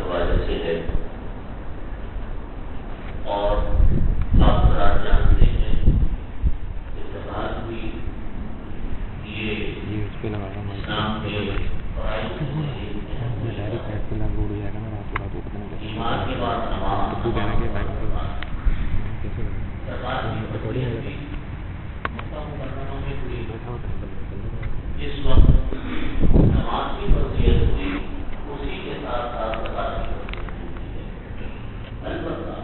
حوالے سے ہے، اور آپ حضرات جانتے ہیں کہ زکوٰۃ بھی یہ اسلام کے فرائض ایمان کے بعد نماز جس وقت نماز کی فرضیت ہوئی اسی کے ساتھ ساتھ زکوٰۃ کی فرضیت ہوئی ہے۔ البتہ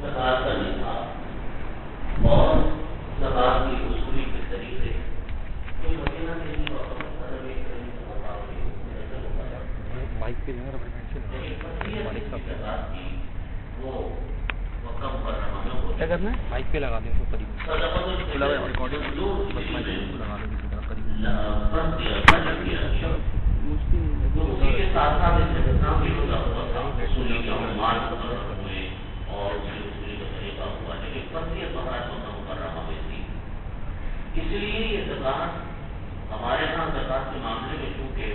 زکوٰۃ کا نصاب اور زکوٰۃ کی وصولی کے طریقے کوئی وجہ نہیں وہ مقام پر کیا کرنا ہے، مائک پہ لگا دیں اسی کے ساتھ ساتھ جتنا بھی وصولی کا عنوان ہوئے اور اس کی وصولی کا طریقہ ہوا، لیکن فرضیت بہت مقررہ ہوئی تھی۔ اس لیے یہ زکوٰۃ ہمارے یہاں زکوٰۃ کے معاملے میں چونکہ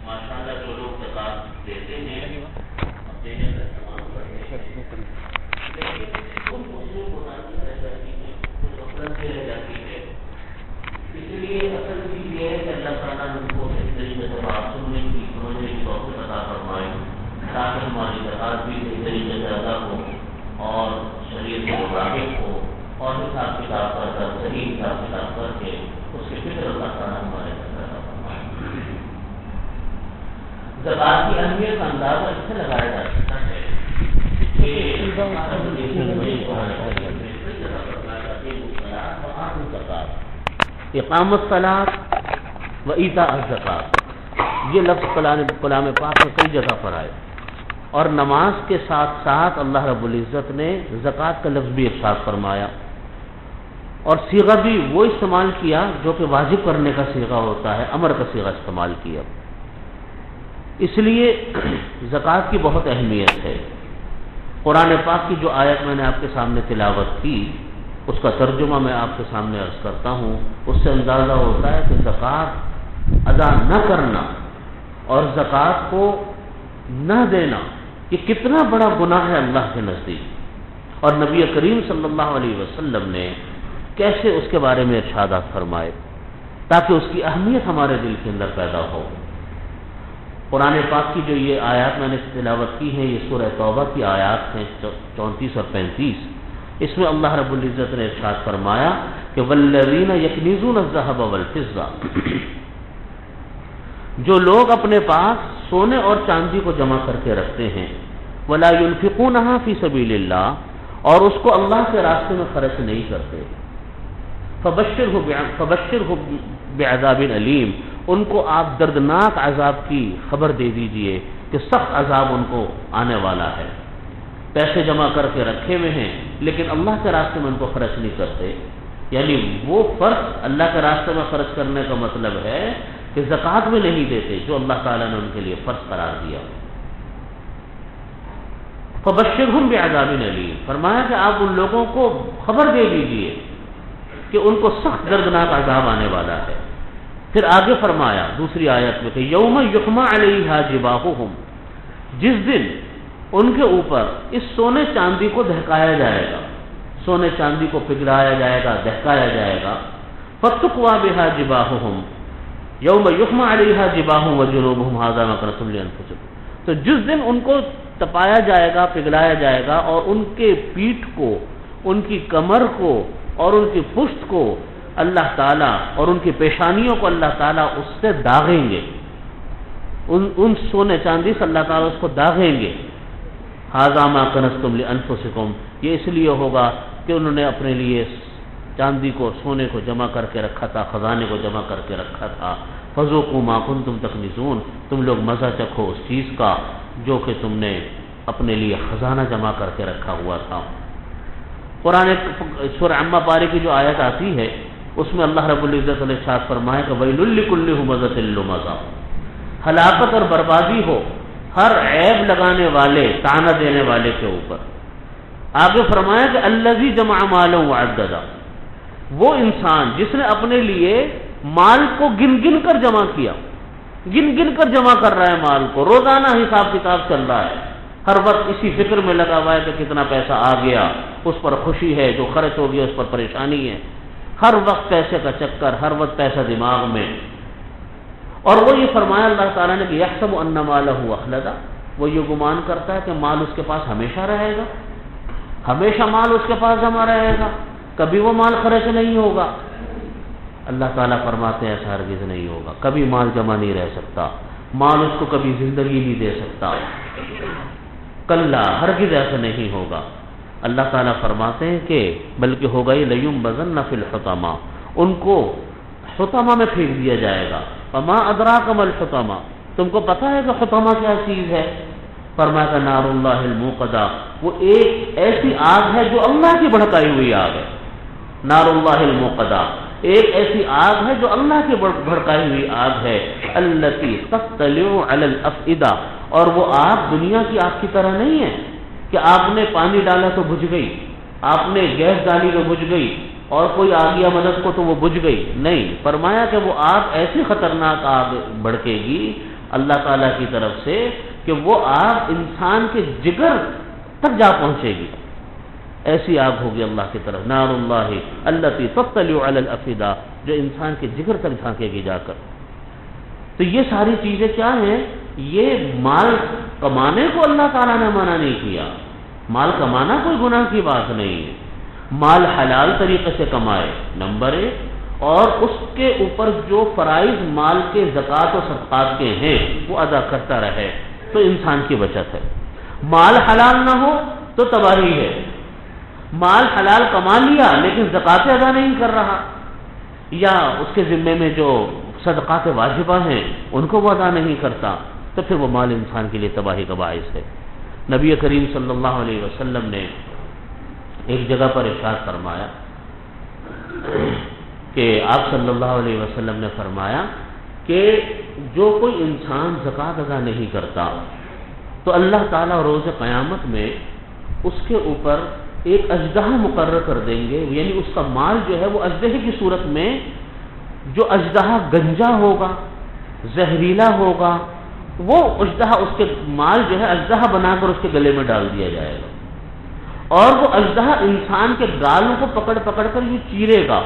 ماشاءاللہ جو لوگ زکوٰۃ دیتے ہیں اب دینے کا استعمال کرتے ہیں، لیکن ان مسلم گزارش رہ جاتی ہے، کچھ غفلت سے رہ جاتی ہے۔ اس لیے اصل چیز یہ ہے کہ اللہ تعالیٰ نے ان کو اس طریقے سے بات سننے کی سمجھنے کی توفیق عطا فرمائے تاکہ ہماری زکوٰۃ بھی اس طریقے سے ادا ہو اور شریعت کے مطابق ہو، اور حساب کتاب کر صحیح حساب کتاب کر کے اس کے فکر اللہ تعالیٰ ہمارے زکوٰۃ کی اہمیت کا اندازہ اس سے لگایا جا سکتا ہے کہ اقامت الصلاۃ و ایتاء الزکوٰۃ، یہ لفظ کلام پاک میں کئی جگہ پر آئے، اور نماز کے ساتھ ساتھ اللہ رب العزت نے زکوٰۃ کا لفظ بھی ارشاد فرمایا، اور صیغہ بھی وہ استعمال کیا جو کہ واجب کرنے کا صیغہ ہوتا ہے، امر کا صیغہ استعمال کیا۔ اس لیے زکوٰۃ کی بہت اہمیت ہے۔ قرآن پاک کی جو آیت میں نے آپ کے سامنے تلاوت کی، اس کا ترجمہ میں آپ کے سامنے عرض کرتا ہوں، اس سے اندازہ ہوتا ہے کہ زکوٰۃ ادا نہ کرنا اور زکوٰۃ کو نہ دینا یہ کتنا بڑا گناہ ہے اللہ کے نزدیک، اور نبی کریم صلی اللہ علیہ وسلم نے کیسے اس کے بارے میں ارشادات فرمائے تاکہ اس کی اہمیت ہمارے دل کے اندر پیدا ہو۔ قرآن پاک کی جو یہ آیات میں نے تلاوت کی ہیں، یہ سورہ توبہ کی آیات ہیں 34 اور 35۔ اس میں اللہ رب العزت نے ارشاد فرمایا کہ والذین یکنزون الذهب والفضة، جو لوگ اپنے پاس سونے اور چاندی کو جمع کر کے رکھتے ہیں، ولا ينفقونها فی سبیل اللہ، اور اس کو اللہ کے راستے میں خرچ نہیں کرتے، فبشرہ بعذاب علیم، ان کو آپ دردناک عذاب کی خبر دے دیجئے کہ سخت عذاب ان کو آنے والا ہے۔ پیسے جمع کر کے رکھے ہوئے ہیں لیکن اللہ کے راستے میں ان کو خرچ نہیں کرتے، یعنی وہ فرض اللہ کے راستے میں خرچ کرنے کا مطلب ہے کہ زکوٰۃ میں نہیں دیتے جو اللہ تعالیٰ نے ان کے لیے فرض قرار دیا۔ فبشرہم بعذاب علیم، فرمایا کہ آپ ان لوگوں کو خبر دے دیجئے کہ ان کو سخت دردناک عذاب آنے والا ہے۔ پھر آگے فرمایا دوسری آیت میں کہ یوم یحمى علیہا جباہہم، جس دن ان کے اوپر اس سونے چاندی کو دہکایا جائے گا، سونے چاندی کو پگھلایا جائے گا، دہکایا جائے گا، فتقوى بها جباہہم یوم یحمى علیہا جباہہم وجنوبہم ھذا ما کنزتم لانفسکم، تو جس دن ان کو تپایا جائے گا، پگھلایا جائے گا، اور ان کے پیٹھ کو، ان کی کمر کو اور ان کی پشت کو اللہ تعالیٰ اور ان کی پیشانیوں کو اللہ تعالیٰ اس سے داغیں گے، ان سونے چاندی سے اللہ تعالیٰ اس کو داغیں گے۔ ھذا ما کنزتم لانفسکم، یہ اس لیے ہوگا کہ انہوں نے اپنے لیے چاندی کو، سونے کو جمع کر کے رکھا تھا، خزانے کو جمع کر کے رکھا تھا۔ فذوقوا ما کنتم تکنزون، تم لوگ مزہ چکھو اس چیز کا جو کہ تم نے اپنے لیے خزانہ جمع کر کے رکھا ہوا تھا۔ قرآن سورہ عامہ پارے کی جو آیت آتی ہے اس میں اللہ رب العزت نے ارشاد فرمایا کہ ویل لکل ہمزۃ لمزہ، ہلاکت اور بربادی ہو ہر عیب لگانے والے، طعنہ دینے والے کے اوپر۔ آگے فرمایا کہ الذی جمع مالا وعددا، وہ انسان جس نے اپنے لیے مال کو گن گن کر جمع کیا، گن گن کر جمع کر رہا ہے مال کو، روزانہ حساب کتاب چل رہا ہے، ہر وقت اسی فکر میں لگا ہوا ہے کہ کتنا پیسہ آ گیا، اس پر خوشی ہے، جو خرچ ہو گیا اس پر پریشانی ہے، ہر وقت پیسے کا چکر، ہر وقت پیسہ دماغ میں۔ اور وہ یہ فرمایا اللہ تعالیٰ نے کہ یحسب ان مالہ اخلدا، وہ یہ گمان کرتا ہے کہ مال اس کے پاس ہمیشہ رہے گا، ہمیشہ مال اس کے پاس جمع رہے گا، کبھی وہ مال خرچ نہیں ہوگا۔ اللہ تعالیٰ فرماتے ہیں ایسا ہرگز نہیں ہوگا، کبھی مال جمع نہیں رہ سکتا، مال اس کو کبھی زندگی نہیں دے سکتا، کلا ہرگز ایسا نہیں ہوگا۔ اللہ تعالیٰ فرماتے ہیں کہ بلکہ ہوگا یہ لیمبذن فی الحطمہ، ان کو حطمہ میں پھینک دیا جائے گا۔ وما ادراک ما الحطمہ، تم کو پتہ ہے کہ حطمہ کیا چیز ہے؟ فرمایا کہ نار اللہ الموقدہ، وہ ایک ایسی آگ ہے جو اللہ کی بھڑکائی ہوئی آگ ہے۔ نار اللہ الموقدہ، ایک ایسی آگ ہے جو اللہ کی بھڑکائی ہوئی آگ ہے۔ التی تطلع علی الافئدہ، اور وہ آگ دنیا کی آگ کی طرح نہیں ہے کہ آپ نے پانی ڈالا تو بجھ گئی، آپ نے گیس ڈالی تو بجھ گئی، اور کوئی آ گیا مدد کو تو وہ بجھ گئی، نہیں۔ فرمایا کہ وہ آگ ایسی خطرناک آگ بھڑکے گی اللہ تعالیٰ کی طرف سے کہ وہ آگ انسان کے جگر تک جا پہنچے گی، ایسی آگ ہوگی اللہ کی طرف۔ نار اللہ التی تطلع علی الافئدہ، جو انسان کے جگر تک جھانکے گی جا کر۔ تو یہ ساری چیزیں کیا ہیں؟ یہ مال کمانے کو اللہ تعالیٰ نے منع نہیں کیا، مال کمانا کوئی گناہ کی بات نہیں ہے، مال حلال طریقے سے کمائے نمبر 1، اور اس کے اوپر جو فرائض مال کے زکوٰۃ و صدقات کے ہیں وہ ادا کرتا رہے تو انسان کی بچت ہے۔ مال حلال نہ ہو تو تباہی ہے، مال حلال کما لیا لیکن زکوٰۃ ادا نہیں کر رہا، یا اس کے ذمے میں جو صدقات واجبہ ہیں ان کو وہ ادا نہیں کرتا، تو پھر وہ مال انسان کے لیے تباہی کا باعث ہے۔ نبی کریم صلی اللہ علیہ وسلم نے ایک جگہ پر ارشاد فرمایا کہ آپ صلی اللہ علیہ وسلم نے فرمایا کہ جو کوئی انسان زکوٰۃ ادا نہیں کرتا تو اللہ تعالیٰ روز قیامت میں اس کے اوپر ایک اژدہا مقرر کر دیں گے، یعنی اس کا مال جو ہے وہ اژدہے کی صورت میں، جو اژدہا گنجا ہوگا، زہریلا ہوگا، وہ اژدہا اس کے مال جو ہے اژدہا بنا کر اس کے گلے میں ڈال دیا جائے گا، اور وہ اژدہا انسان کے گالوں کو پکڑ پکڑ کر یوں چیرے گا،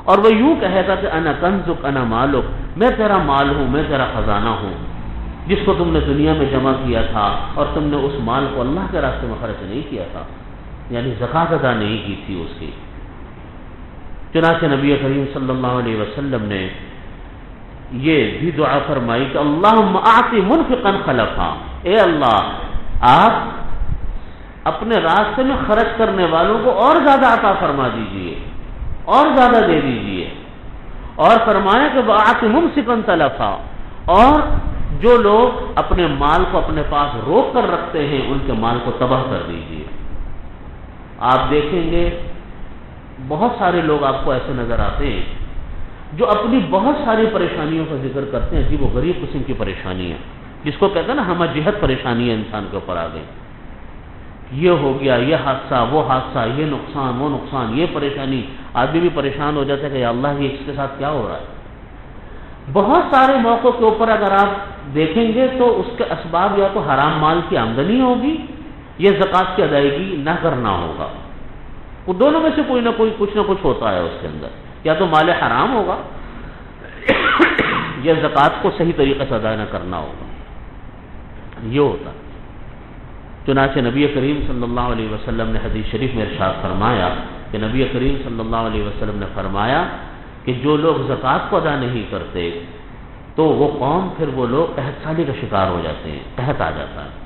اور وہ یوں کہے گا کہ انا کنزک انا مالک، میں تیرا مال ہوں، میں تیرا خزانہ ہوں، جس کو تم نے دنیا میں جمع کیا تھا اور تم نے اس مال کو اللہ کے راستے میں خرچ نہیں کیا تھا، یعنی زکوٰۃ ادا نہیں کی تھی اس کی۔ چنانچہ نبی کریم صلی اللہ علیہ وسلم نے یہ بھی دعا فرمائی کہ اللہم اعط منفقا خلفا، اے اللہ آپ اپنے راستے میں خرچ کرنے والوں کو اور زیادہ عطا فرما دیجئے، اور زیادہ دے دیجئے، اور فرمایا کہ واعط ممسکا تلفا، اور جو لوگ اپنے مال کو اپنے پاس روک کر رکھتے ہیں ان کے مال کو تباہ کر دیجئے۔ آپ دیکھیں گے بہت سارے لوگ آپ کو ایسے نظر آتے ہیں جو اپنی بہت ساری پریشانیوں کا ذکر کرتے ہیں، عجیب و غریب قسم کی پریشانی ہے، جس کو کہتے ہیں نا ہمہ جہت پریشانی ہے انسان کے اوپر آ گئی، یہ ہو گیا، یہ حادثہ، وہ حادثہ، یہ نقصان، وہ نقصان، یہ پریشانی، آدمی بھی پریشان ہو جاتا ہے کہ یا اللہ یہ اس کے ساتھ کیا ہو رہا ہے۔ بہت سارے موقعوں کے اوپر اگر آپ دیکھیں گے تو اس کے اسباب یا تو حرام مال کی آمدنی ہوگی یا زکوٰۃ کی ادائیگی نہ کرنا ہوگا، وہ دونوں میں سے کوئی نہ کوئی کچھ نہ کچھ ہوتا ہے اس کے اندر، یا تو مال حرام ہوگا یا زکوٰۃ کو صحیح طریقے سے ادا نہ کرنا ہوگا، یہ ہوتا ہے۔ چنانچہ نبی کریم صلی اللہ علیہ وسلم نے حدیث شریف میں ارشاد فرمایا کہ نبی کریم صلی اللہ علیہ وسلم نے فرمایا کہ جو لوگ زکوٰۃ کو ادا نہیں کرتے تو وہ قوم، پھر وہ لوگ قحط سالی کا شکار ہو جاتے ہیں، قحط آ جاتا ہے۔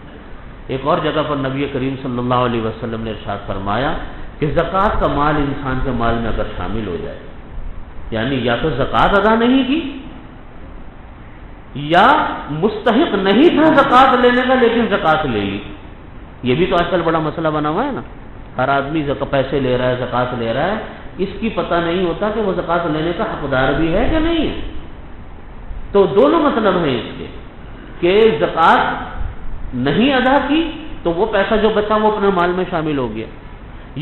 ایک اور جگہ پر نبی کریم صلی اللہ علیہ وسلم نے ارشاد فرمایا کہ زکوٰۃ کا مال انسان کے مال میں اگر شامل ہو جائے، یعنی یا تو زکوٰۃ ادا نہیں کی یا مستحق نہیں تھا زکوٰۃ لینے کا لیکن زکوٰۃ لے لی، یہ بھی تو آج کل بڑا مسئلہ بنا ہوا ہے نا، ہر آدمی پیسے لے رہا ہے، زکوٰۃ لے رہا ہے، اس کی پتہ نہیں ہوتا کہ وہ زکوٰۃ لینے کا حقدار بھی ہے کہ نہیں ہے۔ تو دونوں مطلب ہیں اس کے کہ زکوٰۃ نہیں ادا کی تو وہ پیسہ جو بچا وہ اپنے مال میں شامل ہو گیا،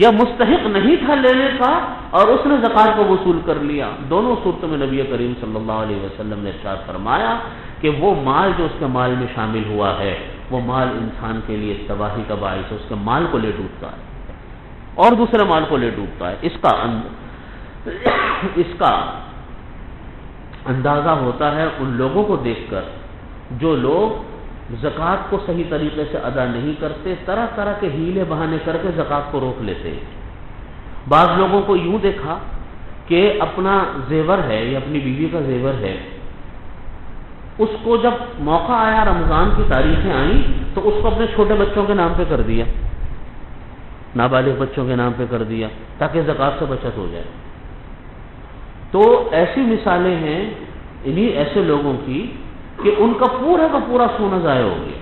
یا مستحق نہیں تھا لینے کا اور اس نے زکوٰۃ کو وصول کر لیا۔ دونوں صورتوں میں نبی کریم صلی اللہ علیہ وسلم نے ارشاد فرمایا کہ وہ مال جو اس کے مال میں شامل ہوا ہے وہ مال انسان کے لیے تباہی کا باعث ہے، اس کے مال کو لے ڈوبتا ہے اور دوسرے مال کو لے ڈوبتا ہے۔ اس کا اندازہ ہوتا ہے ان لوگوں کو دیکھ کر جو لوگ زکوٰۃ کو صحیح طریقے سے ادا نہیں کرتے، طرح طرح کے ہیلے بہانے کر کے زکوٰۃ کو روک لیتے ہیں۔ بعض لوگوں کو یوں دیکھا کہ اپنا زیور ہے یا اپنی بیوی کا زیور ہے، اس کو جب موقع آیا، رمضان کی تاریخیں آئیں تو اس کو اپنے چھوٹے بچوں کے نام پہ کر دیا، نابالغ بچوں کے نام پہ کر دیا تاکہ زکوٰۃ سے بچت ہو جائے۔ تو ایسی مثالیں ہیں انہی ایسے لوگوں کی کہ ان کا پورا سونا ضائع ہو گیا،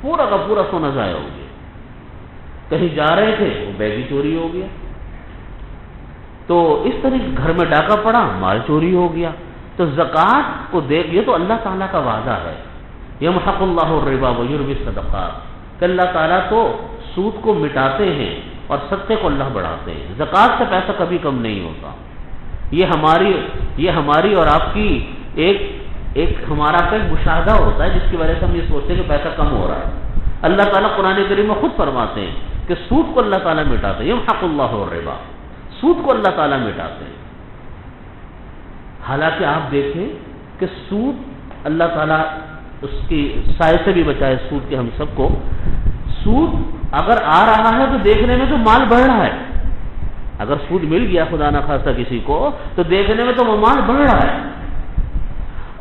پورا کا پورا سونا ضائع ہو گیا۔ کہیں جا رہے تھے وہ بیگ ہی چوری ہو گیا، تو اس طرح گھر میں ڈاکہ پڑا، مال چوری ہو گیا۔ تو زکوٰۃ کو دیکھ، یہ تو اللہ تعالیٰ کا وعدہ ہے، یمحق اللہ الربا ویربی الصدقات، کہ اللہ تعالیٰ تو سود کو مٹاتے ہیں اور صدقے کو اللہ بڑھاتے ہیں۔ زکوٰۃ سے پیسہ کبھی کم نہیں ہوتا۔ یہ ہماری اور آپ کی ایک ہمارا کا ایک مشاہدہ ہوتا ہے جس کی وجہ سے ہم یہ سوچتے ہیں کہ پیسہ کم ہو رہا ہے۔ اللہ تعالیٰ قرآن کریم میں خود فرماتے ہیں کہ سود کو اللہ تعالیٰ مٹاتے ہیں، یمحق اللہ الربا، سود کو اللہ تعالیٰ مٹاتے ہیں۔ حالانکہ آپ دیکھیں کہ سود اللہ تعالیٰ اس کی سائے سے بھی بچائے سود کے ہم سب کو۔ سود اگر آ رہا ہے تو دیکھنے میں تو مال بڑھ رہا ہے، اگر سود مل گیا خدا نہ خواستہ کسی کو تو دیکھنے میں تو وہ مال بڑھ رہا ہے،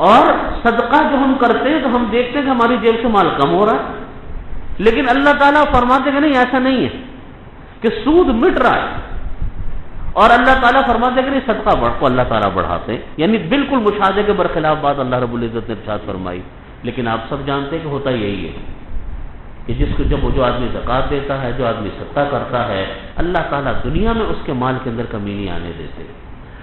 اور صدقہ جو ہم کرتے ہیں تو ہم دیکھتے ہیں کہ ہماری جیب سے مال کم ہو رہا ہے، لیکن اللہ تعالیٰ فرماتے ہیں کہ نہیں، ایسا نہیں ہے کہ سود مٹ رہا ہے، اور اللہ تعالیٰ فرماتے ہیں کہ نہیں، صدقہ بڑھ کو اللہ تعالیٰ بڑھاتے ہیں۔ یعنی بالکل مشاہدے کے برخلاف بات اللہ رب العزت نے ارشاد فرمائی۔ لیکن آپ سب جانتے ہیں کہ ہوتا یہی ہے کہ جو آدمی زکوٰۃ دیتا ہے، جو آدمی صدقہ کرتا ہے، اللہ تعالیٰ دنیا میں اس کے مال کے اندر کمی نہیں آنے دیتے،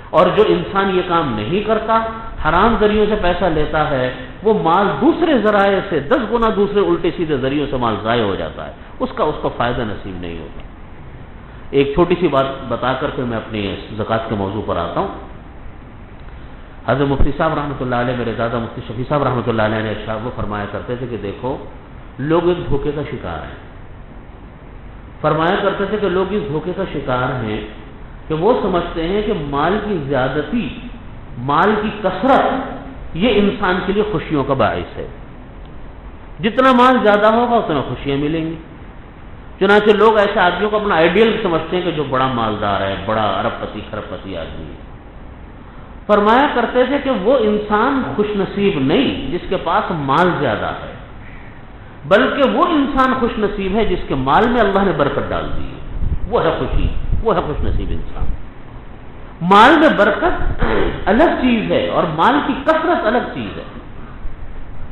اور جو انسان یہ کام نہیں کرتا، حرام ذریعوں سے پیسہ لیتا ہے، وہ مال دوسرے ذرائع سے 10 گنا دوسرے الٹے سیدھے ذریعوں سے مال ضائع ہو جاتا ہے، اس کو فائدہ نصیب نہیں ہوتا۔ ایک چھوٹی سی بات بتا کر کے میں اپنی زکوٰۃ کے موضوع پر آتا ہوں۔ حضرت مفتی صاحب رحمۃ اللہ علیہ، میرے دادا مفتی شفیع صاحب رحمۃ اللہ علیہ نے ارشاد وہ فرمایا کرتے تھے کہ دیکھو، لوگ ایک دھوکے کا شکار ہیں۔ فرمایا کرتے تھے کہ لوگ اس دھوکے کا شکار ہیں کہ وہ سمجھتے ہیں کہ مال کی زیادتی، مال کی کثرت یہ انسان کے لیے خوشیوں کا باعث ہے، جتنا مال زیادہ ہوگا اتنا خوشیاں ملیں گی۔ چنانچہ لوگ ایسے آدمیوں کو اپنا آئیڈیل سمجھتے ہیں کہ جو بڑا مالدار ہے، بڑا ارب پتی خرب پتی آدمی ہے۔ فرمایا کرتے تھے کہ وہ انسان خوش نصیب نہیں جس کے پاس مال زیادہ ہے، بلکہ وہ انسان خوش نصیب ہے جس کے مال میں اللہ نے برکت ڈال دی ہے، وہ ہے خوشی، وہ ہے خوش نصیب انسان۔ مال میں برکت الگ چیز ہے اور مال کی کثرت الگ چیز ہے۔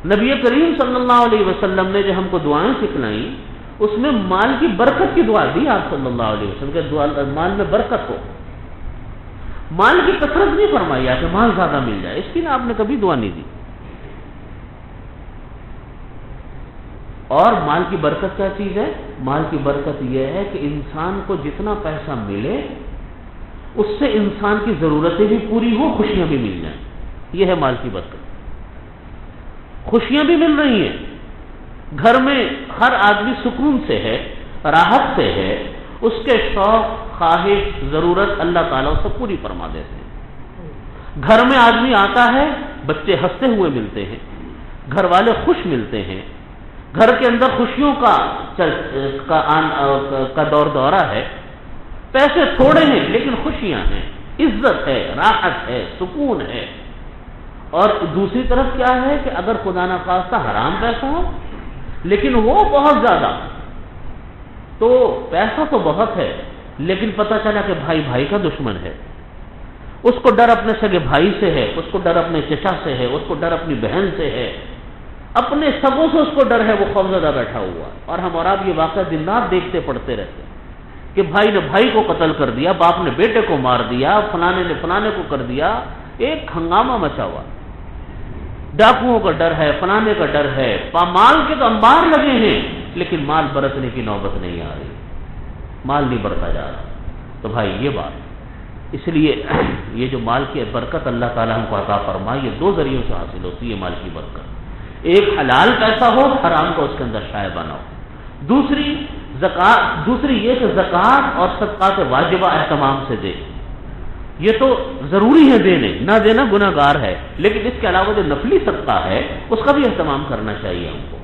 نبی کریم صلی اللہ علیہ وسلم نے جو ہم کو دعائیں سکھلائیں، اس میں مال کی برکت کی دعا دی آپ صلی اللہ علیہ وسلم کے، مال میں برکت ہو، مال کی کثرت نہیں فرمائی کہ مال زیادہ مل جائے، اس کی نا آپ نے کبھی دعا نہیں دی۔ اور مال کی برکت کیا چیز ہے؟ مال کی برکت یہ ہے کہ انسان کو جتنا پیسہ ملے اس سے انسان کی ضرورتیں بھی پوری ہوں، خوشیاں بھی مل جائیں، یہ ہے مال کی برکت۔ خوشیاں بھی مل رہی ہیں، گھر میں ہر آدمی سکون سے ہے، راحت سے ہے، اس کے شوق، خواہش، ضرورت اللہ تعالیٰ اسے پوری فرما دیتے ہیں۔ گھر میں آدمی آتا ہے، بچے ہنستے ہوئے ملتے ہیں، گھر والے خوش ملتے ہیں، گھر کے اندر خوشیوں کا دور دورہ ہے، پیسے تھوڑے ہیں لیکن خوشیاں ہیں، عزت ہے، راحت ہے، سکون ہے۔ اور دوسری طرف کیا ہے کہ اگر خدا نہ خواستہ حرام پیسہ ہو لیکن وہ بہت زیادہ، تو پیسہ تو بہت ہے لیکن پتہ چلا کہ بھائی بھائی کا دشمن ہے، اس کو ڈر اپنے سگے بھائی سے ہے، اس کو ڈر اپنے چچا سے ہے، اس کو ڈر اپنی بہن سے ہے، اپنے سگوں سے اس کو ڈر ہے، وہ خوفزدہ بیٹھا ہوا ہے۔ اور ہم اور آپ یہ واقعہ دن رات دیکھتے پڑھتے رہتے ہیں کہ بھائی نے بھائی کو قتل کر دیا، باپ نے بیٹے کو مار دیا، فلانے نے فلانے کو کر دیا، ایک ہنگامہ مچا ہوا۔ ڈاکوؤں کا ڈر ہے، فلانے کا ڈر ہے، مال کے تو انبار لگے ہیں لیکن مال برتنے کی نوبت نہیں آ رہی، مال نہیں بڑھتا جا رہا۔ تو بھائی یہ بات اس لیے یہ جو مال کی برکت اللہ تعالیٰ ہم کو عطا فرمائے، یہ دو ذریعوں سے حاصل ہوتی ہے مال کی برکت۔ ایک حلال پیسہ ہو، حرام کا اس کے اندر شائع بنا ہو۔ دوسری یہ کہ زکوٰۃ اور صدقات واجبہ اہتمام سے دے، یہ تو ضروری ہے دینے، نہ دینا گناہ گار ہے، لیکن اس کے علاوہ جو نفلی صدقہ ہے اس کا بھی اہتمام کرنا چاہیے ہم کو۔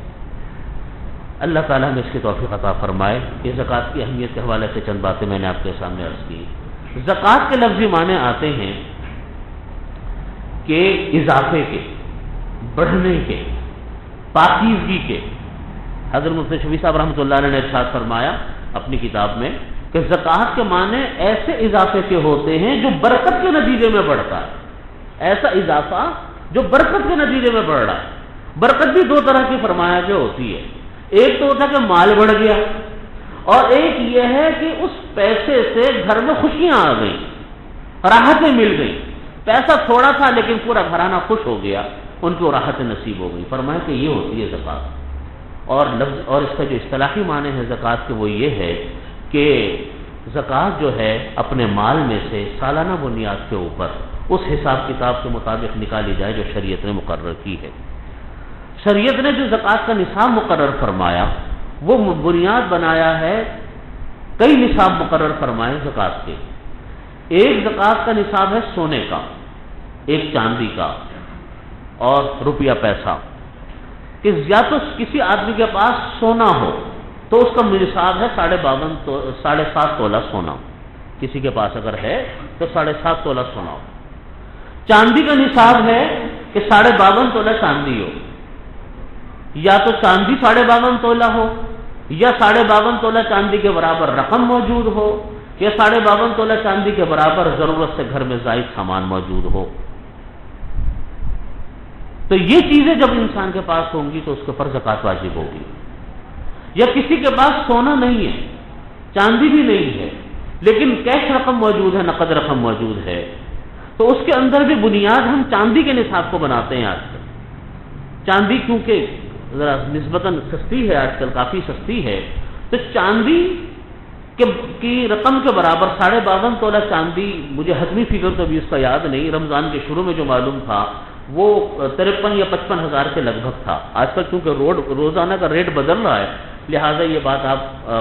اللہ تعالیٰ نے اس کی توفیق عطا فرمائے۔ یہ زکوٰۃ کی اہمیت کے حوالے سے چند باتیں میں نے آپ کے سامنے عرض کی۔ زکوٰۃ کے لفظی معنی آتے ہیں کہ اضافے کے، بڑھنے کے، پاکیزگی کے۔ حضرت مفتی شفیع صاحب رحمۃ اللہ علیہ نے ارشاد فرمایا اپنی کتاب میں کہ زکوٰۃ کے معنی ایسے اضافے کے ہوتے ہیں جو برکت کے نتیجے میں بڑھتا ہے، ایسا اضافہ جو برکت کے نتیجے میں بڑھ رہا ہے۔ برکت بھی دو طرح کی فرمایا کہ ہوتی ہے، ایک تو ہوتا ہے کہ مال بڑھ گیا، اور ایک یہ ہے کہ اس پیسے سے گھر میں خوشیاں آ گئیں، راحتیں مل گئیں۔ پیسہ تھوڑا تھا لیکن پورا گھرانہ خوش ہو گیا، ان کو راحتیں نصیب ہو گئی۔ فرمایا کہ یہ ہوتی ہے زکوٰۃ۔ اور اس کا جو اصطلاحی معنی ہے زکوٰۃ کے وہ یہ ہے کہ زکوٰۃ جو ہے اپنے مال میں سے سالانہ بنیاد کے اوپر اس حساب کتاب کے مطابق نکالی جائے جو شریعت نے مقرر کی ہے۔ شریعت نے جو زکوٰۃ کا نصاب مقرر فرمایا وہ بنیاد بنایا ہے، کئی نصاب مقرر فرمائے زکوٰۃ کے۔ ایک زکوٰۃ کا نصاب ہے سونے کا، ایک چاندی کا اور روپیہ پیسہ، کہ یا تو کسی آدمی کے پاس سونا ہو تو اس کا نصاب ہے 7.5 تولہ سونا، کسی کے پاس اگر ہے تو 7.5 تولہ سونا ہو۔ چاندی کا نصاب ہے کہ 52.5 تولہ چاندی ہو، یا تو چاندی 52.5 تولہ ہو، یا 52.5 تولہ چاندی کے برابر رقم موجود ہو، یا 52.5 تولہ چاندی کے برابر ضرورت سے گھر میں زائد سامان موجود ہو۔ تو یہ چیزیں جب انسان کے پاس ہوں گی تو اس کے اوپر زکوٰۃ واجب ہوگی۔ یا کسی کے پاس سونا نہیں ہے، چاندی بھی نہیں ہے، لیکن کیش رقم موجود ہے، نقد رقم موجود ہے، تو اس کے اندر بھی بنیاد ہم چاندی کے نصاب کو بناتے ہیں آج کل۔ چاندی کیونکہ ذرا نسبتاً سستی ہے، آج کل کافی سستی ہے، تو چاندی کی رقم کے برابر 52.5 تولہ چاندی، مجھے حتمی فگر تو ابھی اس کا یاد نہیں، رمضان کے شروع میں جو معلوم تھا وہ 53 یا 55 ہزار کے لگ بھگ تھا۔ آج کل چونکہ روزانہ کا ریٹ بدل رہا ہے، لہٰذا یہ بات آپ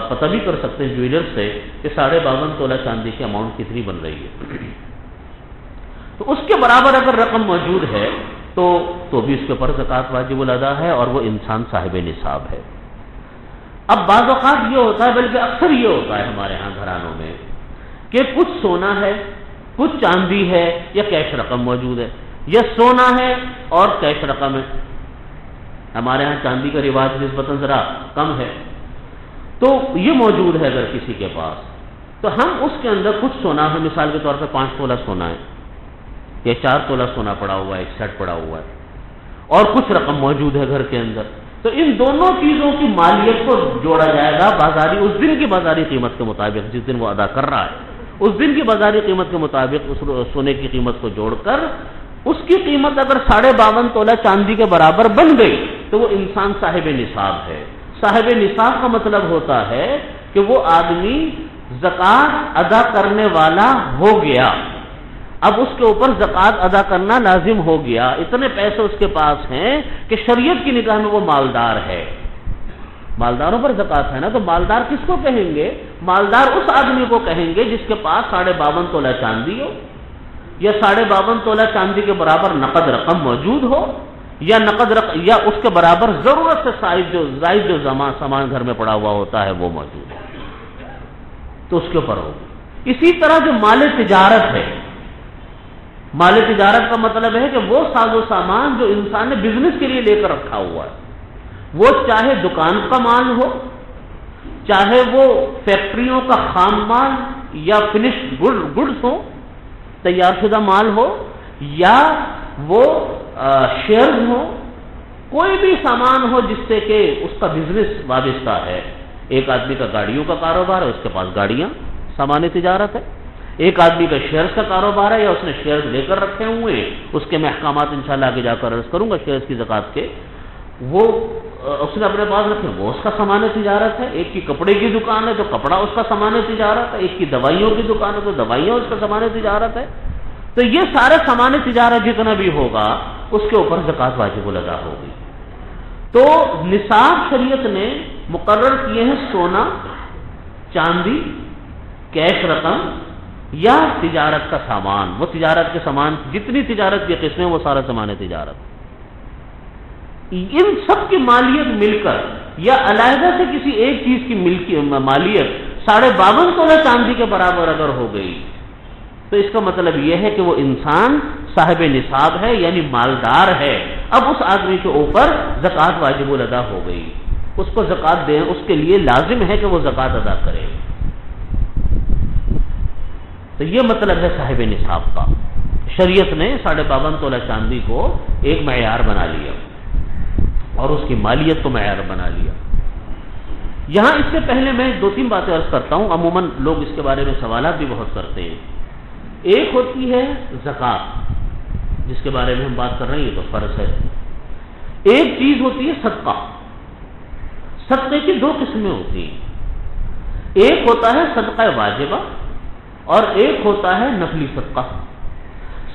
پتہ بھی کر سکتے ہیں جویلر سے کہ 52.5 تولہ چاندی کی اماؤنٹ کتنی بن رہی ہے۔ تو اس کے برابر اگر رقم موجود ہے تو بھی اس کے اوپر زکوٰۃ واجب الادا ہے، اور وہ انسان صاحب نصاب ہے۔ اب بعض اوقات یہ ہوتا ہے، بلکہ اکثر یہ ہوتا ہے ہمارے ہاں گھرانوں میں کہ کچھ سونا ہے، کچھ چاندی ہے، یا کیش رقم موجود ہے، یا سونا ہے اور کیش رقم ہے۔ ہمارے ہاں چاندی کا رواج نسبتاً ذرا کم ہے، تو یہ موجود ہے اگر کسی کے پاس، تو ہم اس کے اندر کچھ سونا ہے، مثال کے طور پہ 5 تولہ سونا ہے، یا 4 تولہ سونا پڑا ہوا ہے، ایک سیٹ پڑا ہوا ہے، اور کچھ رقم موجود ہے گھر کے اندر، تو ان دونوں چیزوں کی مالیت کو جوڑا جائے گا بازاری، اس دن کی بازاری قیمت کے مطابق، جس دن وہ ادا کر رہا ہے اس دن کی بازاری قیمت کے مطابق اس سونے کی قیمت کو جوڑ کر اس کی قیمت اگر 52.5 تولہ چاندی کے برابر بن گئی تو وہ انسان صاحب نصاب ہے۔ صاحب نصاب کا مطلب ہوتا ہے کہ وہ آدمی زکوٰۃ ادا کرنے والا ہو گیا، اب اس کے اوپر زکوٰۃ ادا کرنا لازم ہو گیا، اتنے پیسے اس کے پاس ہیں کہ شریعت کی نگاہ میں وہ مالدار ہے۔ مالداروں پر زکوٰۃ ہے نا، تو مالدار کس کو کہیں گے؟ مالدار اس آدمی کو کہیں گے جس کے پاس 52.5 تولہ چاندی ہو، یا 52.5 تولہ چاندی کے برابر نقد رقم موجود ہو، یا یا اس کے برابر ضرورت سے زائد جو سامان گھر میں پڑا ہوا ہوتا ہے وہ موجود ہے، تو اس کے اوپر ہوگی۔ اسی طرح جو مال تجارت ہے، مال تجارت کا مطلب ہے کہ وہ ساز و سامان جو انسان نے بزنس کے لیے لے کر رکھا ہوا ہے، وہ چاہے دکان کا مال ہو، چاہے وہ فیکٹریوں کا خام مال یا فنشڈ گڈز ہو، تیار شدہ مال ہو، یا وہ شیئرز ہو، کوئی بھی سامان ہو جس سے کہ اس کا بزنس وابستہ ہے۔ ایک آدمی کا گاڑیوں کا کاروبار ہے، اس کے پاس گاڑیاں سامان تجارت ہے، ایک آدمی کا شیئرز کا کاروبار ہے، یا اس نے شیئرز لے کر رکھے ہوئے ہیں، اس کے میں احکامات انشاءاللہ آگے جا کر عرض کروں گا شیئرز کی زکوٰۃ کے، وہ اس نے اپنے پاس رکھے، وہ اس کا سامان تجارت ہے. ایک کی کپڑے کی دکان ہے تو کپڑا اس کا سامان تجارت ہے. ایک کی دوائیوں کی دکان ہے تو دوائیاں اس کا سامان تجارت ہے. تو یہ سارے سامان تجارت جتنا بھی ہوگا اس کے اوپر زکوٰۃ واجب الادا ہوگی. تو نصاب شریعت نے مقرر کیے ہیں سونا، چاندی، کیش رقم یا تجارت کا سامان. وہ تجارت کے سامان، جتنی تجارت کی قسمیں وہ سارا سامان تجارت. ان سب کی مالیت مل کر یا علیحدہ سے کسی ایک چیز کی مالیت 52.5 تولہ چاندی کے برابر اگر ہو گئی تو اس کا مطلب یہ ہے کہ وہ انسان صاحب نصاب ہے، یعنی مالدار ہے. اب اس آدمی کے اوپر زکوٰۃ واجب الادا ہو گئی. اس کو زکوٰۃ دیں، اس کے لیے لازم ہے کہ وہ زکوٰۃ ادا کرے. تو یہ مطلب ہے صاحب نصاب کا. شریعت نے 52.5 تولہ چاندی کو ایک معیار بنا لیا اور اس کی مالیت کو معیار بنا لیا. یہاں اس سے پہلے میں 2-3 باتیں عرض کرتا ہوں. عموماً لوگ اس کے بارے میں سوالات بھی بہت کرتے ہیں. ایک ہوتی ہے زکوٰۃ، جس کے بارے میں ہم بات کر رہے ہیں، یہ تو فرض ہے. ایک چیز ہوتی ہے صدقہ. صدقے کی 2 قسمیں ہوتی ہیں. ایک ہوتا ہے صدقہ واجبہ اور ایک ہوتا ہے نفلی صدقہ.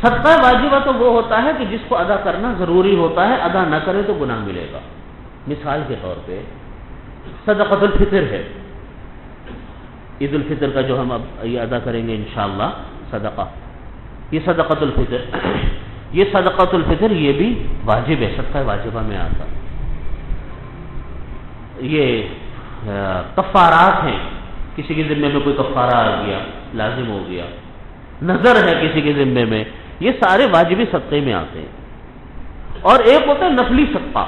صدقہ واجبہ تو وہ ہوتا ہے کہ جس کو ادا کرنا ضروری ہوتا ہے، ادا نہ کرے تو گناہ ملے گا. مثال کے طور پہ صدقۃ الفطر ہے. عید الفطر کا جو ہم اب یہ ادا کریں گے انشاءاللہ صدقہ، یہ صدقۃ الفطر. یہ صدقۃ الفطر یہ بھی واجب ہے، صدقہ واجبہ میں آتا. یہ کفارات ہیں، کسی کے ذمے میں کوئی کفارہ آ گیا، لازم ہو گیا. نظر ہے کسی کے ذمے میں، یہ سارے واجبی صدقے میں آتے ہیں. اور ایک ہوتا ہے نفلی صدقہ.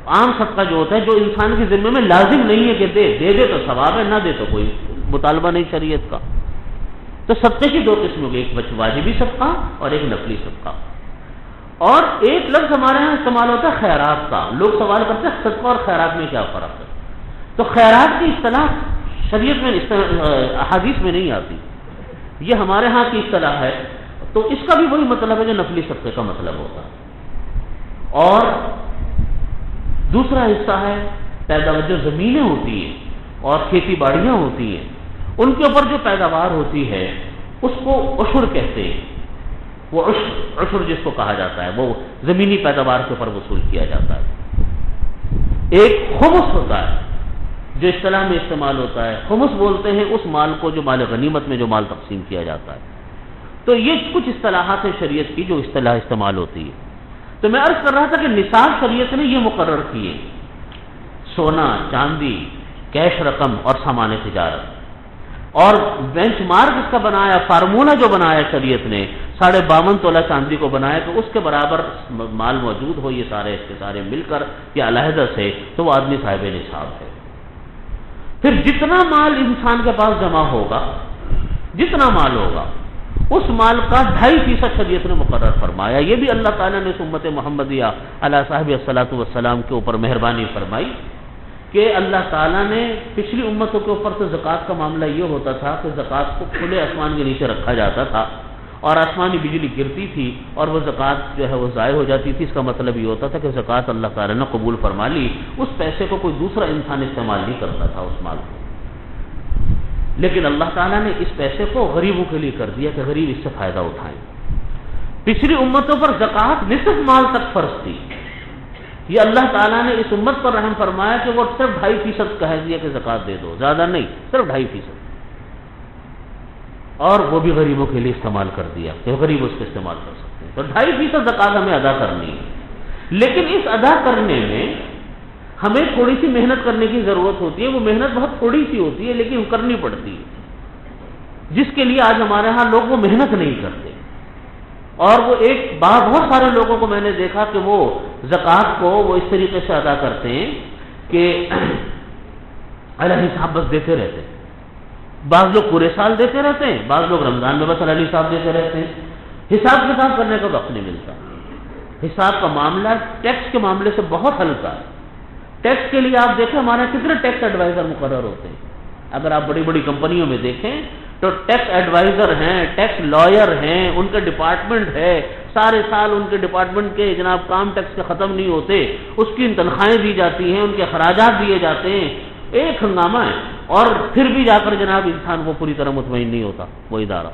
عام صدقہ جو ہوتا ہے جو انسان کے ذمے میں لازم نہیں ہے کہ دے تو ثواب ہے، نہ دے تو کوئی مطالبہ نہیں شریعت کا. تو صدقے کی 2 قسم ہو گئی، ایک واجبی صدقہ اور ایک نفلی صدقہ. اور ایک لفظ ہمارے یہاں استعمال ہوتا ہے خیرات کا. لوگ سوال کرتے ہیں صدقہ اور خیرات میں کیا فرق ہے. تو خیرات کی اصطلاح شریعت میں احادیث میں نہیں آتی، یہ ہمارے ہاں کی اصطلاح ہے. تو اس کا بھی وہی مطلب ہے جو نفلی صدقے کا مطلب ہوتا ہے. اور دوسرا حصہ ہے پیداوار، جو زمینیں ہوتی ہیں اور کھیتی باڑیاں ہوتی ہیں، ان کے اوپر جو پیداوار ہوتی ہے اس کو عشر کہتے ہیں. وہ عشر جس کو کہا جاتا ہے، وہ زمینی پیداوار کے اوپر وصول کیا جاتا ہے. ایک خمس ہوتا ہے جو اصطلاح میں استعمال ہوتا ہے. خمس بولتے ہیں اس مال کو جو مال غنیمت میں جو مال تقسیم کیا جاتا ہے. تو یہ کچھ اصطلاحات ہیں شریعت کی جو اصطلاح استعمال ہوتی ہے. تو میں عرض کر رہا تھا کہ نصاب شریعت نے یہ مقرر کیے، سونا، چاندی، کیش رقم اور سامان تجارت. اور بینچ مارک اس کا بنایا، فارمولہ جو بنایا شریعت نے 52.5 تولہ چاندی کو بنایا کہ اس کے برابر مال موجود ہو، یہ سارے اس کے سارے مل کر یا علیحدہ سے، تو وہ آدمی صاحب نصاب ہے. پھر جتنا مال انسان کے پاس جمع ہوگا، جتنا مال ہوگا، اس مال کا 2.5% شریعت نے مقرر فرمایا. یہ بھی اللہ تعالیٰ نے امت محمدیہ علیہ صاحب الصلاۃ والسلام کے اوپر مہربانی فرمائی کہ اللہ تعالیٰ نے پچھلی امتوں کے اوپر تو زکوٰۃ کا معاملہ یہ ہوتا تھا کہ زکوٰۃ کو کھلے آسمان کے نیچے رکھا جاتا تھا اور آسمانی بجلی گرتی تھی اور وہ زکوٰۃ جو ہے وہ ضائع ہو جاتی تھی. اس کا مطلب یہ ہوتا تھا کہ زکوٰۃ اللہ تعالیٰ نے قبول فرما لی. اس پیسے کو کوئی دوسرا انسان استعمال نہیں کرتا تھا اس مال کو. لیکن اللہ تعالیٰ نے اس پیسے کو غریبوں کے لیے کر دیا کہ غریب اس سے فائدہ اٹھائیں. پچھلی امتوں پر زکوٰۃ نصف مال تک فرض تھی. یہ اللہ تعالیٰ نے اس امت پر رحم فرمایا کہ وہ صرف 2.5% کہہ دیا کہ زکوٰۃ دے دو، زیادہ نہیں، صرف 2.5%. اور وہ بھی غریبوں کے لیے استعمال کر دیا کہ غریب اس کو استعمال کر سکتے ہیں. تو 2.5% زکوٰۃ ہمیں ادا کرنی ہے. لیکن اس ادا کرنے میں ہمیں تھوڑی سی محنت کرنے کی ضرورت ہوتی ہے. وہ محنت بہت تھوڑی سی ہوتی ہے لیکن کرنی پڑتی ہے، جس کے لیے آج ہمارے ہاں لوگ وہ محنت نہیں کرتے. اور وہ ایک بہت سارے لوگوں کو میں نے دیکھا کہ وہ زکوٰۃ کو وہ اس طریقے سے ادا کرتے ہیں کہ الہی صاحب بس دیتے رہتے ہیں. بعض لوگ پورے سال دیتے رہتے ہیں، بعض لوگ رمضان میں بس الہی صاحب دیتے رہتے ہیں. حساب کتاب کرنے کا وقت نہیں ملتا. حساب کا معاملہ ٹیکس کے معاملے سے بہت ہلکا ہے. ٹیکس کے لیے آپ دیکھیں ہمارے کتنے ٹیکس ایڈوائزر مقرر ہوتے ہیں. اگر آپ بڑی بڑی کمپنیوں میں دیکھیں تو تو ٹیکس ایڈوائزر ہیں، ٹیکس لائر ہیں، ان کا ڈپارٹمنٹ ہے، سارے سال ان کے ڈپارٹمنٹ کے جناب کام ٹیکس کے ختم نہیں ہوتے، اس کی تنخواہیں دی جاتی ہیں، ان کے اخراجات دیے جاتے ہیں، ایک ہنگامہ ہے، اور پھر بھی جا کر جناب انسان وہ پوری طرح مطمئن نہیں ہوتا وہ ادارہ۔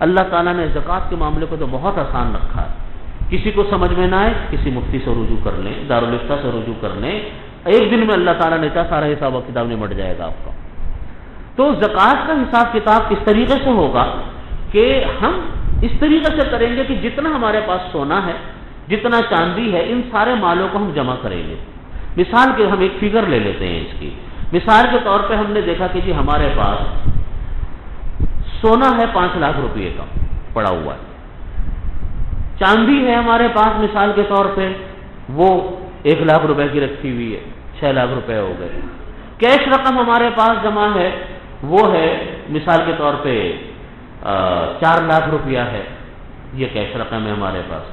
اللہ تعالیٰ نے زکوٰۃ کے معاملے کو تو بہت آسان رکھا ہے، کسی کو سمجھ میں نہ آئے کسی مفتی سے رجوع کر لیں، دارالفتہ سے رجوع کر لیں، ایک دن میں اللہ تعالیٰ نے چاہا سارا حساب و کتاب نمٹ جائے گا آپ کا۔ تو زکوٰۃ کا حساب کتاب اس طریقے سے ہوگا کہ ہم اس طریقے سے کریں گے کہ جتنا ہمارے پاس سونا ہے، جتنا چاندی ہے، ان سارے مالوں کو ہم جمع کریں گے۔ مثال کے ہم ایک فگر لے لیتے ہیں اس کی، مثال کے طور پہ ہم نے دیکھا کہ جی ہمارے پاس سونا ہے 5 لاکھ روپے کا پڑا ہوا ہے، چاندی ہے ہمارے پاس مثال کے طور پہ وہ 1 لاکھ روپے کی رکھی ہوئی ہے، 6 لاکھ روپے ہو گئے۔ کیش رقم ہمارے پاس جمع ہے وہ ہے مثال کے طور پہ 4 لاکھ روپیہ ہے، یہ کیش رقم ہے ہمارے پاس۔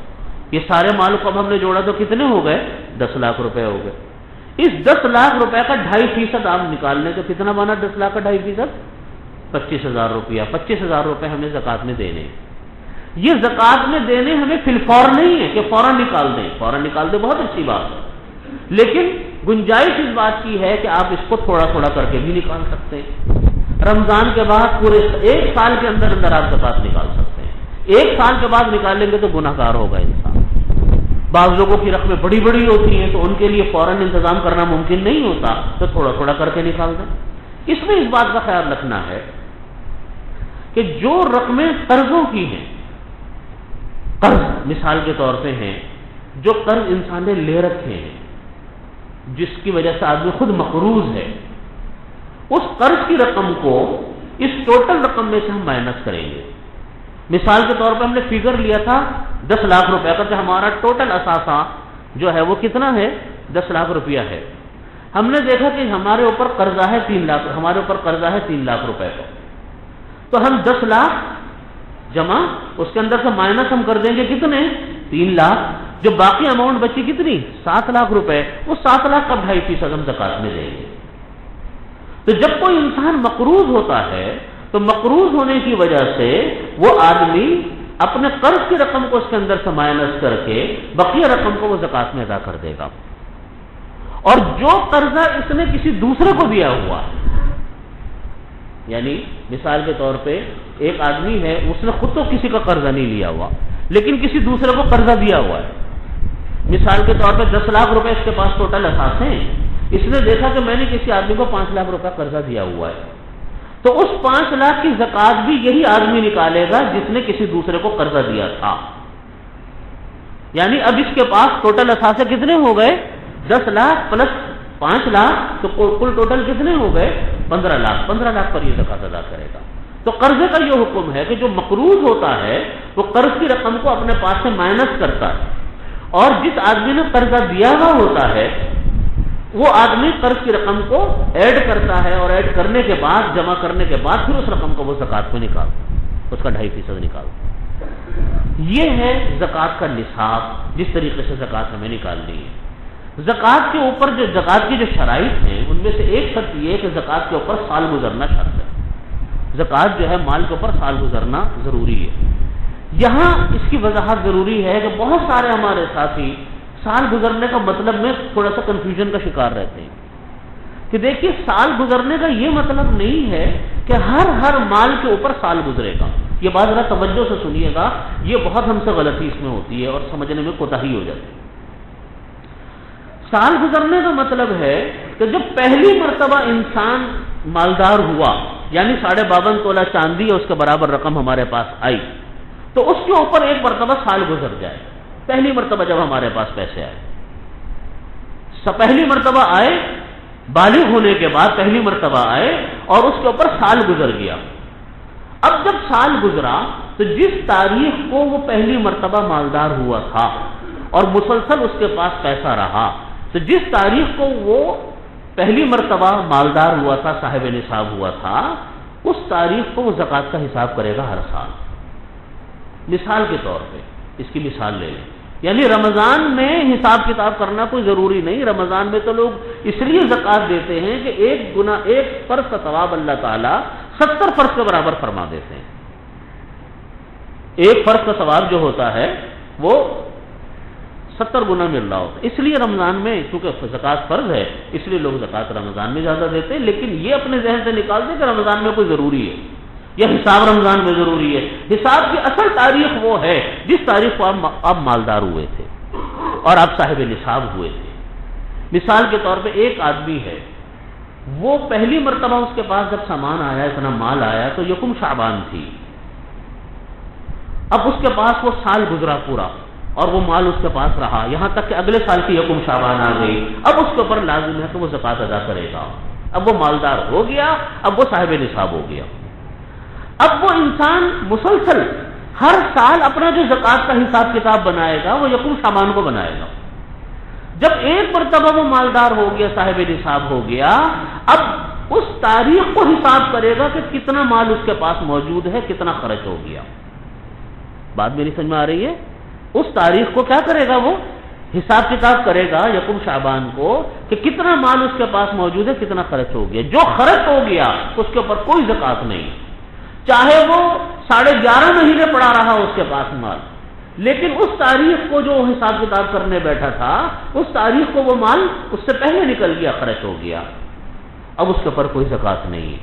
یہ سارے مال کو اب ہم نے جوڑا تو کتنے ہو گئے؟ 10 لاکھ روپے ہو گئے۔ اس 10 لاکھ روپے کا 2.5% آپ نکال لیں تو کتنا بنا 10 لاکھ کا 2.5%؟ 25,000 روپیہ۔ 25,000 روپے ہمیں زکوٰۃ میں دینے ہیں۔ یہ زکوٰۃ میں دینے ہمیں فی الفور نہیں ہے کہ فوراً نکال دیں، فوراً نکال دیں بہت اچھی بات ہے، لیکن گنجائش اس بات کی ہے کہ آپ اس کو تھوڑا تھوڑا کر کے بھی نکال سکتے ہیں۔ رمضان کے بعد پورے 1 سال کے اندر اندر آپ زکوٰۃ نکال سکتے ہیں۔ 1 سال کے بعد نکالیں گے تو گناہ گار ہوگا انسان۔ بعض لوگوں کی رقمیں بڑی بڑی ہوتی ہیں تو ان کے لیے فوراً انتظام کرنا ممکن نہیں ہوتا، تو تھوڑا تھوڑا کر کے نکال دیں۔ اس میں اس بات کا خیال رکھنا ہے کہ جو رقمیں قرضوں کی ہیں، قرض مثال کے طور پہ ہیں، جو قرض انسان نے لے رکھے ہیں جس کی وجہ سے آدمی خود مقروض ہے، اس قرض کی رقم کو اس ٹوٹل رقم میں سے ہم مائنس کریں گے۔ مثال کے طور پہ ہم نے فگر لیا تھا 10 لاکھ روپے کا کہ ہمارا ٹوٹل اثاثہ جو ہے وہ کتنا ہے؟ 10 لاکھ روپیہ ہے۔ ہم نے دیکھا کہ ہمارے اوپر قرضہ ہے 3 لاکھ، ہمارے اوپر قرضہ ہے 3 لاکھ روپے کا، تو ہم 10 لاکھ جمع اس کے اندر سے مائنس ہم کر دیں گے کتنے؟ 3 لاکھ۔ جو باقی اماؤنٹ بچی کتنی؟ 7 لاکھ روپے، وہ 7 لاکھ کا 2.5% ہم زکوٰۃ میں دیں گے۔ تو جب کوئی انسان مقروض ہوتا ہے تو مقروض ہونے کی وجہ سے وہ آدمی اپنے قرض کی رقم کو اس کے اندر سے مائنس کر کے بقیہ رقم کو وہ زکوٰۃ میں ادا کر دے گا۔ اور جو قرضہ اس نے کسی دوسرے کو دیا ہوا، یعنی مثال کے طور پہ ایک آدمی ہے اس نے خود تو کسی کا قرضہ نہیں لیا ہوا لیکن کسی دوسرے کو قرضہ دیا ہوا ہے، مثال کے طور پہ 10 لاکھ روپے اس کے پاس ٹوٹل اثاثے ہیں، اس نے دیکھا کہ میں نے کسی آدمی کو 5 لاکھ روپے قرضہ دیا ہوا ہے، تو اس 5 لاکھ کی زکوٰۃ بھی یہی آدمی نکالے گا جس نے کسی دوسرے کو قرضہ دیا تھا۔ یعنی اب اس کے پاس ٹوٹل اثاثے کتنے ہو گئے؟ 10 لاکھ پلس 5 لاکھ، تو کل ٹوٹل کتنے ہو گئے؟ 15 لاکھ۔ 15 لاکھ پر یہ زکوٰۃ ادا کرے گا۔ تو قرضے کا یہ حکم ہے کہ جو مقروض ہوتا ہے وہ قرض کی رقم کو اپنے پاس سے مائنس کرتا ہے، اور جس آدمی نے قرضہ دیا ہوا ہوتا ہے وہ آدمی قرض کی رقم کو ایڈ کرتا ہے، اور ایڈ کرنے کے بعد جمع کرنے کے بعد پھر اس رقم کو وہ زکوٰۃ میں نکالتا ہے، اس کا 2.5% نکالتا ہے۔ یہ ہے زکوٰۃ کا نصاب، جس طریقے سے زکوٰۃ ہمیں نکالنی ہے۔ زکوٰۃ کے اوپر جو زکوٰۃ کی جو شرائط ہیں ان میں سے ایک شرط یہ ہے کہ زکوٰۃ کے اوپر سال گزرنا شرط ہے۔ زکوٰۃ جو ہے مال کے اوپر سال گزرنا ضروری ہے۔ یہاں اس کی وضاحت ضروری ہے کہ بہت سارے ہمارے ساتھی سال گزرنے کا مطلب میں تھوڑا سا کنفیوژن کا شکار رہتے ہیں کہ دیکھیے سال گزرنے کا یہ مطلب نہیں ہے کہ ہر مال کے اوپر سال گزرے گا۔ یہ بات ذرا توجہ سے سنیے گا، یہ بہت ہم سے غلطی اس میں ہوتی ہے اور سمجھنے میں کوتاہی ہو جاتی ہے۔ سال گزرنے کا مطلب ہے کہ جب پہلی مرتبہ انسان مالدار ہوا، یعنی 52.5 تولہ چاندی اور اس کے برابر رقم ہمارے پاس آئی، تو اس کے اوپر ایک مرتبہ سال گزر جائے۔ پہلی مرتبہ جب ہمارے پاس پیسے آئے، پہلی مرتبہ آئے، بالغ ہونے کے بعد پہلی مرتبہ آئے اور اس کے اوپر سال گزر گیا۔ اب جب سال گزرا تو جس تاریخ کو وہ پہلی مرتبہ مالدار ہوا تھا اور مسلسل اس کے پاس پیسہ رہا، تو جس تاریخ کو وہ پہلی مرتبہ مالدار ہوا تھا، صاحب نصاب ہوا تھا، اس تاریخ کو وہ زکوٰۃ کا حساب کرے گا ہر سال۔ مثال کے طور پہ اس کی مثال لے لیں، یعنی رمضان میں حساب کتاب کرنا کوئی ضروری نہیں۔ رمضان میں تو لوگ اس لیے زکوٰۃ دیتے ہیں کہ ایک فرض کا ثواب اللہ تعالیٰ 70 فرض کے برابر فرما دیتے ہیں. ایک فرض کا ثواب جو ہوتا ہے وہ 70 گنا مل رہا ہوتا ہے. اس لیے رمضان میں چونکہ زکوٰۃ فرض ہے اس لیے لوگ زکوٰۃ رمضان میں زیادہ دیتے ہیں، لیکن یہ اپنے ذہن سے نکال دیں کہ رمضان میں کوئی ضروری ہے یا حساب رمضان میں ضروری ہے. حساب کی اصل تاریخ وہ ہے جس تاریخ کو آپ مالدار ہوئے تھے اور آپ صاحب نصاب ہوئے تھے. مثال کے طور پہ ایک آدمی ہے، وہ پہلی مرتبہ اس کے پاس جب سامان آیا، اتنا مال آیا تو یکم شعبان تھی. اب اس کے پاس وہ سال گزرا پورا اور وہ مال اس کے پاس رہا، یہاں تک کہ اگلے سال کی یکم شعبان آ گئی. اب اس کے اوپر لازم ہے کہ وہ زکوٰۃ ادا کرے گا. اب وہ مالدار ہو گیا، اب وہ صاحب نصاب ہو گیا. اب وہ انسان مسلسل ہر سال اپنا جو زکوٰۃ کا حساب کتاب بنائے گا وہ یکم شعبان کو بنائے گا. جب ایک مرتبہ وہ مالدار ہو گیا، صاحب نصاب ہو گیا، اب اس تاریخ کو حساب کرے گا کہ کتنا مال اس کے پاس موجود ہے، کتنا خرچ ہو گیا. بات میری سمجھ میں آ رہی ہے؟ اس تاریخ کو کیا کرے گا؟ وہ حساب کتاب کرے گا یکم شعبان کو کہ کتنا مال اس کے پاس موجود ہے، کتنا خرچ ہو گیا. جو خرچ ہو گیا اس کے اوپر کوئی زکوٰۃ نہیں، چاہے وہ 11.5 مہینے پڑا رہا اس کے پاس مال، لیکن اس تاریخ کو جو حساب کتاب کرنے بیٹھا تھا اس تاریخ کو وہ مال اس سے پہلے نکل گیا، خرچ ہو گیا. اب اس کے اوپر کوئی زکوٰۃ نہیں ہے.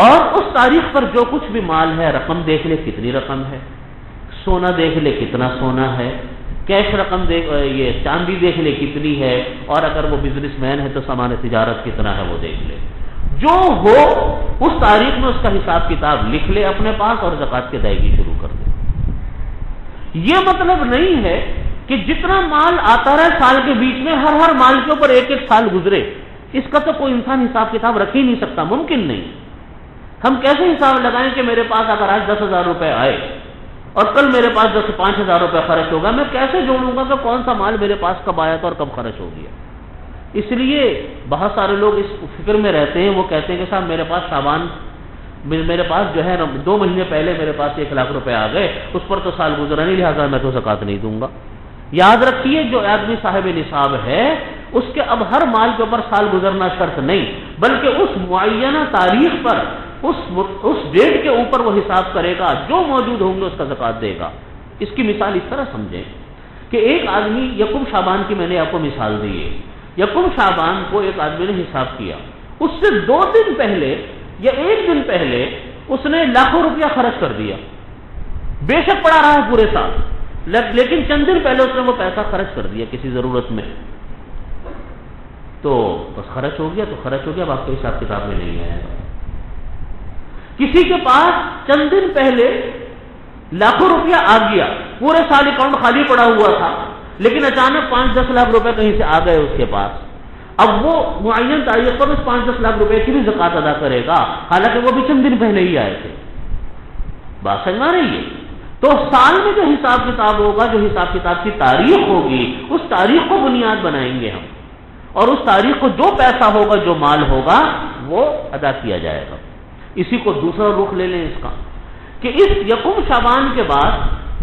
اور اس تاریخ پر جو کچھ بھی مال ہے، رقم دیکھ لے کتنی رقم ہے، سونا دیکھ لے کتنا سونا ہے، کیش رقم یہ چاندی دیکھ لے کتنی ہے، اور اگر وہ بزنس مین ہے تو سامان تجارت کتنا ہے وہ دیکھ لے. جو ہو اس تاریخ میں اس کا حساب کتاب لکھ لے اپنے پاس اور زکوٰۃ کی ادائیگی شروع کر دے. یہ مطلب نہیں ہے کہ جتنا مال آتا رہے سال کے بیچ میں ہر مال کے اوپر ایک سال گزرے. اس کا تو کوئی انسان حساب کتاب رکھ ہی نہیں سکتا، ممکن نہیں. ہم کیسے حساب لگائیں کہ میرے پاس اگر آج 10,000 روپے آئے اور کل میرے پاس 5,000 روپے خرچ ہوگا، میں کیسے جوڑوں گا کہ کون سا مال میرے پاس کب آیا تھا اور کب خرچ ہو گیا؟ اس لیے بہت سارے لوگ اس فکر میں رہتے ہیں، وہ کہتے ہیں کہ صاحب میرے پاس میرے پاس جو ہے 2 مہینے پہلے میرے پاس 1 لاکھ روپے آ گئے، اس پر تو سال گزرا نہیں، لہٰذا میں تو زکوٰۃ نہیں دوں گا. یاد رکھیے جو آدمی صاحب نصاب ہے اس کے اب ہر مال کے اوپر سال گزرنا شرط نہیں، بلکہ اس معینہ تاریخ پر اس ڈیٹ کے اوپر وہ حساب کرے گا، جو موجود ہوں گے اس کا زکوٰۃ دے گا. اس کی مثال اس طرح سمجھیں کہ ایک آدمی یکم شعبان کی میں نے آپ کو مثال دی ہے. یکم شعبان کو ایک آدمی نے حساب کیا، اس سے 2 دن پہلے یا 1 دن پہلے اس نے لاکھوں روپیہ خرچ کر دیا. بے شک پڑا رہا ہے پورے سال، لیکن چند دن پہلے اس نے وہ پیسہ خرچ کر دیا کسی ضرورت میں، تو بس خرچ ہو گیا تو خرچ ہو گیا، اب آپ کے حساب کتاب میں نہیں آئے گا. کسی کے پاس چند دن پہلے لاکھوں روپیہ آ گیا، پورے سال اکاؤنٹ خالی پڑا ہوا تھا، لیکن اچانک 5-10 لاکھ روپے کہیں سے آ گئے اس کے پاس. اب وہ معین تاریخ پر اس 5-10 لاکھ روپے کی بھی زکوٰۃ ادا کرے گا، حالانکہ وہ بھی چند دن پہلے ہی آئے تھے. بات سمجھ میں رہی ہے؟ تو سال میں جو حساب کتاب ہوگا، جو حساب کتاب کی تاریخ ہوگی، اس تاریخ کو بنیاد بنائیں گے ہم، اور اس تاریخ کو جو پیسہ ہوگا، جو مال ہوگا وہ ادا کیا جائے گا. اسی کو دوسرا رخ لے لیں اس کا کہ اس یکم شعبان کے بعد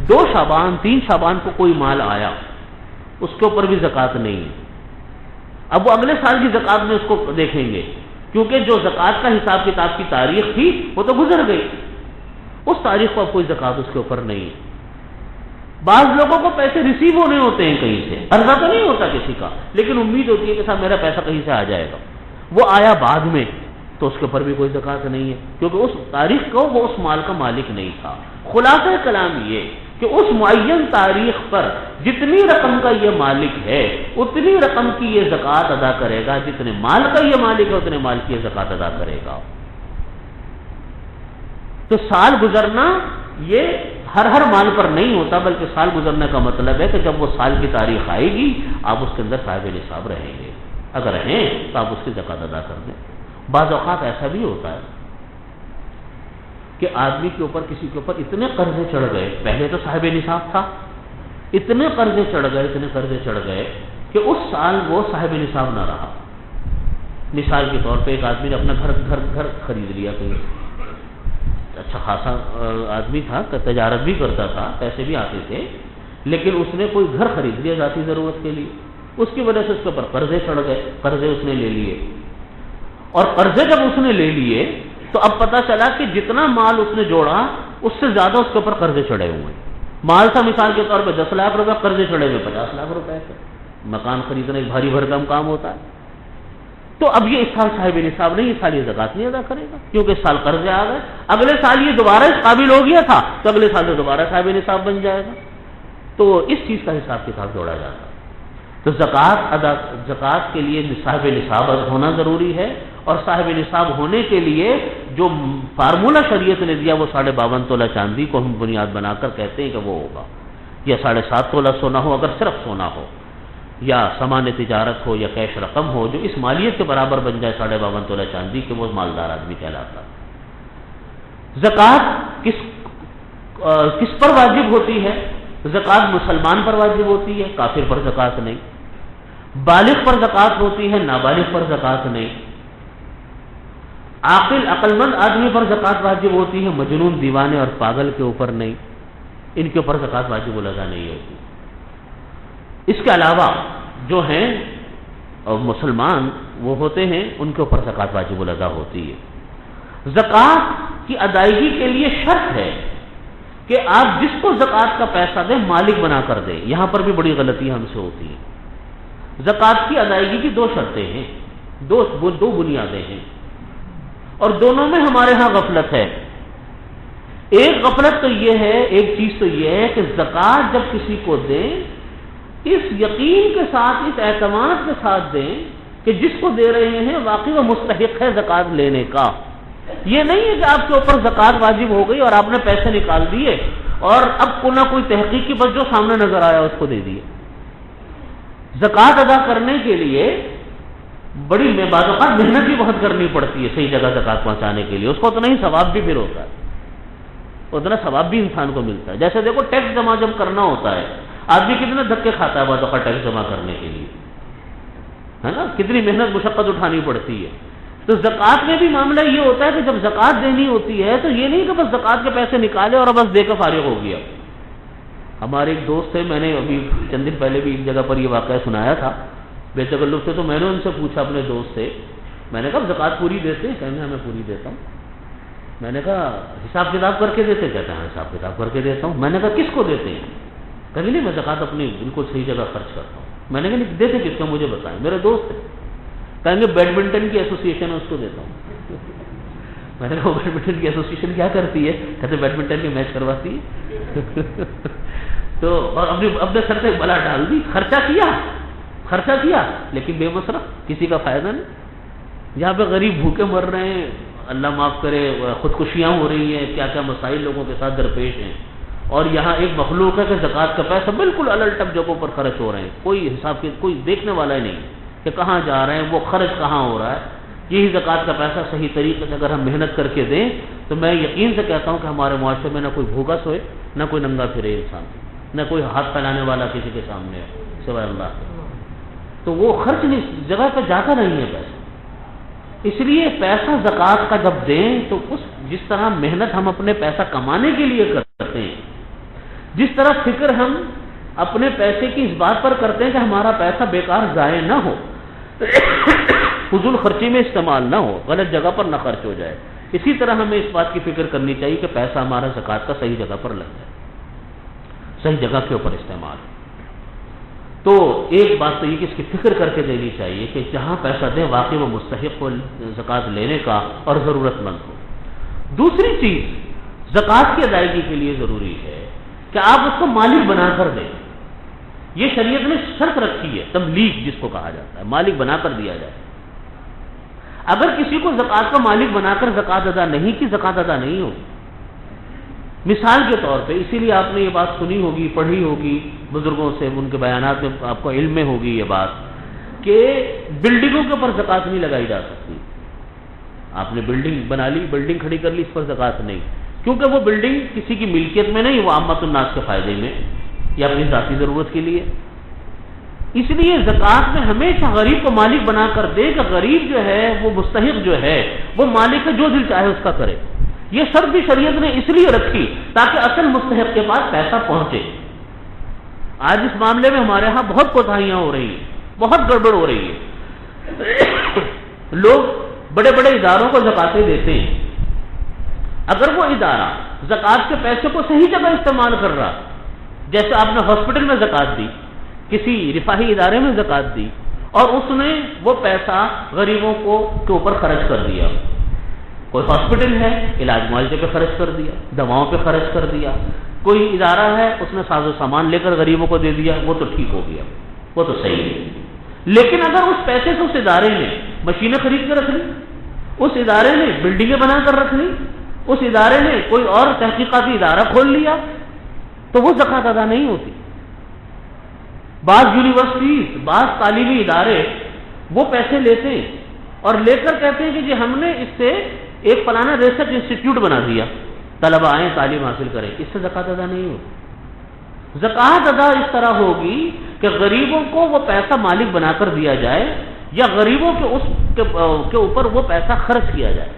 2 شعبان 3 شعبان کو کوئی مال آیا، اس کے اوپر بھی زکوٰۃ نہیں ہے. اب وہ اگلے سال کی زکوٰۃ میں اس کو دیکھیں گے، کیونکہ جو زکوٰۃ کا حساب کتاب کی تاریخ تھی وہ تو گزر گئی، اس تاریخ کو اب کوئی زکوٰۃ اس کے اوپر نہیں ہے. بعض لوگوں کو پیسے ریسیو ہونے ہوتے ہیں کہیں سے، عرضہ تو نہیں ہوتا کسی کا، لیکن امید ہوتی ہے کہ صاحب میرا پیسہ کہیں سے آ جائے گا. وہ آیا بعد میں تو اس کے اوپر بھی کوئی زکوٰۃ نہیں ہے، کیونکہ اس تاریخ کو وہ اس مال کا مالک نہیں تھا. خلاصہ کلام یہ کہ اس معین تاریخ پر جتنی رقم کا یہ مالک ہے اتنی رقم کی یہ زکوٰۃ ادا کرے گا، جتنے مال کا یہ مالک ہے اتنے مال کی یہ زکوٰۃ ادا کرے گا. تو سال گزرنا یہ ہر مال پر نہیں ہوتا، بلکہ سال گزرنے کا مطلب ہے کہ جب وہ سال کی تاریخ آئے گی آپ اس کے اندر صاحب نصاب رہیں گے، اگر ہیں تو آپ اس کی زکوٰۃ ادا کر دیں. بعض اوقات ایسا بھی ہوتا ہے کہ آدمی کے اوپر کسی کے اوپر اتنے قرضے چڑھ گئے، پہلے تو صاحب نصاب تھا، اتنے قرضے چڑھ گئے کہ اس سال وہ صاحب نصاب نہ رہا. مثال کے طور پہ ایک آدمی نے اپنا گھر خرید لیا، کہیں اچھا خاصا آدمی تھا، تجارت بھی کرتا تھا، پیسے بھی آتے تھے، لیکن اس نے کوئی گھر خرید لیا ذاتی ضرورت کے لیے، اس کی وجہ سے اس کے اوپر قرضے چڑھ گئے، قرضے اس نے لے لیے. اور قرضے جب اس نے لے لیے تو اب پتہ چلا کہ جتنا مال اس نے جوڑا اس سے زیادہ اس کے اوپر قرضے چڑھے ہوئے ہیں. مال تھا مثال کے طور پہ 10 لاکھ روپے، قرضے چڑھے ہوئے 50 لاکھ روپے کے. مکان خریدنا ایک بھاری بھرکم کام ہوتا ہے. تو اب یہ اس سال صاحب نصاب نہیں، اس سال یہ زکات نہیں ادا کرے گا کیونکہ اس سال قرضے آ گئے. اگلے سال یہ دوبارہ اس قابل ہو گیا تھا تو اگلے سال سے دوبارہ صاحب نصاب بن جائے گا. تو اس چیز کا حساب کتاب جوڑا جاتا ہے. تو زکات کے لیے صاحب نصاب ہونا ضروری ہے، اور صاحب نصاب ہونے کے لیے جو فارمولہ شریعت نے دیا وہ 52.5 تولہ چاندی کو ہم بنیاد بنا کر کہتے ہیں کہ وہ ہوگا، یا 7.5 تولہ سونا ہو اگر صرف سونا ہو، یا سامان تجارت ہو یا کیش رقم ہو جو اس مالیت کے برابر بن جائے 52.5 تولہ چاندی کے، وہ مالدار آدمی کہلاتا. زکات کس پر واجب ہوتی ہے؟ زکات مسلمان پر واجب ہوتی ہے، کافر پر زکات نہیں. بالغ پر زکات ہوتی ہے، نابالغ پر زکات نہیں. عاقل عقل مند آدمی پر زکات واجب ہوتی ہے، مجنون دیوانے اور پاگل کے اوپر نہیں، ان کے اوپر زکات واجب الادا نہیں ہوتی. اس کے علاوہ جو ہیں اور مسلمان وہ ہوتے ہیں ان کے اوپر زکات واجب الادا ہوتی ہے. زکات کی ادائیگی کے لیے شرط ہے کہ آپ جس کو زکات کا پیسہ دیں مالک بنا کر دیں. یہاں پر بھی بڑی غلطیاں ہم سے ہوتی ہیں. زکات کی ادائیگی کی 2 شرطیں ہیں، دو بنیادیں ہیں، اور دونوں میں ہمارے ہاں غفلت ہے. ایک غفلت تو یہ ہے، ایک چیز تو یہ ہے کہ زکات جب کسی کو دیں اس یقین کے ساتھ، اس اعتماد کے ساتھ دیں کہ جس کو دے رہے ہیں واقعی وہ مستحق ہے زکات لینے کا. یہ نہیں ہے کہ آپ کے اوپر زکات واجب ہو گئی اور آپ نے پیسے نکال دیے اور اب کوئی نہ کوئی تحقیق کی بس جو سامنے نظر آیا اس کو دے دیے. زکات ادا کرنے کے لیے بڑی بعض اوقات محنت بھی بہت کرنی پڑتی ہے صحیح جگہ زکات پہنچانے کے لیے. اس کو اتنا ہی ثواب بھی پھر ہوتا ہے، اتنا ثواب بھی انسان کو ملتا ہے. جیسے دیکھو ٹیکس جمع جب کرنا ہوتا ہے آدمی کتنے دھکے کھاتا ہے بعض اوقات ٹیکس جمع کرنے کے لیے، ہے نا، کتنی محنت مشقت اٹھانی پڑتی ہے. تو زکات میں بھی معاملہ یہ ہوتا ہے کہ جب زکات دینی ہوتی ہے تو یہ نہیں کہ بس زکات کے پیسے نکالے اور بس دے کے فارغ ہو گیا. ہمارے ایک دوست تھے، میں نے ابھی چند دن پہلے بھی ایک جگہ پر یہ واقعہ سنایا تھا، بے تکلف سے. تو میں نے ان سے پوچھا اپنے دوست سے، میں نے کہا زکات پوری دیتے ہیں؟ کہنے میں پوری دیتا ہوں. میں نے کہا حساب کتاب کر کے دیتے؟ کہتے ہیں حساب کتاب کر کے دیتا ہوں. میں نے کہا کس کو دیتے ہیں؟ کہیں نہیں میں زکات اپنی بالکل صحیح جگہ خرچ کرتا ہوں. میں نے کہا نہیں دیتے کس کو مجھے بتائیں. میرے دوست ہے، کہیں گے بیڈمنٹن کی ایسوسیشن ہے اس کو دیتا ہوں. میں نے کہا بیڈمنٹن کی ایسوسیشن کیا کرتی ہے؟ کہتے بیڈمنٹن کے میچ کرواتی ہے. تو اپنے سر سے بلا ڈال دی، خرچہ کیا لیکن بے مصرف، کسی کا فائدہ نہیں. جہاں پہ غریب بھوکے مر رہے ہیں، اللہ معاف کرے، خودکشیاں ہو رہی ہیں، کیا کیا مسائل لوگوں کے ساتھ درپیش ہیں، اور یہاں ایک مخلوق ہے کہ زکات کا پیسہ بالکل الٹپ جگہوں پر خرچ ہو رہے ہیں، کوئی حساب کے کوئی دیکھنے والا ہی نہیں کہ کہاں جا رہے ہیں، وہ خرچ کہاں ہو رہا ہے. یہی زکات کا پیسہ صحیح طریقے سے اگر ہم محنت کر کے دیں تو میں یقین سے کہتا ہوں کہ ہمارے معاشرے میں نہ کوئی بھوکا سوئے، نہ کوئی ننگا پھرے انسان، نہ کوئی ہاتھ پھیلانے والا کسی کے سامنے ہے سوائے اللہ. تو وہ خرچ نہیں، جگہ پہ جاتا نہیں ہے پیسہ. اس لیے پیسہ زکات کا جب دیں تو جس طرح محنت ہم اپنے پیسہ کمانے کے لیے کرتے ہیں، جس طرح فکر ہم اپنے پیسے کی اس بات پر کرتے ہیں کہ ہمارا پیسہ بیکار ضائع نہ ہو، فضول خرچی میں استعمال نہ ہو، غلط جگہ پر نہ خرچ ہو جائے، اسی طرح ہمیں اس بات کی فکر کرنی چاہیے کہ پیسہ ہمارا زکات کا صحیح جگہ پر لگ جائے، صحیح جگہ کے اوپر استعمال. تو ایک بات تو یہ کہ اس کی فکر کر کے دینی چاہیے کہ جہاں پیسہ دیں واقعی وہ مستحق ہو زکات لینے کا اور ضرورت مند ہو. دوسری چیز زکات کی ادائیگی کے لیے ضروری ہے کہ آپ اس کو مالک بنا کر دیں. یہ شریعت نے شرط رکھی ہے، تملیک جس کو کہا جاتا ہے، مالک بنا کر دیا جائے. اگر کسی کو زکات کا مالک بنا کر زکات ادا نہیں کی، زکات ادا نہیں ہوگی. مثال کے طور پہ، اسی لیے آپ نے یہ بات سنی ہوگی، پڑھی ہوگی بزرگوں سے، ان کے بیانات میں آپ کو علم میں ہوگی یہ بات کہ بلڈنگوں کے اوپر زکات نہیں لگائی جا سکتی. آپ نے بلڈنگ بنا لی، بلڈنگ کھڑی کر لی، اس پر زکات نہیں، کیونکہ وہ بلڈنگ کسی کی ملکیت میں نہیں، وہ عامت الناس کے فائدے میں یا اپنی ذاتی ضرورت کے لیے. اس لیے زکات میں ہمیشہ غریب کو مالک بنا کر دے کہ غریب جو ہے وہ مستحق جو ہے وہ مالک ہے، جو دل چاہے اس کا کرے. یہ شرط بھی شریعت نے اس لیے رکھی تاکہ اصل مستحق کے پاس پیسہ پہنچے. آج اس معاملے میں ہمارے ہاں بہت کوتاہیاں ہو رہی ہیں، بہت گڑبڑ ہو رہی ہے. لوگ بڑے بڑے اداروں کو زکاتیں دیتے ہیں، اگر وہ ادارہ زکوٰۃ کے پیسے کو صحیح جگہ استعمال کر رہا، جیسے آپ نے ہاسپٹل میں زکوٰۃ دی، کسی رفاہی ادارے میں زکوٰۃ دی، اور اس نے وہ پیسہ غریبوں کے اوپر خرچ کر دیا، کوئی ہاسپٹل ہے علاج معالجے پہ خرچ کر دیا، دواؤں پہ خرچ کر دیا، کوئی ادارہ ہے اس نے ساز و سامان لے کر غریبوں کو دے دیا، وہ تو ٹھیک ہو گیا، وہ تو صحیح ہے۔ لیکن اگر اس پیسے سے اس ادارے نے مشینیں خرید کے رکھ لی، اس ادارے نے بلڈنگیں بنا کر رکھ لی، اس ادارے نے کوئی اور تحقیقاتی ادارہ کھول لیا، تو وہ زکوٰۃ ادا نہیں ہوتی۔ بعض یونیورسٹیز، بعض تعلیمی ادارے وہ پیسے لیتے ہیں اور لے کر کہتے ہیں کہ جی ہم نے اس سے ایک فلانا ریسرچ انسٹیٹیوٹ بنا دیا، طلبہ آئیں تعلیم حاصل کریں، اس سے زکوٰۃ ادا نہیں ہوتی۔ زکوٰۃ ادا اس طرح ہوگی کہ غریبوں کو وہ پیسہ مالک بنا کر دیا جائے، یا غریبوں کے اوپر وہ پیسہ خرچ کیا جائے،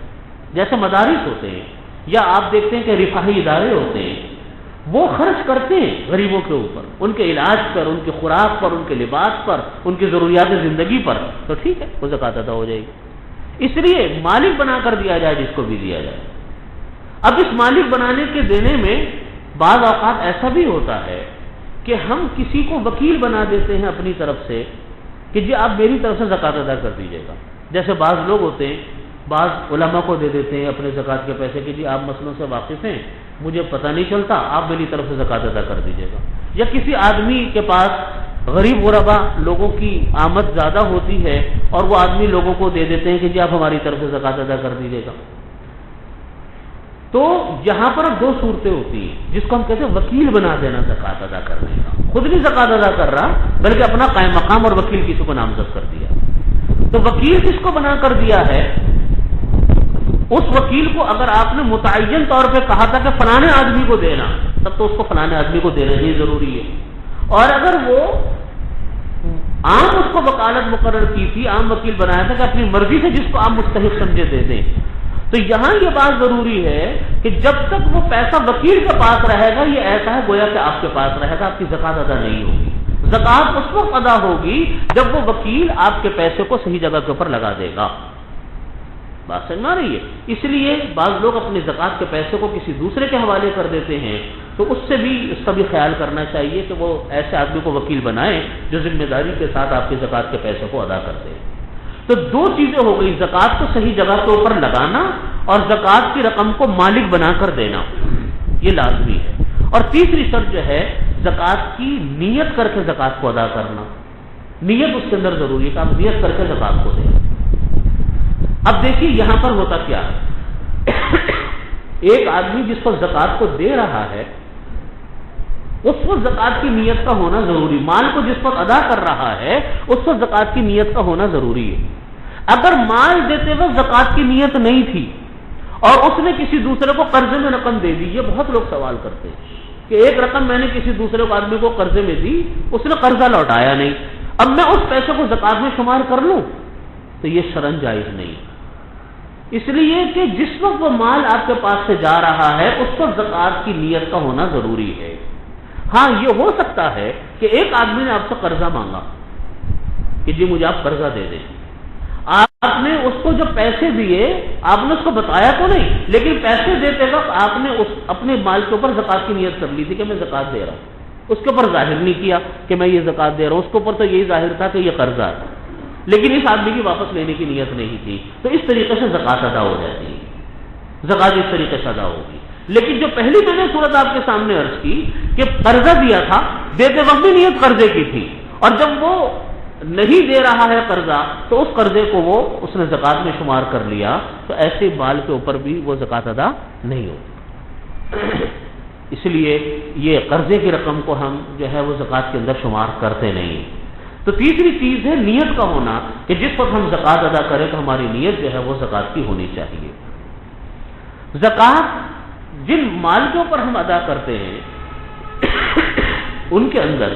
جیسے مدارس ہوتے ہیں یا آپ دیکھتے ہیں کہ رفاہی ادارے ہوتے ہیں، وہ خرچ کرتے ہیں غریبوں کے اوپر، ان کے علاج پر، ان کی خوراک پر، ان کے لباس پر، ان کی ضروریات زندگی پر، تو ٹھیک ہے وہ زکوٰۃ ادا ہو جائے گی۔ اس لیے مالک بنا کر دیا جائے جس کو بھی دیا جائے۔ اب اس مالک بنانے کے دینے میں بعض اوقات ایسا بھی ہوتا ہے کہ ہم کسی کو وکیل بنا دیتے ہیں اپنی طرف سے کہ جی آپ میری طرف سے زکوٰۃ ادا کر دیجیے گا، جیسے بعض لوگ ہوتے ہیں، بعض علماء کو دے دیتے ہیں اپنے زکوٰۃ کے پیسے کہ جی آپ مسئلوں سے واقف ہیں، مجھے پتہ نہیں چلتا، آپ میری طرف سے زکوٰۃ ادا کر دیجیے گا۔ یا کسی آدمی کے پاس غریب غربا لوگوں کی آمد زیادہ ہوتی ہے اور وہ آدمی لوگوں کو دے دیتے ہیں کہ جی آپ ہماری طرف سے زکوٰۃ ادا کر دیجیے گا۔ تو یہاں پر دو صورتیں ہوتی ہیں، جس کو ہم کہتے ہیں وکیل بنا دینا زکوٰۃ ادا کرنے کا، خود نہیں زکوٰۃ ادا کر رہا بلکہ اپنا قائم مقام اور وکیل کسی کو نامزد کر دیا۔ تو وکیل کس کو بنا کر دیا ہے؟ اس وکیل کو اگر آپ نے متعین طور پہ کہا تھا کہ فلانے آدمی کو دینا، تب تو اس کو فلانے آدمی کو دینا ہی ضروری ہے۔ اور اگر وہ عام اس کو وکالت مقرر کی تھی، عام وکیل بنایا تھا کہ اپنی مرضی سے جس کو آپ مستحق سمجھے دے دیں، تو یہاں یہ بات ضروری ہے کہ جب تک وہ پیسہ وکیل کے پاس رہے گا، یہ ایسا ہے گویا کہ آپ کے پاس رہے گا، آپ کی زکوٰۃ ادا نہیں ہوگی۔ زکوٰۃ اس وقت ادا ہوگی جب وہ وکیل آپ کے پیسے کو صحیح جگہ کے اوپر لگا دے گا۔ بات سمجھ میں آ رہی ہے؟ اس لیے بعض لوگ اپنے زکوٰۃ کے پیسے کو کسی دوسرے کے حوالے کر دیتے ہیں، تو اس کا بھی خیال کرنا چاہیے کہ وہ ایسے آدمی کو وکیل بنائیں جو ذمہ داری کے ساتھ آپ کے زکوٰۃ کے پیسے کو ادا کرتے ہیں۔ تو دو چیزیں ہو گئی، زکوٰۃ کو صحیح جگہ کے اوپر لگانا اور زکوٰۃ کی رقم کو مالک بنا کر دینا، یہ لازمی ہے۔ اور تیسری شرط جو ہے زکوٰۃ کی نیت کر کے زکوٰۃ کو ادا کرنا، نیت اس کے اندر ضروری ہے کہ آپ نیت کر کے زکوٰۃ کو دیں۔ اب دیکھیے یہاں پر ہوتا کیا ہے، ایک آدمی جس کو زکوٰۃ کو دے رہا ہے اس کو زکوٰۃ کی نیت کا ہونا ضروری، مال کو جس وقت ادا کر رہا ہے اس کو زکوٰۃ کی نیت کا ہونا ضروری ہے۔ اگر مال دیتے وقت زکوٰۃ کی نیت نہیں تھی اور اس نے کسی دوسرے کو قرضے میں رقم دے دی، یہ بہت لوگ سوال کرتے ہیں کہ ایک رقم میں نے کسی دوسرے کو آدمی کو قرضے میں دی، اس نے قرضہ لوٹایا نہیں، اب میں اس پیسے کو زکوٰۃ میں شمار کر لوں، تو یہ شرعاً جائز نہیں، اس لیے کہ جس وقت وہ مال آپ کے پاس سے جا رہا ہے اس کو زکوٰۃ کی نیت کا ہونا ضروری ہے۔ ہاں یہ ہو سکتا ہے کہ ایک آدمی نے آپ سے قرضہ مانگا کہ جی مجھے آپ قرضہ دے دیں، آپ نے اس کو جو پیسے دیے آپ نے اس کو بتایا تو نہیں، لیکن پیسے دیتے وقت آپ نے اپنے مال کے اوپر زکوٰۃ کی نیت کر لی تھی کہ میں زکوٰۃ دے رہا ہوں، اس کے اوپر ظاہر نہیں کیا کہ میں یہ زکوٰۃ دے رہا ہوں، اس کے اوپر تو یہی ظاہر تھا کہ یہ قرضہ ہے، لیکن اس آدمی کی واپس لینے کی نیت نہیں تھی، تو اس طریقے سے زکوٰۃ ادا ہو جاتی ہے، زکوٰۃ اس طریقے سے ادا ہوگی۔ لیکن جو پہلی میں نے صورت آپ کے سامنے عرض کی کہ قرضہ دیا تھا، دیتے وقت بھی نیت قرضے کی تھی، اور جب وہ نہیں دے رہا ہے قرضہ تو اس قرضے کو اس نے زکوٰۃ میں شمار کر لیا، تو ایسے مال کے اوپر بھی وہ زکوٰۃ ادا نہیں ہوگی۔ اس لیے یہ قرضے کی رقم کو ہم جو ہے وہ زکوٰۃ کے اندر شمار کرتے نہیں۔ تو تیسری چیز ہے نیت کا ہونا کہ جس وقت ہم زکوٰۃ ادا کریں تو ہماری نیت جو ہے وہ زکوٰۃ کی ہونی چاہیے۔ زکوٰۃ جن مال کے اوپر ہم ادا کرتے ہیں ان کے اندر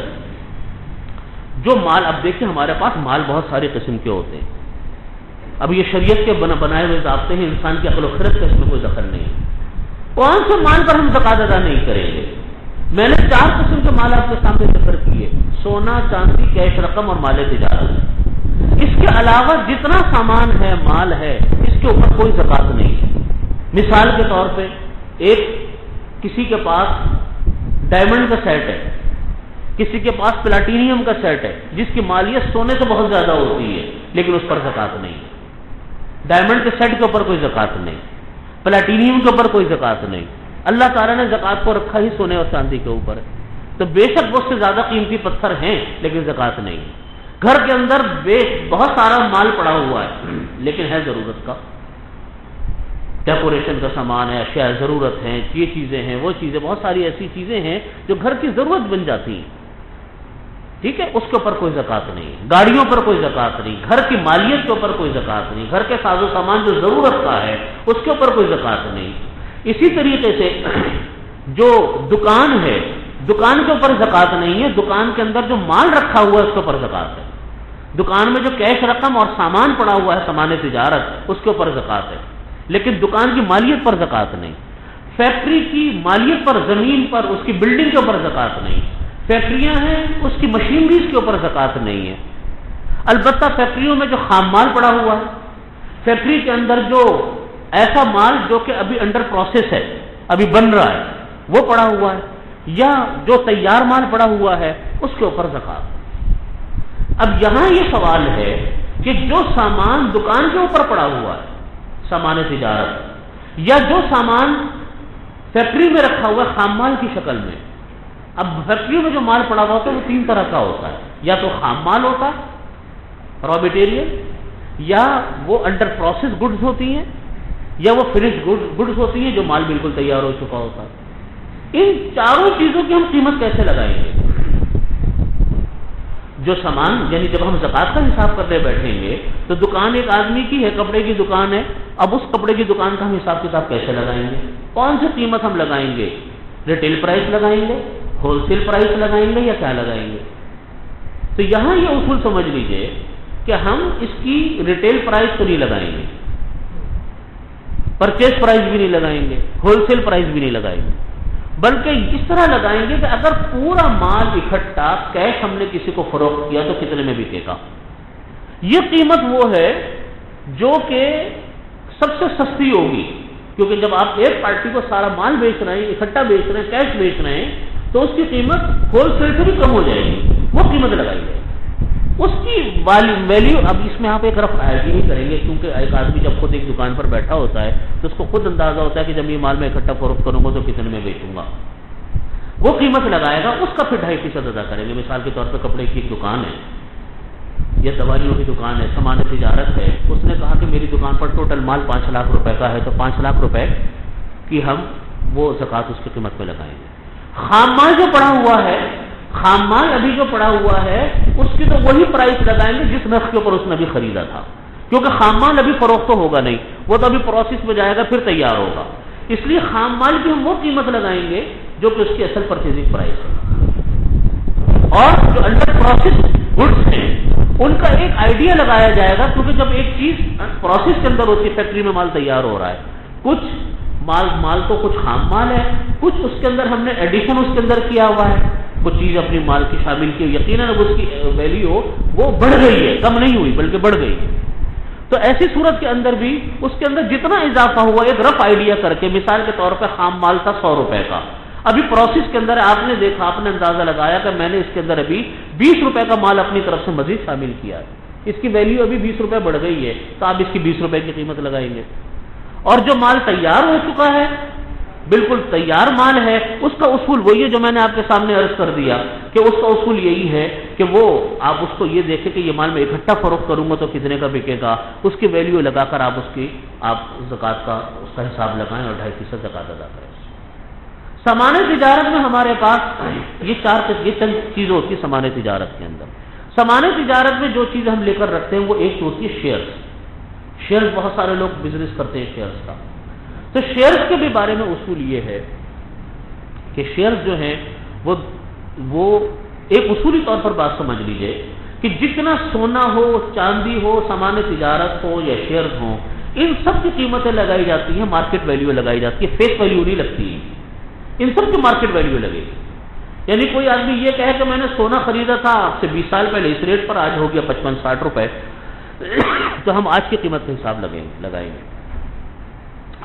جو مال، اب دیکھیں ہمارے پاس مال بہت سارے قسم کے ہوتے ہیں، اب یہ شریعت کے بنائے ہوئے ضابطے ہیں، انسان کی عقل و خرد کا اس میں کوئی دخل نہیں ہے، کون سے مال پر ہم زکوٰۃ ادا نہیں کریں گے؟ میں نے 4 قسم کے مال آپ کے سامنے ذکر کیے، سونا، چاندی، کیش رقم اور مال تجارت۔ اس کے علاوہ جتنا سامان ہے، مال ہے، اس کے اوپر کوئی زکوٰۃ نہیں ہے۔ مثال کے طور پہ کسی کے پاس ڈائمنڈ کا سیٹ ہے، کسی کے پاس پلاٹینیم کا سیٹ ہے جس کی مالیت سونے سے بہت زیادہ ہوتی ہے، لیکن اس پر زکوٰۃ نہیں ہے۔ ڈائمنڈ کے سیٹ کے اوپر کوئی زکوٰۃ نہیں، پلاٹینیم کے اوپر کوئی زکوٰۃ نہیں، اللہ تعالیٰ نے زکوٰۃ کو رکھا ہی سونے اور چاندی کے اوپر ہے۔ تو بے شک اس سے زیادہ قیمتی پتھر ہیں لیکن زکوٰۃ نہیں۔ گھر کے اندر بہت سارا مال پڑا ہوا ہے لیکن ہے ضرورت کا، ڈیکوریشن کا سامان ہے، اشیاء ضرورت ہیں، یہ چیزیں ہیں، وہ چیزیں، بہت ساری ایسی چیزیں ہیں جو گھر کی ضرورت بن جاتی ہیں، ٹھیک ہے، اس کے اوپر کوئی زکوٰۃ نہیں، گاڑیوں پر کوئی زکوٰۃ نہیں، گھر کی مالیت کے اوپر کوئی زکوٰۃ نہیں، گھر کے ساز و سامان جو ضرورت کا ہے اس کے اوپر کوئی زکوٰۃ نہیں۔ اسی طریقے سے جو دکان ہے، دکان کے اوپر زکوٰۃ نہیں ہے، دکان کے اندر جو مال رکھا ہوا ہے اس کے اوپر زکوٰۃ ہے، دکان میں جو کیش رقم اور سامان پڑا ہوا ہے سامان تجارت اس کے اوپر زکوٰۃ ہے، لیکن دکان کی مالیت پر زکوٰۃ نہیں۔ فیکٹری کی مالیت پر، زمین پر، اس کی بلڈنگ کے اوپر زکوٰۃ نہیں۔ فیکٹریاں ہیں اس کی مشینریز کے اوپر زکوٰۃ نہیں ہے۔ البتہ فیکٹریوں میں جو خام مال پڑا ہوا ہے، فیکٹری کے اندر جو ایسا مال جو کہ ابھی انڈر پروسیس ہے، ابھی بن رہا ہے، وہ پڑا ہوا ہے، یا جو تیار مال پڑا ہوا ہے اس کے اوپر زکوٰۃ۔ اب یہاں یہ سوال ہے کہ جو سامان دکان کے اوپر پڑا ہوا ہے، سامان تجارت، یا جو سامان فیکٹری میں رکھا ہوا ہے خام مال کی شکل میں، اب فیکٹریوں میں جو مال پڑا ہوا ہوتا ہے وہ تین طرح کا ہوتا ہے، یا تو خام مال ہوتا ہے، را مٹیریل، یا وہ انڈر پروسیس گڈز ہوتی ہیں، یا وہ فنش گڈز ہوتی ہیں جو مال بالکل تیار ہو چکا ہوتا ہے۔ ان چاروں چیزوں کی ہم قیمت کیسے لگائیں گے؟ جو سامان، یعنی جب ہم زکوٰۃ کا حساب کرنے بیٹھیں گے تو دکان ایک آدمی کی ہے، کپڑے کی دکان ہے، اب اس کپڑے کی دکان کا ہم حساب کتاب کیسے لگائیں گے؟ کون سی قیمت ہم لگائیں گے؟ ریٹیل پرائس لگائیں گے، ہول سیل پرائس لگائیں گے، یا کیا لگائیں گے؟ تو یہاں یہ اصول سمجھ لیجئے کہ ہم اس کی ریٹیل پرائس تو نہیں لگائیں گے، پرچیز پرائس بھی نہیں لگائیں گے، ہول سیل پرائس بھی نہیں لگائیں گے، بلکہ اس طرح لگائیں گے کہ اگر پورا مال اکٹھا کیش ہم نے کسی کو فروخت کیا تو کتنے میں بکے گا۔ یہ قیمت وہ ہے جو کہ سب سے سستی ہوگی، کیونکہ جب آپ ایک پارٹی کو سارا مال بیچ رہے ہیں، اکٹھا بیچ رہے ہیں، کیش بیچ رہے ہیں، تو اس کی قیمت ہول سیل سے بھی کم ہو جائے گی، وہ قیمت لگائی جائے گی۔ اس کی ویلیو، اب اس میں آپ ایک رف آئیڈیا نہیں کریں گے، کیونکہ ایک آدمی جب خود ایک دکان پر بیٹھا ہوتا ہے تو اس کو خود اندازہ ہوتا ہے کہ جب یہ مال میں اکٹھا فروخت کروں گا تو کتنے میں بیچوں گا، وہ قیمت لگائے گا، اس کا پھر 2.5% ادا کریں گے۔ مثال کے طور پہ کپڑے کی ایک دکان ہے یا دوائیوں کی دکان ہے، سامان تجارت ہے، اس نے کہا کہ میری دکان پر ٹوٹل مال 5 لاکھ روپے کا ہے، تو 5 لاکھ روپے کی ہم وہ زکوٰۃ اس کی قیمت پہ لگائیں گے۔ خام مال جو پڑا ہوا ہے، خام مال ابھی جو پڑا ہوا ہے اس کی تو وہی پرائس لگائیں گے جس نرخ کے اوپر اس نے ابھی خریدا تھا، کیونکہ خام مال ابھی فروخت تو ہوگا نہیں، وہ تو ابھی پروسیس میں جائے گا پھر تیار ہوگا، اس لیے خام مال کی ہم وہ قیمت لگائیں گے جو کہ اس کی اصل پرچیزنگ پرائس ہے۔ اور جو انڈر پروسیس گڈس ہیں ان کا ایک آئیڈیا لگایا جائے گا، کیونکہ جب ایک چیز پروسیس کے اندر ہوتی ہے، فیکٹری میں مال تیار ہو رہا ہے، کچھ مال تو کچھ خام مال ہے، کچھ اس کے اندر ہم نے ایڈیشن اس کے اندر کیا ہوا ہے، کچھ چیز اپنی مال کی شامل کی، یقیناً اب اس کی ویلیو وہ بڑھ گئی ہے، کم نہیں ہوئی بلکہ بڑھ گئی ہے۔ تو ایسی صورت کے اندر بھی اس کے اندر جتنا اضافہ ہوا ایک رف آئیڈیا کر کے، مثال کے طور پہ خام مال تھا 100 روپے کا، ابھی پروسیس کے اندر آپ نے دیکھا، آپ نے اندازہ لگایا کہ میں نے اس کے اندر ابھی 20 روپے کا مال اپنی طرف سے مزید شامل کیا ہے، اس کی ویلیو ابھی 20 روپے بڑھ گئی ہے، تو آپ اس کی 20 روپے کی قیمت لگائیں گے۔ اور جو مال تیار ہو چکا ہے، بالکل تیار مال ہے، اس کا اصول وہی ہے جو میں نے آپ کے سامنے عرض کر دیا کہ اس کا اصول یہی ہے کہ وہ آپ اس کو یہ دیکھیں کہ یہ مال میں اکٹھا فروخت کروں گا تو کتنے کا بکے گا، اس کی ویلیو لگا کر آپ زکوٰۃ کا اس کا حساب لگائیں اور 2.5% زکوٰۃ ادا کریں۔ سامان تجارت میں ہمارے پاس یہ چند چیزیں ہوتی ہیں۔ سامان تجارت کے اندر، سامان تجارت میں جو چیز ہم لے کر رکھتے ہیں وہ ایک تو ہوتی ہے شیئرز، بہت سارے لوگ بزنس کرتے ہیں شیئرز کا، تو شیئرز کے بھی بارے میں اصول یہ ہے کہ شیئرز جو ہیں وہ ایک اصولی طور پر بات سمجھ لیجئے کہ جتنا سونا ہو، چاندی ہو، سامان تجارت ہو یا شیئرز ہوں، ان سب کی قیمتیں لگائی جاتی ہیں، مارکیٹ ویلیو لگائی جاتی ہے، فیس ویلیو نہیں لگتی ہے، ان سب کی مارکیٹ ویلیو لگے گی۔ یعنی کوئی آدمی یہ کہے کہ میں نے سونا خریدا تھا آپ سے 20 سال پہلے اس ریٹ پر، آج ہو گیا 55-60 روپے، تو ہم آج کی قیمت کا حساب لگائیں گے۔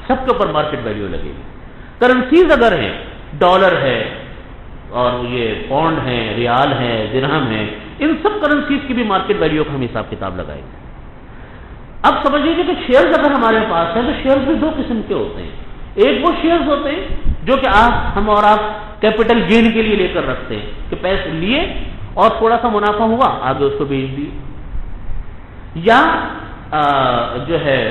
سب کے اوپر مارکیٹ ویلیو لگے گی. کرنسیز اگر ہیں، ڈالر ہے اور یہ پاؤنڈ ہیں، ریال ہیں، درہم ہیں، ان سب کرنسیز کی بھی مارکیٹ ویلیو کا ہم حساب کتاب لگائیں گے. اب سمجھ لیجیے کہ شیئرز اگر ہمارے پاس ہیں تو شیئرز بھی دو قسم کے ہوتے ہیں. ایک وہ شیئرز ہوتے ہیں جو کہ ہم اور آپ کیپٹل گین کے لیے لے کر رکھتے ہیں کہ پیسے لیے اور تھوڑا سا منافع ہوا آگے اس کو بیچ دیے، یا جو ہے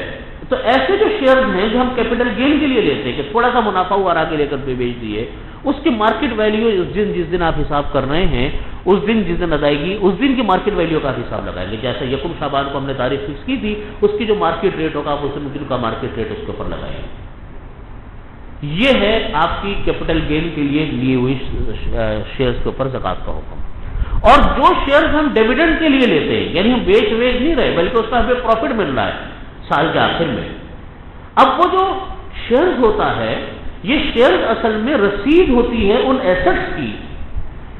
تو ایسے جو شیئرز ہیں جو ہم کیپٹل گین کے لیے لیتے ہیں کہ تھوڑا سا منافع ہوا اور آگے لے کر بیچ دیے، اس کی مارکیٹ ویلیو جس دن آپ حساب کر رہے ہیں اس دن جس دن ادائیگی اس دن کی مارکیٹ ویلیو کا حساب لگائیں گے. جیسے یکم شعبان کو ہم نے تاریخ فکس کی تھی، اس کی جو مارکیٹ ریٹ ہوگا آپ اس دن کا مارکیٹ ریٹ اس کے اوپر لگائیں گے. یہ ہے آپ کی کیپٹل گین کے لیے لی ہوئی شیئرز کے اوپر زکوٰۃ کا حکم. اور جو شیئرز ہم ڈیویڈنڈ کے لیے لیتے ہیں، یعنی ہم بیچ نہیں رہے بلکہ اس کا ہمیں پروفٹ مل رہا ہے سال کے آخر میں، اب وہ جو شیئرز ہوتا ہے یہ شیئرز اصل میں رسید ہوتی ہے ان ایسٹس کی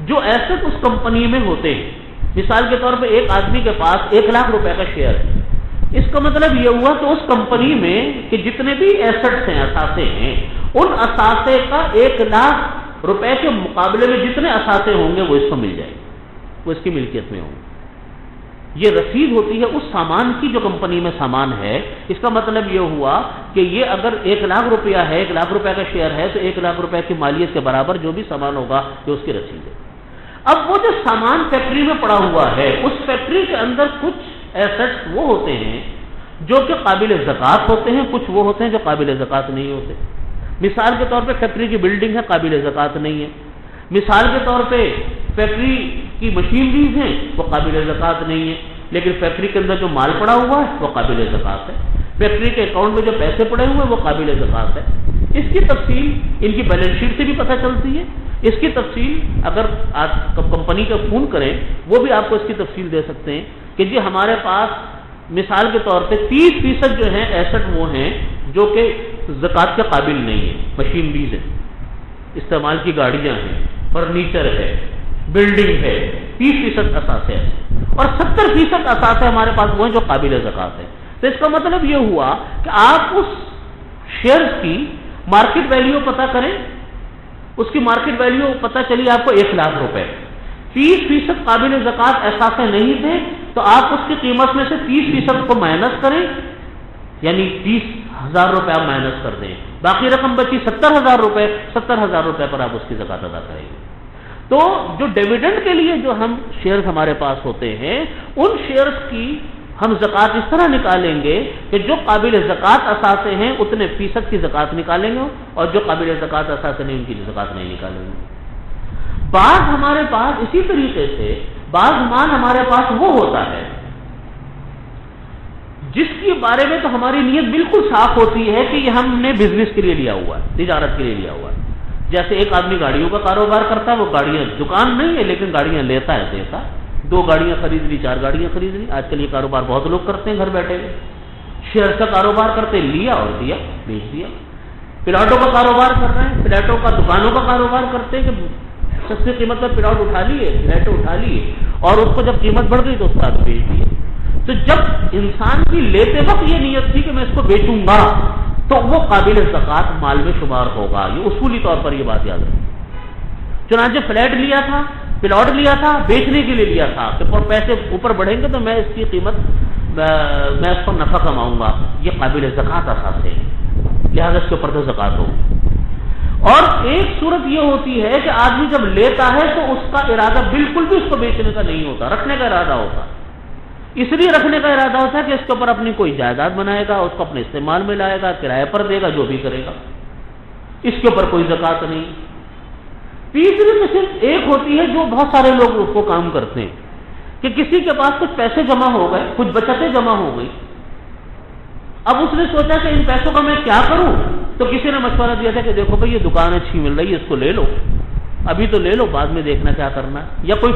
جو ایسٹ اس کمپنی میں ہوتے ہیں. مثال کے طور پہ ایک آدمی کے پاس 1,00,000 روپے کا شیئر ہے. اس کا مطلب یہ ہوا کہ اس کمپنی میں کہ جتنے بھی ایسٹس ہیں، اثاثے ہیں، ان اثاثے کا 1,00,000 روپے کے مقابلے میں جتنے اثاثے ہوں گے وہ اس کو مل جائیں گے، وہ اس کی ملکیت میں ہوں گے. یہ رسید ہوتی ہے اس سامان کی جو کمپنی میں سامان ہے. اس کا مطلب یہ ہوا کہ یہ اگر 1,00,000 روپیہ ہے، 1,00,000 روپے کا شیئر ہے تو 1,00,000 روپے کی مالیت کے برابر جو بھی سامان ہوگا یہ اس کی رسید ہے. اب وہ جو سامان فیکٹری میں پڑا ہوا ہے اس فیکٹری کے اندر کچھ ایسٹس وہ ہوتے ہیں جو کہ قابل زکوٰۃ ہوتے ہیں، کچھ وہ ہوتے ہیں جو قابل زکوٰۃ نہیں ہوتے. مثال کے طور پہ فیکٹری کی بلڈنگ ہے، قابل زکوٰۃ نہیں ہے. مثال کے طور پہ فیکٹری کی مشینریز ہیں وہ قابل زکوٰۃ نہیں ہے، لیکن فیکٹری کے اندر جو مال پڑا ہوا ہے وہ قابل زکوٰۃ ہے. فیکٹری کے اکاؤنٹ میں جو پیسے پڑے ہوئے ہیں وہ قابل زکوٰۃ ہے. اس کی تفصیل ان کی بیلنس شیٹ سے بھی پتہ چلتی ہے. اس کی تفصیل اگر آپ کمپنی کا فون کریں وہ بھی آپ کو اس کی تفصیل دے سکتے ہیں کہ جی ہمارے پاس مثال کے طور پہ 30% جو ہیں ایسٹ وہ ہیں جو کہ زکوٰۃ کے قابل نہیں ہیں. مشینریز ہیں، استعمال کی گاڑیاں ہیں، فرنیچر ہے، بلڈنگ ہے، 30% اثاثے ہیں، اور 70% اثاثے ہمارے پاس وہ ہیں جو قابل زکوٰۃ ہیں. تو اس کا مطلب یہ ہوا کہ آپ اس شیئرز کی مارکیٹ ویلیو پتہ کریں. اس کی مارکیٹ ویلیو پتہ چلی آپ کو 1,00,000 روپے، 30% قابل زکوٰۃ اثاثے نہیں تھے تو آپ اس کی قیمت میں سے 30% کو مائنس کریں، یعنی 30,000 روپے آپ مائنس کر دیں، باقی رقم بچی 70,000 روپے. 70,000 روپے پر آپ اس کی زکوٰۃ ادا کریں گے. تو جو ڈیویڈنڈ کے لیے جو ہم شیئرز ہمارے پاس ہوتے ہیں ان شیئرز کی ہم زکوٰۃ اس طرح نکالیں گے کہ جو قابل زکوٰۃ اثاثے ہیں اتنے فیصد کی زکوٰۃ نکالیں گے، اور جو قابل زکوٰۃ اثاثے نہیں ان کی زکوٰۃ نہیں نکالیں گے. بعض ہمارے پاس اسی طریقے سے بعض مال ہمارے پاس وہ ہوتا ہے جس کے بارے میں تو ہماری نیت بالکل صاف ہوتی ہے کہ یہ ہم نے بزنس کے لیے لیا ہوا ہے، تجارت کے لیے لیا ہوا ہے. جیسے ایک آدمی گاڑیوں کا کاروبار کرتا ہے، وہ گاڑیاں دکان نہیں ہے لیکن گاڑیاں لیتا ہے، دیتا. 2 گاڑیاں خرید لی، 4 گاڑیاں خرید لی. آج کل یہ کاروبار بہت لوگ کرتے ہیں گھر بیٹھے ہوئے. شیئر کا کاروبار کرتے، لیا اور دیا، بیچ دیا. پلاٹوں کا کاروبار کر رہے ہیں، پلاٹوں کا دکانوں کا کاروبار کرتے ہیں کہ سستی قیمت پر پلاٹ اٹھا لیے، فلیٹیں اٹھا لیے اور اس کو جب قیمت بڑھ گئی تو اس کا بیچ دیے. تو جب انسان کی لیتے وقت یہ نیت تھی کہ میں اس کو بیچوں گا تو وہ قابل زکوٰۃ مال میں شمار ہوگا. یہ اصولی طور پر یہ بات یاد رکھیں. چنانچہ فلیٹ لیا تھا، پلاٹ لیا تھا، بیچنے کے لیے لیا تھا کہ پیسے اوپر بڑھیں گے تو میں اس کی قیمت میں اس پر نفع کماؤں گا. یہ قابل زکوٰۃ اثاثے ہیں، لہٰذا اس کے اوپر تو زکوٰۃ ہوگی. اور ایک صورت یہ ہوتی ہے کہ آدمی جب لیتا ہے تو اس کا ارادہ بالکل بھی اس کو بیچنے کا نہیں ہوتا، رکھنے کا ارادہ ہوتا. اس لیے رکھنے کا ارادہ ہوتا ہے کہ اس کے اوپر اپنی کوئی جائیداد بنائے گا، اس کو اپنے استعمال میں لائے گا، کرایہ پر دے گا، جو بھی کرے گا، اس کے اوپر کوئی زکوٰۃ نہیں. تیسری قسم ایک ہوتی ہے جو بہت سارے لوگ اس کو کام کرتے ہیں کہ کسی کے پاس کچھ پیسے جمع ہو گئے، کچھ بچتیں جمع ہو گئی. اب اس نے سوچا کہ ان پیسوں کا میں کیا کروں، تو کسی نے مشورہ دیا تھا کہ دیکھو بھائی یہ دکان اچھی مل رہی ہے، اس کو لے لو، ابھی تو لے لو، بعد میں دیکھنا کیا کرنا ہے. یا کوئی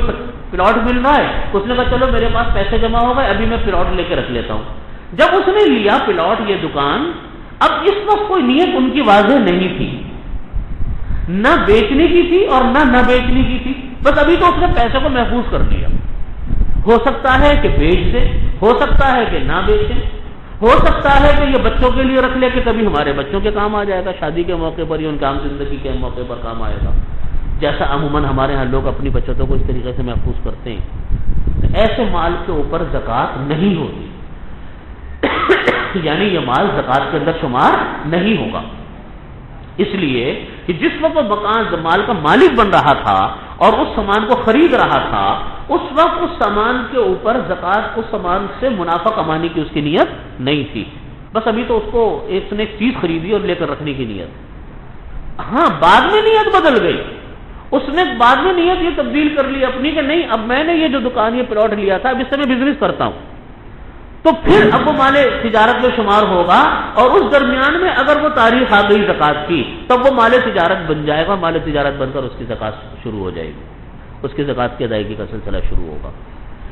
پلاٹ مل رہا ہے، اس نے کہا چلو میرے پاس پیسے جمع ہو گئے، ابھی میں پلاٹ لے کے رکھ لیتا ہوں. جب اس نے لیا پلاٹ، یہ دکان، اب اس وقت کوئی نیت ان کی واضح نہیں تھی، نہ بیچنے کی تھی اور نہ بیچنے کی تھی. بس ابھی تو اس نے پیسے کو محفوظ کر لیا. ہو سکتا ہے کہ بیچ دے، ہو سکتا ہے کہ نہ بیچے، ہو سکتا ہے کہ یہ بچوں کے لیے رکھ لے کہ کبھی ہمارے بچوں کے کام آ جائے گا، شادی کے موقع پر یا ان کے عام زندگی کے موقع پر کام آئے گا، جیسا عموماً ہمارے ہاں لوگ اپنی بچتوں کو اس طریقے سے محفوظ کرتے ہیں۔ ایسے مال کے اوپر زکوٰۃ نہیں ہوتی، یعنی یہ مال زکوٰۃ کے اندر شمار نہیں ہوگا، اس لیے کہ جس وقت وہ مکان مال کا مالک بن رہا تھا اور اس سامان کو خرید رہا تھا، اس وقت اس سامان کے اوپر زکوٰۃ اس سامان سے منافع کمانے کی اس کی نیت نہیں تھی، بس ابھی تو اس کو ایک نے چیز خریدی اور لے کر رکھنے کی نیت۔ ہاں بعد میں نیت بدل گئی، اس نے بعد میں نیت یہ تبدیل کر لی اپنی کہ نہیں اب میں نے یہ جو دکان یہ پلاٹ لیا تھا اب اس سے میں بزنس کرتا ہوں، تو پھر اب وہ مال تجارت میں شمار ہوگا، اور اس درمیان میں اگر وہ تاریخ آ گئی زکوٰۃ کی تب وہ مال تجارت بن جائے گا، مال تجارت بن کر اس کی زکوٰۃ شروع ہو جائے گی، اس کی زکوٰۃ کی ادائیگی کا سلسلہ شروع ہوگا۔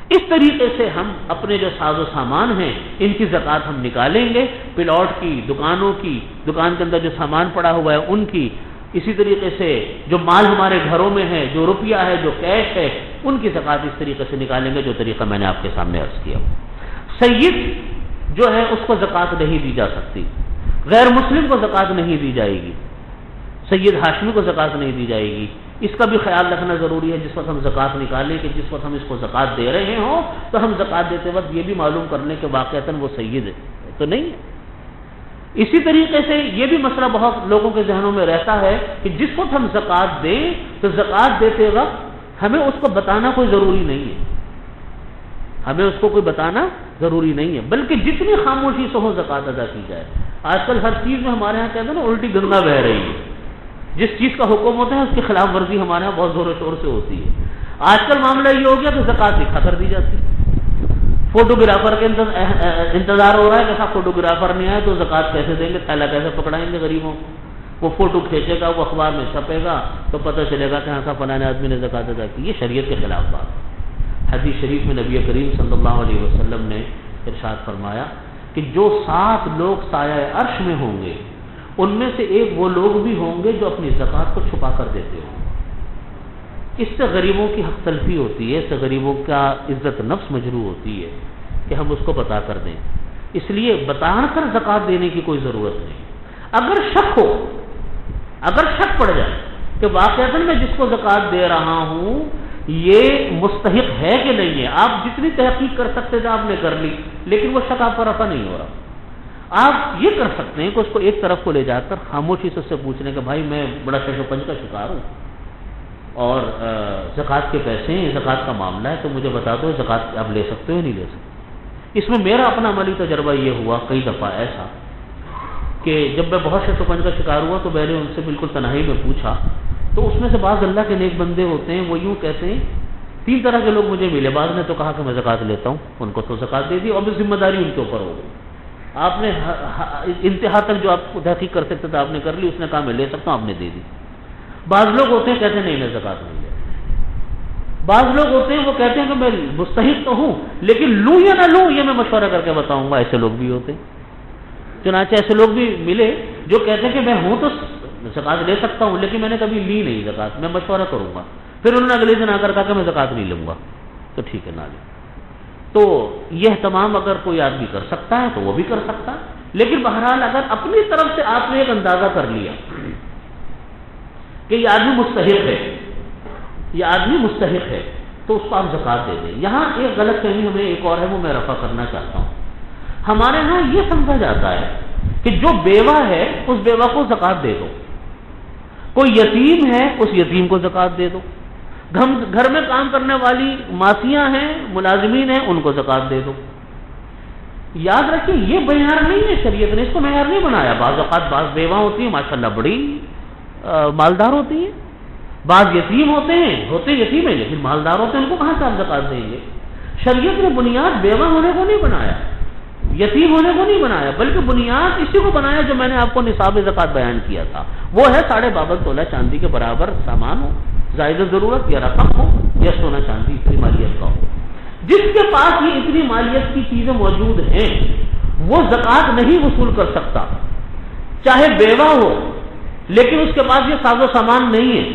اس طریقے سے ہم اپنے جو ساز و سامان ہیں ان کی زکوٰۃ ہم نکالیں گے، پلاٹ کی، دکانوں کی، دکان کے اندر جو سامان پڑا ہوا ہے ان کی، اسی طریقے سے جو مال ہمارے گھروں میں ہے، جو روپیہ ہے، جو کیش ہے، ان کی زکوٰۃ اس طریقے سے نکالیں گے جو طریقہ میں نے آپ کے سامنے عرض کیا۔ سید جو ہے اس کو زکوٰۃ نہیں دی جا سکتی، غیر مسلم کو زکوٰۃ نہیں دی جائے گی، سید ہاشمی کو زکوٰۃ نہیں دی جائے گی۔ اس کا بھی خیال رکھنا ضروری ہے جس وقت ہم زکوٰۃ نکالیں کہ جس وقت ہم اس کو زکوٰۃ دے رہے ہوں تو ہم زکوٰۃ دیتے وقت یہ بھی معلوم کر لیں کہ واقعتاً وہ سید ہے تو نہیں ہے۔ اسی طریقے سے یہ بھی مسئلہ بہت لوگوں کے ذہنوں میں رہتا ہے کہ جس وقت ہم زکوٰۃ دیں تو زکوٰۃ دیتے وقت ہمیں اس کو بتانا کوئی ضروری نہیں ہے، ہمیں اس کو کوئی بتانا ضروری نہیں ہے، بلکہ جتنی خاموشی سے ہو زکوٰۃ ادا کی جائے۔ آج کل ہر چیز میں ہمارے یہاں کہتے ہیں نا الٹی گنگا بہہ رہی ہے، جس چیز کا حکم ہوتا ہے اس کی خلاف ورزی ہمارے یہاں بہت زور و شور سے ہوتی ہے۔ آج کل معاملہ یہ ہو گیا کہ زکوٰۃ لکھا کر دی جاتی ہے، فوٹوگرافر کے انتظار ہو رہا ہے کہ صاحب فوٹوگرافر نہیں آئے تو زکوٰۃ کیسے دیں گے، تھیلا کیسے پکڑائیں گے غریبوں، وہ فوٹو کھینچے گا، وہ اخبار میں چھپے گا تو پتہ چلے گا کہ ہاں صاحب فلاں آدمی نے زکوٰۃ ادا کی۔ یہ شریعت کے خلاف بات ہے۔ حدیث شریف میں نبی کریم صلی اللہ علیہ وسلم نے ارشاد فرمایا کہ جو 7 لوگ سایہ عرش میں ہوں گے ان میں سے ایک وہ لوگ بھی ہوں گے جو اپنی زکوٰۃ کو چھپا کر دیتے ہوں۔ اس سے غریبوں کی حق تلفی ہوتی ہے، اس سے غریبوں کا عزت نفس مجروح ہوتی ہے کہ ہم اس کو بتا کر دیں، اس لیے بتا کر زکوٰۃ دینے کی کوئی ضرورت نہیں۔ اگر شک ہو، اگر شک پڑ جائے کہ واقعتاً میں جس کو زکوٰۃ دے رہا ہوں یہ مستحق ہے کہ نہیں ہے، آپ جتنی تحقیق کر سکتے تھے آپ نے کر لی، لیکن وہ شک آپ پر رفع نہیں ہو رہا، آپ یہ کر سکتے ہیں کہ اس کو ایک طرف کو لے جا کر خاموشی سے اس سے پوچھ لیں کہ بھائی میں بڑا شش و پنج کا شکار ہوں اور زکوٰۃ کے پیسے ہیں، زکوٰۃ کا معاملہ ہے تو مجھے بتا دو زکوٰۃ آپ لے سکتے ہو یا نہیں لے سکتے۔ اس میں میرا اپنا عملی تجربہ یہ ہوا کئی دفعہ ایسا کہ جب میں بہت شش و پنج کا شکار ہوا تو میں نے ان سے بالکل تنہائی میں پوچھا، تو اس میں سے بعض اللہ کے نیک بندے ہوتے ہیں وہ یوں کہتے ہیں، 3 طرح کے لوگ مجھے ملے، بعض نے تو کہا کہ میں زکوٰۃ لیتا ہوں، ان کو تو زکوٰۃ دے دی اور بھی ذمہ داری ان کے اوپر ہو گئی، آپ نے انتہا تک جو آپ کو تحقیق کر سکتے تھے آپ نے کر لی، اس نے کہا میں لے سکتا ہوں آپ نے دے دی۔ بعض لوگ ہوتے ہیں کہتے ہیں نہیں میں زکوٰۃ نہیں لے، بعض لوگ ہوتے ہیں وہ کہتے ہیں کہ میں مستحق تو ہوں لیکن لوں یا نہ لوں یہ میں مشورہ کر کے بتاؤں گا، ایسے لوگ بھی ہوتے ہیں۔ چنانچہ ایسے لوگ بھی ملے جو کہتے ہیں کہ میں ہوں تو زکوٰۃ لے سکتا ہوں لیکن میں نے کبھی لی نہیں زکوٰۃ، میں مشورہ کروں گا، پھر انہوں نے اگلے دن آ کر کہا کہ میں زکوٰۃ نہیں لوں گا، تو ٹھیک ہے نہ لیں۔ تو یہ اہتمام اگر کوئی آدمی کر سکتا ہے تو وہ بھی کر سکتا ہے، لیکن بہرحال اگر اپنی طرف سے آپ نے ایک اندازہ کر لیا کہ یہ آدمی مستحق ہے، یہ آدمی مستحق ہے تو اس کو آپ زکوٰۃ دے دیں۔ یہاں ایک غلط فہمی ہمیں ایک اور ہے وہ میں رفع کرنا چاہتا ہوں۔ ہمارے ہاں یہ سمجھا جاتا ہے کہ جو بیوہ ہے اس بیوہ کو زکوٰۃ دے دو، کوئی یتیم ہے اس یتیم کو زکوٰۃ دے دو، گھر میں کام کرنے والی ماسیاں ہیں ملازمین ہیں ان کو زکوٰۃ دے دو۔ یاد رکھیے یہ معیار نہیں ہے، شریعت نے اس کو معیار نہیں بنایا۔ بعض اوقات بعض بیوہ ہوتی ہیں ماشاءاللہ بڑی مالدار ہوتی ہیں، بعض یتیم ہوتے ہیں یتیم ہیں لیکن مالدار ہوتے ہیں، ان کو کہاں سے آپ زکوٰۃ دیں گے؟ شریعت نے بنیاد بیوہ ہونے کو نہیں بنایا، یتیم ہونے کو نہیں بنایا، بلکہ بنیاد اسی کو بنایا جو میں نے آپ کو نصاب زکوٰۃ بیان کیا تھا، وہ ہے 52.5 تولہ چاندی کے برابر سامان ہو، زائد ضرورت یا رقم ہو یا سونا چاندی اتنی مالیت کا ہو۔ جس کے پاس یہ اتنی مالیت کی چیزیں موجود ہیں وہ زکوٰۃ نہیں وصول کر سکتا، چاہے بیوہ ہو لیکن اس کے پاس یہ ساز و سامان نہیں ہے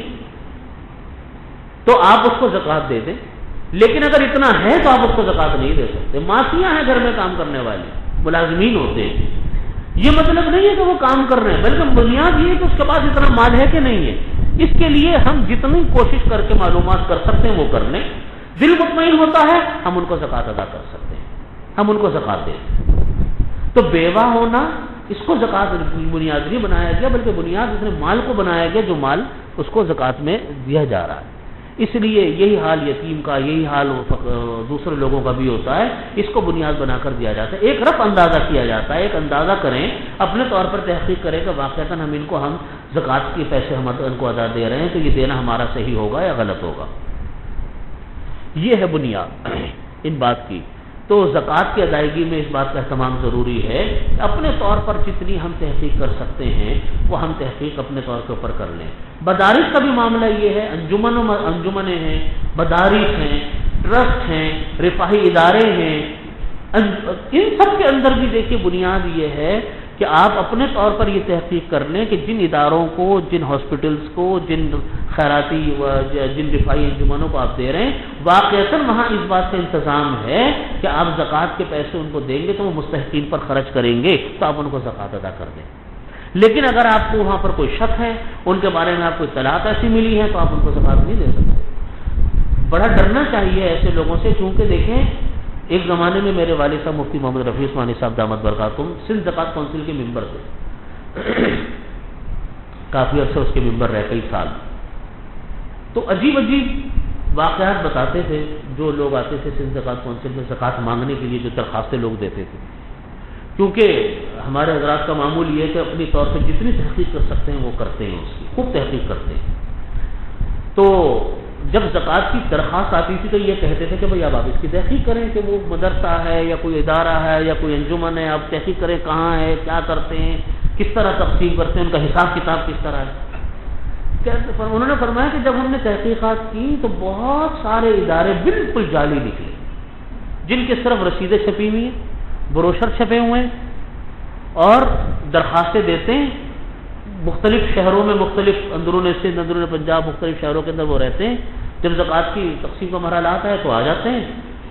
تو آپ اس کو زکوٰۃ دے دیں، لیکن اگر اتنا ہے تو آپ اس کو زکوٰۃ نہیں دے سکتے۔ ماسیاں ہیں گھر میں کام کرنے والی، ملازمین ہوتے ہیں. یہ مطلب نہیں ہے کہ وہ کام کر رہے ہیں، بلکہ بنیاد یہ ہے کہ اس کے پاس اتنا مال ہے کہ نہیں ہے. اس کے لیے ہم جتنی کوشش کر کے معلومات کر سکتے ہیں وہ کر لیں. دل مطمئن ہوتا ہے ہم ان کو زکوٰۃ ادا کر سکتے ہیں، ہم ان کو زکوٰۃ دیں. تو بیوہ ہونا اس کو زکوٰۃ بنیاد نہیں بنایا گیا، بلکہ بنیاد اس نے مال کو بنایا گیا جو مال اس کو زکوٰۃ میں دیا جا رہا ہے. اس لیے یہی حال یتیم کا، یہی حال دوسرے لوگوں کا بھی ہوتا ہے. اس کو بنیاد بنا کر دیا جاتا ہے. ایک رف اندازہ کیا جاتا ہے، ایک اندازہ کریں، اپنے طور پر تحقیق کریں کہ واقعتاً ہم زکوٰۃ کے پیسے ہم ان کو ادا دے رہے ہیں تو یہ دینا ہمارا صحیح ہوگا یا غلط ہوگا. یہ ہے بنیاد ان بات کی. تو زکوٰۃ کی ادائیگی میں اس بات کا اہتمام ضروری ہے. اپنے طور پر جتنی ہم تحقیق کر سکتے ہیں وہ ہم تحقیق اپنے طور کے اوپر کر لیں. مدارس کا بھی معاملہ یہ ہے، انجمنیں ہیں، مدارس ہیں، ٹرسٹ ہیں، رفاہی ادارے ہیں، ان سب کے اندر بھی دیکھیے بنیاد یہ ہے کہ آپ اپنے طور پر یہ تحقیق کر لیں کہ جن اداروں کو، جن ہاسپٹلس کو، جن خیراتی جن رفاہی انجمنوں کو آپ دے رہے ہیں واقعتاً وہاں اس بات کا انتظام ہے کہ آپ زکوٰۃ کے پیسے ان کو دیں گے تو وہ مستحقین پر خرچ کریں گے تو آپ ان کو زکوٰۃ ادا کر دیں. لیکن اگر آپ کو وہاں پر کوئی شک ہے، ان کے بارے میں آپ کو اطلاعات ایسی ملی ہے تو آپ ان کو زکوٰۃ نہیں دے سکتے. بڑا ڈرنا چاہیے ایسے لوگوں سے، کیونکہ دیکھیں ایک زمانے میں میرے والد صاحب مفتی محمد رفیع عثمانی صاحب دامت برکاتہم سندھ زکوٰۃ کونسل کے ممبر تھے. کافی عرصہ اس کے ممبر رہے، کئی سال. تو عجیب عجیب واقعات بتاتے تھے. جو لوگ آتے تھے سندھ زکوٰۃ کونسل میں زکوٰۃ مانگنے کے لیے، جو درخواستیں لوگ دیتے تھے، کیونکہ ہمارے حضرات کا معمول یہ ہے کہ اپنی طور سے جتنی تحقیق کر سکتے ہیں وہ کرتے ہیں، اس کی خوب تحقیق کرتے ہیں. تو جب زکوٰۃ کی درخواست آتی تھی تو یہ کہتے تھے کہ بھئی اب آپ اس کی تحقیق کریں کہ وہ مدرسہ ہے یا کوئی ادارہ ہے یا کوئی انجمن ہے، آپ تحقیق کریں کہاں ہے، کیا کرتے ہیں، کس طرح تقسیم کرتے ہیں، ان کا حساب کتاب کس طرح ہے. انہوں نے فرمایا کہ جب ہم نے تحقیقات کی تو بہت سارے ادارے بالکل جعلی نکلے، جن کے صرف رسیدیں چھپی ہوئی ہیں، بروشر چھپے ہوئے ہیں اور درخواستیں دیتے ہیں. مختلف شہروں میں، مختلف اندرون سندھ، اندرون پنجاب، مختلف شہروں کے اندر وہ رہتے ہیں. جب زکوٰۃ کی تقسیم کا مرحلہ آتا ہے تو آ جاتے ہیں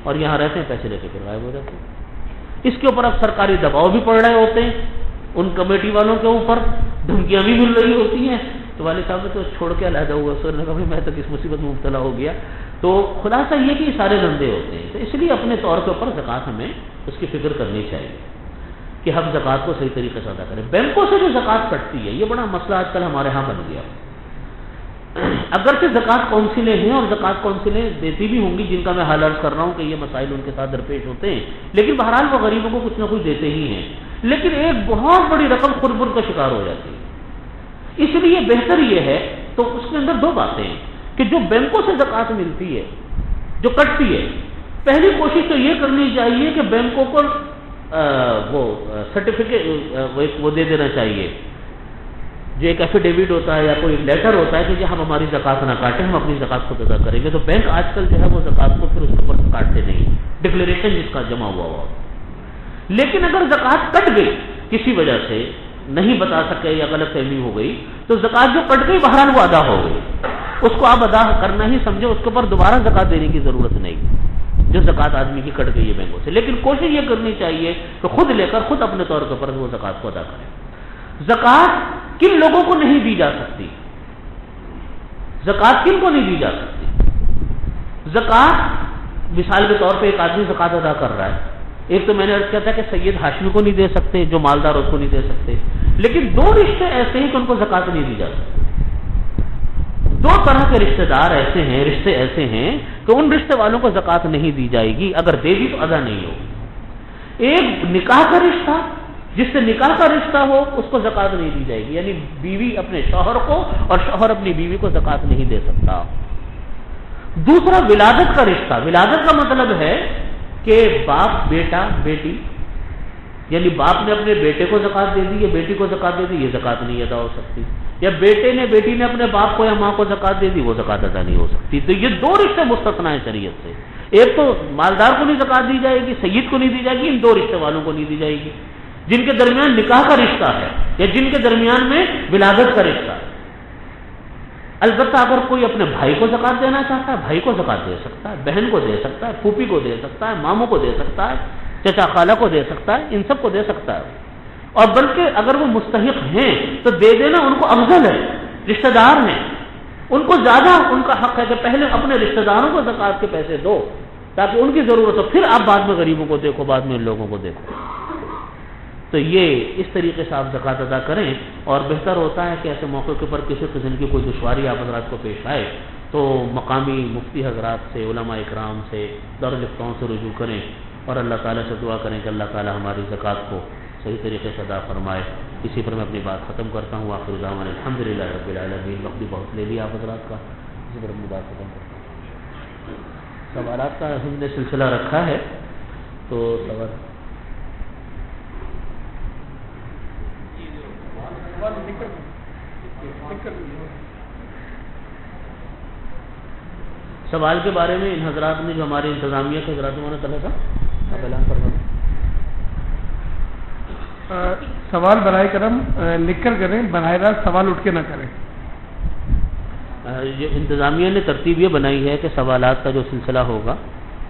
اور یہاں رہتے ہیں، پیسے لے کے پھر غائب ہو جاتے ہیں. اس کے اوپر اب سرکاری دباؤ بھی پڑ رہے ہوتے ہیں، ان کمیٹی والوں کے اوپر دھمکیاں بھی مل رہی ہوتی ہیں. تو والد صاحب نے تو چھوڑ کے علیحدہ ہوا، سر نے کہا میں تو کس مصیبت میں مبتلا ہو گیا. تو خلاصہ یہ کہ یہ سارے دھندے ہوتے ہیں. تو اس لیے اپنے طور کے اوپر زکوٰۃ ہمیں اس کی فکر کرنی چاہیے کہ ہم زکوٰۃ کو صحیح طریقے سے ادا کریں. بینکوں سے جو زکوٰۃ کٹتی ہے یہ بڑا مسئلہ آج کل ہمارے ہاں بن گیا. اگرچہ زکوٰۃ کونسلیں ہیں اور زکوٰۃ کونسلیں دیتی بھی ہوں گی، جن کا میں حال عرض کر رہا ہوں کہ یہ مسائل ان کے ساتھ درپیش ہوتے ہیں، لیکن بہرحال وہ غریبوں کو کچھ نہ کچھ دیتے ہی ہیں. لیکن ایک بہت بڑی رقم خود بر کا شکار ہو جاتی ہے. اس لیے بہتر یہ ہے، تو اس کے اندر دو باتیں ہیں کہ جو بینکوں سے زکوٰۃ ملتی ہے، جو کٹتی ہے، پہلی کوشش تو یہ کرنی چاہیے کہ بینکوں کو وہ سرٹیفکیٹ وہ دے دینا چاہیے، جو ایک ایفیڈیوٹ ہوتا ہے یا کوئی لیٹر ہوتا ہے کہ جی ہم ہماری زکوٰۃ نہ کاٹیں، ہم اپنی زکوٰۃ خود ادا کریں گے. تو بینک آج کل جو ہے وہ زکوٰۃ کو پھر اس کے اوپر کاٹتے نہیں، ڈکلیریشن جس کا جمع ہوا. لیکن اگر زکوٰۃ کٹ گئی کسی وجہ سے، نہیں بتا سکے یا غلط فہمی ہو گئی، تو زکوٰۃ جو کٹ گئی بہرحال وہ ادا ہو گئی، اس کو آپ ادا کرنا ہی سمجھے، اس کے اوپر دوبارہ زکوٰۃ دینے کی ضرورت نہیں جو زکوٰۃ آدمی کی کٹ گئی ہے بینکوں سے. لیکن کوشش یہ کرنی چاہیے کہ خود لے کر خود اپنے طور کے اوپر وہ زکوٰۃ کو ادا کریں. زکوٰۃ کن لوگوں کو نہیں دی جا سکتی؟ زکوٰۃ کن کو نہیں دی جا سکتی؟ زکوٰۃ مثال کے طور پہ ایک آدمی زکوٰۃ ادا کر رہا ہے، ایک تو میں نے عرض کیا تھا کہ سید ہاشمی کو نہیں دے سکتے، جو مالدار اس کو نہیں دے سکتے. لیکن دو رشتے ایسے ہیں کہ ان کو زکوٰۃ نہیں دی جا سکتی. دو طرح کے رشتے دار ایسے ہیں، رشتے ایسے ہیں کہ ان رشتے والوں کو زکوٰۃ نہیں دی جائے گی، اگر دے دی تو ادا نہیں ہوگی. ایک نکاح کا رشتہ، جس سے نکاح کا رشتہ ہو اس کو زکوٰۃ نہیں دی جائے گی، یعنی بیوی اپنے شوہر کو اور شوہر اپنی بیوی کو زکوٰۃ نہیں دے سکتا. دوسرا ولادت کا رشتہ. ولادت کا مطلب ہے کہ باپ بیٹا بیٹی، یعنی باپ نے اپنے بیٹے کو زکوٰۃ دے دی یا بیٹی کو زکوٰۃ دے دی، یہ زکوٰۃ نہیں ادا ہو سکتی. یا بیٹے نے بیٹی نے اپنے باپ کو یا ماں کو زکوٰۃ دے دی، وہ زکوٰۃ ادا نہیں ہو سکتی. تو یہ دو رشتے مستثنا ہیں شریعت سے. ایک تو مالدار کو نہیں زکوٰۃ دی جائے گی، سید کو نہیں دی جائے گی، ان دو رشتے والوں کو نہیں دی جائے گی جن کے درمیان نکاح کا رشتہ ہے یا جن کے درمیان میں ولادت کا رشتہ ہے. البتہ اگر کوئی اپنے بھائی کو زکوٰۃ دینا چاہتا ہے، بھائی کو زکوٰۃ دے سکتا ہے، بہن کو دے سکتا ہے، پھوپھی کو دے سکتا ہے، ماموں کو دے سکتا ہے. چچا خالہ کو دے سکتا ہے، ان سب کو دے سکتا ہے، اور بلکہ اگر وہ مستحق ہیں تو دے دینا ان کو افضل ہے، رشتہ دار ہیں ان کو زیادہ ان کا حق ہے کہ پہلے اپنے رشتہ داروں کو زکوٰۃ کے پیسے دو تاکہ ان کی ضرورت ہو، پھر آپ بعد میں غریبوں کو دیکھو، بعد میں ان لوگوں کو دیکھو۔ تو یہ اس طریقے سے آپ زکوٰۃ ادا کریں، اور بہتر ہوتا ہے کہ ایسے موقع کے اوپر کسی قسم کی کوئی دشواری آپ حضرات کو پیش آئے تو مقامی مفتی حضرات سے، علماء اکرام سے، دارالفتاؤں سے رجوع کریں اور اللہ تعالیٰ سے دعا کریں کہ اللہ تعالیٰ ہماری زکوٰۃ کو صحیح طریقے سے ادا فرمائے۔ اسی پر میں اپنی بات ختم کرتا ہوں۔ آخر دعوانا الحمدللہ رب العالمین۔ وقت بھی بہت لے لیا آپ حضرات کا، اسی پر اپنی بات ختم کرتا ہوں۔ سوالات کا ہم نے سلسلہ رکھا ہے، تو سوال کے بارے میں ان حضرات نے جو ہمارے انتظامیہ کے حضرات نے کہا تھا، آپ اعلان فرمائیں۔ سوال برائے کرم لکھ کر کریں، براہ راست سوال اٹھ کے نہ کریں۔ جو انتظامیہ نے ترتیب یہ بنائی ہے کہ سوالات کا جو سلسلہ ہوگا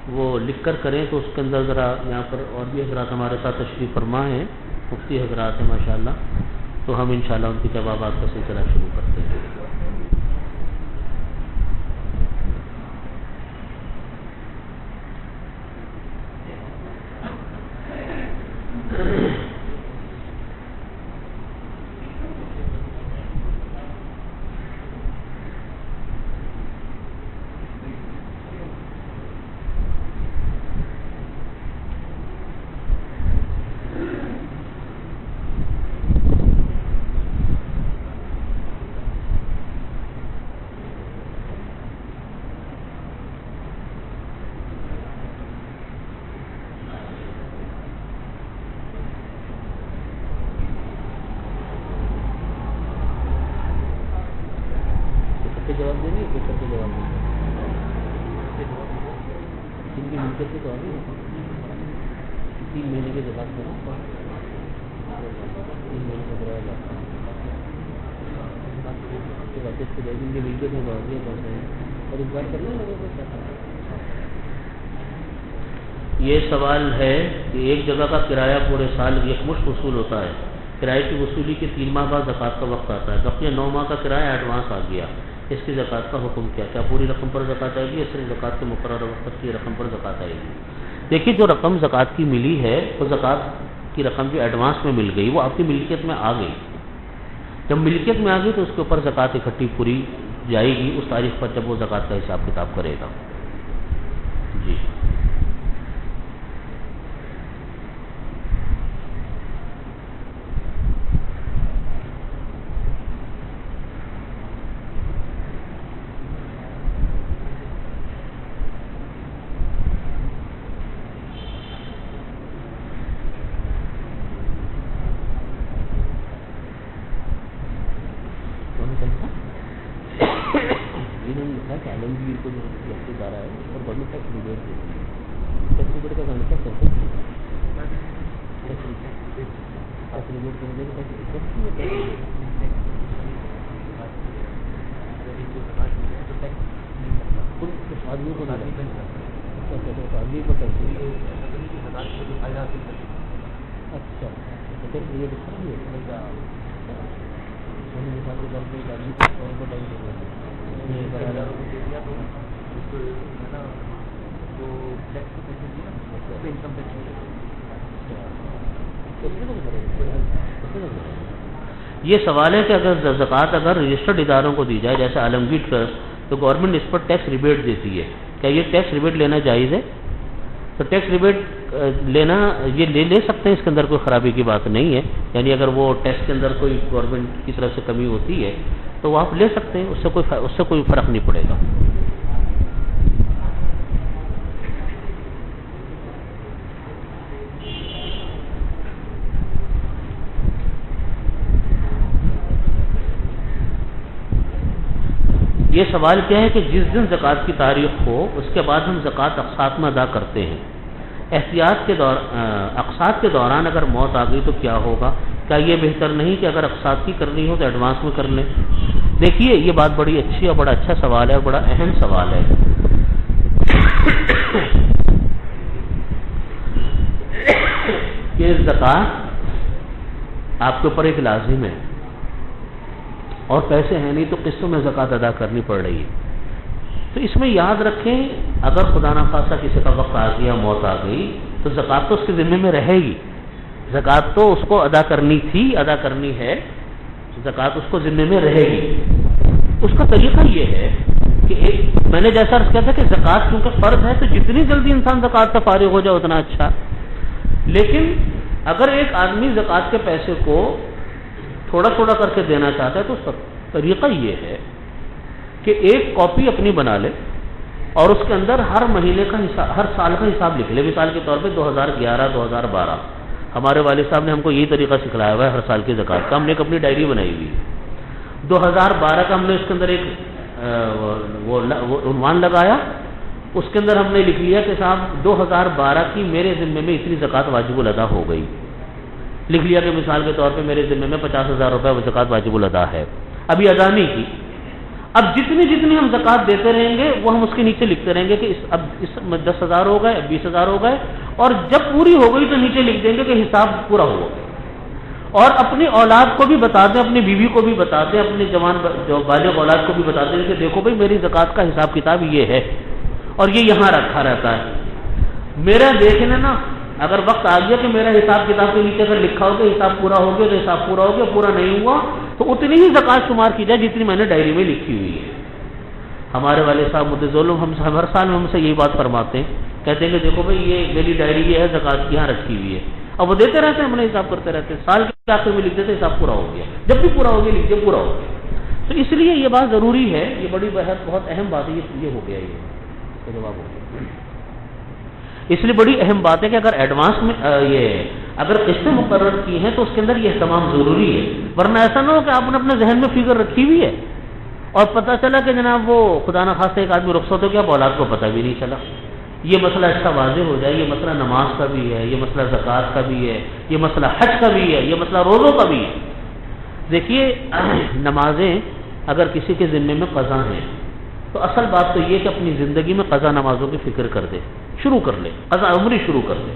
وہ لکھ کر کریں، تو اس کے اندر ذرا یہاں پر اور بھی حضرات ہمارے ساتھ تشریف فرما ہیں، مفتی حضرات ہیں ماشاءاللہ، تو ہم انشاءاللہ ان کے جوابات کا سلسلہ شروع کرتے ہیں۔ جواب دیں گے سب کے جواب دیں گے، جن کی ملکیت سے تو آ گئی 3 مہینے کے جواب کرو، 3 مہینے کا کرایہ جاتا ہے، جن کی ملکیت میں بڑھ گیا اور اس بار کرنا لوگوں کو۔ یہ سوال ہے کہ ایک جگہ کا کرایہ پورے سال یکمشت وصول ہوتا ہے، کرائے کی وصولی کے 3 ماہ بعد زکوٰۃ کا وقت آتا ہے، بقیہ 9 ماہ کا کرایہ ایڈوانس آ گیا، اس کی زکوٰۃ کا حکم کیا پوری رقم پر زکوٰۃ آئے گی یا صرف زکوٰۃ کے مقررہ وقت کی رقم پر زکوٰۃ آئے گی؟ دیکھیے، جو رقم زکوٰۃ کی ملی ہے وہ زکوٰۃ کی رقم جو ایڈوانس میں مل گئی وہ آپ کی ملکیت میں آ گئی، جب ملکیت میں آ گئی تو اس کے اوپر زکوٰۃ اکٹھی پوری جائے گی اس تاریخ پر جب وہ زکوٰۃ کا حساب کتاب کرے گا۔ جی عالمگیر کو جو لگتے جا رہا ہے اس پر گورنمنٹ ٹیکس ریبیٹ دیتی ہے، ٹیکس ریبیٹ کا گورنمنٹ ٹیکس کرتے ہیں، ٹیکس ریبیٹ کو ملے گا آدمی کو آدمی کو ٹیکس اچھا ٹیکس ریبیٹ اس طرح نہیں ہوتا، مثال کے طور پہ ایک آدمی کو 100 روپئے ٹیکس دینا ہے، یہ سوال ہے کہ اگر زکوٰۃ اگر رجسٹرڈ اداروں کو دی جائے جیسے عالمگیر ٹرسٹ تو گورنمنٹ اس پر ٹیکس ریبیٹ دیتی ہے، کیا یہ ٹیکس ریبیٹ لینا جائز ہے؟ تو ٹیکس ریبیٹ لینا یہ لے سکتے ہیں، اس کے اندر کوئی خرابی کی بات نہیں ہے، یعنی اگر وہ ٹیکس کے اندر کوئی گورنمنٹ کی طرف سے کمی ہوتی ہے تو وہ آپ لے سکتے ہیں، اس سے کوئی فرق نہیں پڑے گا۔ یہ سوال کیا ہے کہ جس دن زکوٰۃ کی تاریخ ہو اس کے بعد ہم زکوٰۃ اقساط میں ادا کرتے ہیں، اقساط کے دوران اگر موت آ گئی تو کیا ہوگا؟ کیا یہ بہتر نہیں کہ اگر اقساط کی کرنی ہو تو ایڈوانس میں کر لیں؟ دیکھیے، یہ بات بڑی اچھی اور بڑا اچھا سوال ہے اور بڑا اہم سوال ہے۔ کہ زکوٰۃ آپ کے اوپر ایک لازم ہے اور پیسے ہیں نہیں تو قسطوں میں زکوٰۃ ادا کرنی پڑ رہی ہے، تو اس میں یاد رکھیں اگر خدا نخواستہ کسی کا وقت آ گیا، موت آ گئی، تو زکوٰۃ تو اس کے ذمہ میں رہے گی، زکوٰۃ تو اس کو ادا کرنی تھی، ادا کرنی ہے، زکوٰۃ اس کو ذمہ میں رہے گی۔ اس کا طریقہ یہ ہے کہ میں نے جیسا عرض کیا تھا کہ زکوٰۃ کیونکہ فرض ہے تو جتنی جلدی انسان زکوٰۃ سے فارغ ہو جائے اتنا اچھا، لیکن اگر ایک آدمی زکوٰۃ کے پیسے کو تھوڑا تھوڑا کر کے دینا چاہتا ہے تو اس کا طریقہ یہ ہے کہ ایک کاپی اپنی بنا لے اور اس کے اندر ہر مہینے کا حساب، ہر سال کا حساب لکھ لے۔ مثال کے طور پہ 2011 2012 ہمارے والد صاحب نے ہم کو یہی طریقہ سکھلایا ہوا ہے ہر سال کی زکوٰۃ کا، ہم نے ایک اپنی ڈائری بنائی ہوئی ہے۔ 2012 کا ہم نے اس کے اندر ایک وہ عنوان لگایا، اس کے اندر ہم نے لکھ لیا کہ صاحب 2012 کی میرے ذمے میں اتنی زکوٰۃ واجب الادا ہو گئی، لکھ لیا کہ مثال کے طور پہ میرے ذمے میں 50,000 روپے زکوٰۃ واجب الادا ہے، ابھی ادا نہیں کی۔ اب جتنی جتنی ہم زکوٰۃ دیتے رہیں گے وہ ہم اس کے نیچے لکھتے رہیں گے کہ اب اس میں 10,000 ہو گئے، اب 20,000 ہو گئے، اور جب پوری ہو گئی تو نیچے لکھ دیں گے کہ حساب پورا ہوا۔ اور اپنی اولاد کو بھی بتا دیں، اپنی بیوی کو بھی بتا دیں، اپنی جوان جو بالغ اولاد کو بھی بتا دیں کہ دیکھو بھائی میری زکوٰۃ کا حساب کتاب یہ ہے اور یہ یہاں رکھا رہتا ہے۔ میرا دیکھنا نا اگر وقت آ گیا کہ میرا حساب کتاب کے نیچے اگر لکھا ہو کہ حساب پورا ہو گیا تو حساب پورا ہو گیا، پورا نہیں ہوا تو اتنی ہی زکوٰۃ شمار کی جائے جتنی میں نے ڈائری میں لکھی ہوئی ہے۔ ہمارے والد صاحب مدظلم ہم ہر سال میں ہم سے یہی بات فرماتے ہیں، کہتے ہیں کہ دیکھو بھائی یہ میری ڈائری یہ ہے، زکوٰۃ یہاں رکھی ہوئی ہے، اب وہ دیتے رہتے ہیں، ہم نے حساب کرتے رہتے ہیں، سال کے آخر میں لکھ دیتے حساب پورا ہو گیا، جب بھی پورا ہو گیا لکھ دیا پورا ہو گیا۔ تو اس لیے یہ بات ضروری ہے، یہ بڑی بہت اہم بات ہے، یہ ہو گیا یہ جواب ہو گیا۔ اس لیے بڑی اہم بات ہے کہ اگر ایڈوانس میں اگر قسطیں مقرر کی ہیں تو اس کے اندر یہ اہتمام ضروری ہے، ورنہ ایسا نہ ہو کہ آپ نے اپنے ذہن میں فگر رکھی ہوئی ہے اور پتہ چلا کہ جناب وہ خدا نخواستہ ایک آدمی رخصت ہو گیا، اب اولاد کو پتہ بھی نہیں چلا۔ یہ مسئلہ اچھا واضح ہو جائے، یہ مسئلہ نماز کا بھی ہے، یہ مسئلہ زکوٰۃ کا بھی ہے، یہ مسئلہ حج کا بھی ہے، یہ مسئلہ روزوں کا بھی ہے۔ دیکھیے نمازیں اگر کسی کے ذمے میں قضا ہیں تو اصل بات تو یہ کہ اپنی زندگی میں قضا نمازوں کی فکر کر دے، شروع کر لے، قضا عمری شروع کر دے۔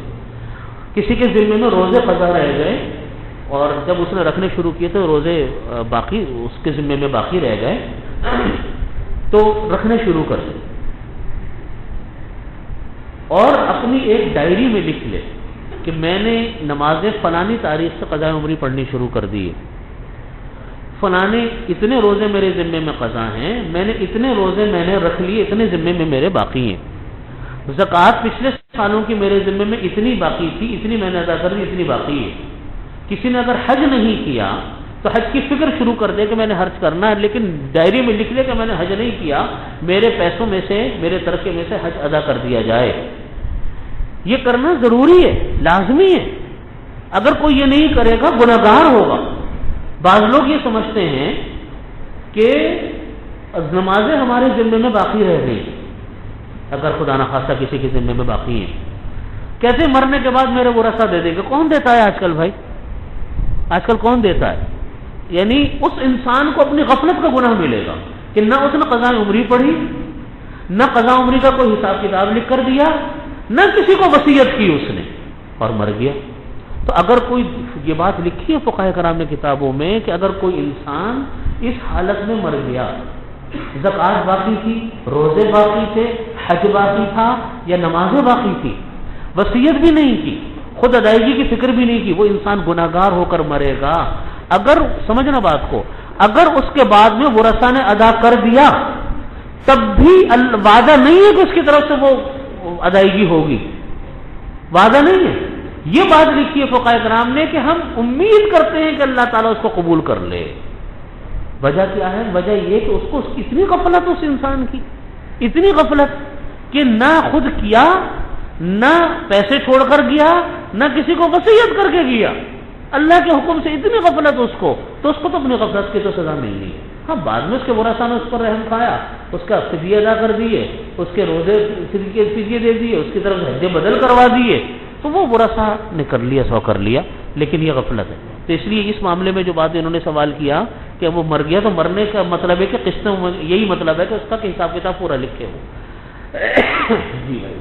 کسی کے ذمے میں روزے قضا رہ گئے اور جب اس نے رکھنے شروع کیے تو روزے باقی اس کے ذمے میں باقی رہ گئے تو رکھنے شروع کر دے اور اپنی ایک ڈائری میں لکھ لے کہ میں نے نمازیں فلانی تاریخ سے قضا عمری پڑھنی شروع کر دی ہے، فلانے اتنے روزے میرے ذمے میں قضا ہیں، میں نے اتنے روزے میں نے رکھ لیے، اتنے ذمے میں میرے باقی ہیں، زکوٰۃ پچھلے سالوں کی میرے ذمے میں اتنی باقی تھی، اتنی میں نے ادا کر دی، اتنی باقی ہے۔ کسی نے اگر حج نہیں کیا تو حج کی فکر شروع کر دے کہ میں نے حج کرنا ہے، لیکن ڈائری میں لکھ لے کہ میں نے حج نہیں کیا، میرے پیسوں میں سے، میرے ترکے میں سے حج ادا کر دیا جائے۔ یہ کرنا ضروری ہے، لازمی ہے۔ اگر کوئی یہ نہیں کرے گا گنہگار ہوگا۔ بعض لوگ یہ سمجھتے ہیں کہ نمازیں ہمارے ذمے میں باقی رہ گئی، اگر خدا نخواستہ کسی کے ذمے میں باقی ہیں، کہتے مرنے کے بعد میرے ورثہ دے دیں گے۔ کون دیتا ہے آج کل بھائی؟ آج کل کون دیتا ہے؟ یعنی اس انسان کو اپنی غفلت کا گناہ ملے گا کہ نہ اس نے قضاء عمری پڑھی، نہ قضاء عمری کا کوئی حساب کتاب لکھ کر دیا، نہ کسی کو وصیت کی اس نے، اور مر گیا۔ تو اگر کوئی یہ بات لکھی ہے فقہاء کرام نے کتابوں میں کہ اگر کوئی انسان اس حالت میں مر گیا، زکوٰۃ باقی تھی، روزے باقی تھے، حج باقی تھا یا نمازیں باقی تھی، وصیت بھی نہیں کی، خود ادائیگی کی فکر بھی نہیں کی، وہ انسان گناہگار ہو کر مرے گا۔ اگر سمجھنا بات کو، اگر اس کے بعد میں ورثہ نے ادا کر دیا تب بھی وعدہ نہیں ہے کہ اس کی طرف سے وہ ادائیگی ہوگی، وعدہ نہیں ہے۔ یہ بات لکھی ہے فقہاء کرام نے کہ ہم امید کرتے ہیں کہ اللہ تعالیٰ اس کو قبول کر لے۔ وجہ کیا ہے؟ وجہ یہ کہ اس کو اتنی غفلت اس انسان کی، اتنی غفلت کہ نہ خود کیا، نہ پیسے چھوڑ کر گیا، نہ کسی کو وصیت کر کے گیا، اللہ کے حکم سے اتنی غفلت اس کو، تو اس کو تو اپنی غفلت کی تو سزا ملنی ہے۔ ہاں بعد میں اس کے ورثہ نے اس پر رحم کھایا، اس کا فدیہ ادا کر دیے، اس کے روزے فدیے دے دیے، اس کی طرف حج بدل کروا دیے، تو وہ ورثہ نے کر لیا، سو کر لیا، لیکن یہ غفلت ہے۔ تو اس لیے اس معاملے میں جو بات انہوں نے سوال کیا کہ وہ مر گیا تو مرنے کا مطلب ہے کہ قسطیں، یہی مطلب ہے کہ اس کا حساب کتاب پورا لکھے ہو۔ جی بھائی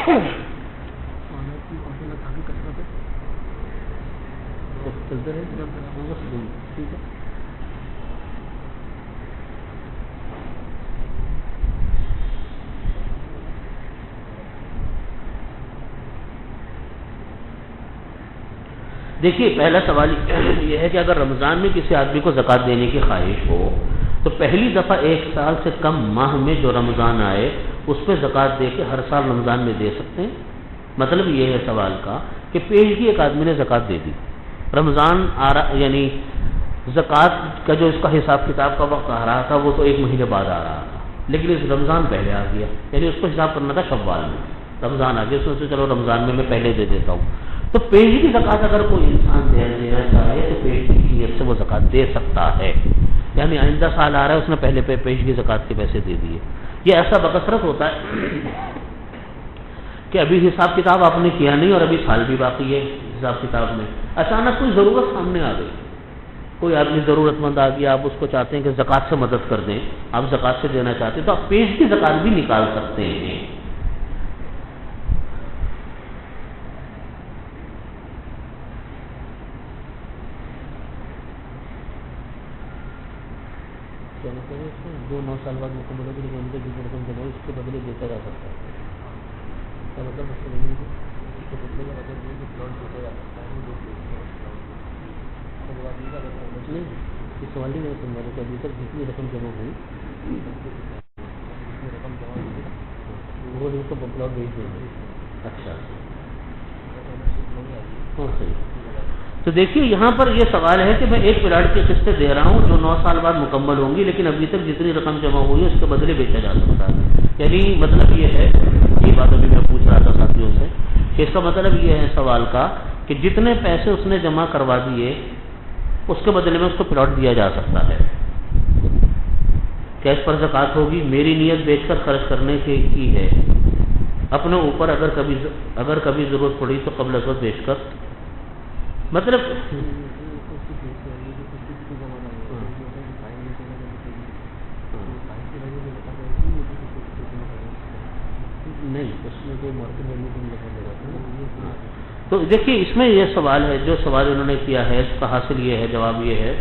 ٹھیک ہے. دیکھیے پہلا سوال یہ ہے کہ اگر رمضان میں کسی آدمی کو زکوٰۃ دینے کی خواہش ہو تو پہلی دفعہ 1 سال سے کم ماہ میں جو رمضان آئے اس پہ زکوٰۃ دے کے ہر سال رمضان میں دے سکتے ہیں. مطلب یہ ہے سوال کا کہ پیشگی ایک آدمی نے زکوٰۃ دے دی, رمضان آ رہا, یعنی زکوٰۃ کا جو اس کا حساب کتاب کا وقت آ رہا تھا وہ تو 1 مہینے بعد آ رہا تھا, لیکن اس رمضان پہلے آ گیا, یعنی اس کو حساب کرنا تھا شوال میں, رمضان آ گیا, اس میں سے چلو رمضان میں پہلے دے دیتا ہوں. تو پیشگی زکوٰۃ اگر کوئی انسان دینا چاہے تو پیشگی کی نیت سے وہ زکوٰۃ دے سکتا ہے, یعنی آئندہ سال آ رہا ہے اس نے پہلے پیشگی زکوٰۃ کے پیسے دے دیے. یہ ایسا بکثرت ہوتا ہے کہ ابھی حساب کتاب آپ نے کیا نہیں اور ابھی سال بھی باقی ہے حساب کتاب میں, اچانک کوئی ضرورت سامنے آ گئی, کوئی آدمی ضرورت مند آ گیا, آپ اس کو چاہتے ہیں کہ زکوٰۃ سے مدد کر دیں, آپ زکوٰۃ سے دینا چاہتے ہیں تو آپ پیشگی زکوٰۃ بھی نکال سکتے ہیں. جو 9 سال بعد مکمل ہوگی لیکن ان کے جس رقم جمع اس کے بدلے دیتا جا سکتا ہے. اس کا مطلب اس کے بدلے کا مطلب یہ کہ پلاٹ دیتا جا سکتا ہے. نہیں یہ سوال ہی نہیں سمجھا کہ ابھی تک جتنی رقم جمع ہوئی جتنی رقم جمع ہوئی وہ اس کو پلاٹ بھیج دیں گے. اچھا ہاں صحیح. تو دیکھیے یہاں پر یہ سوال ہے کہ میں ایک پلاٹ کی قسطیں دے رہا ہوں جو 9 سال بعد مکمل ہوں گی, لیکن ابھی تک جتنی رقم جمع ہوئی ہے اس کے بدلے بیچا جا سکتا ہے. یعنی مطلب یہ ہے, یہ بات ابھی میں پوچھ رہا تھا ساتھیوں سے کہ اس کا مطلب یہ ہے سوال کا کہ جتنے پیسے اس نے جمع کروا دیے اس کے بدلے میں اس کو پلاٹ دیا جا سکتا ہے. کیا اس پر زکوٰۃ ہوگی؟ میری نیت بیچ کر خرچ کرنے کی ہے, اپنے اوپر اگر کبھی ضرورت پڑی تو قبل از وقت بیچ کر, مطلب نہیں اس میں کوئی مارکیٹ ویلیو بھی نہیں. تو دیکھیے اس میں یہ سوال ہے, جو سوال انہوں نے کیا ہے اس کا حاصل یہ ہے, جواب یہ ہے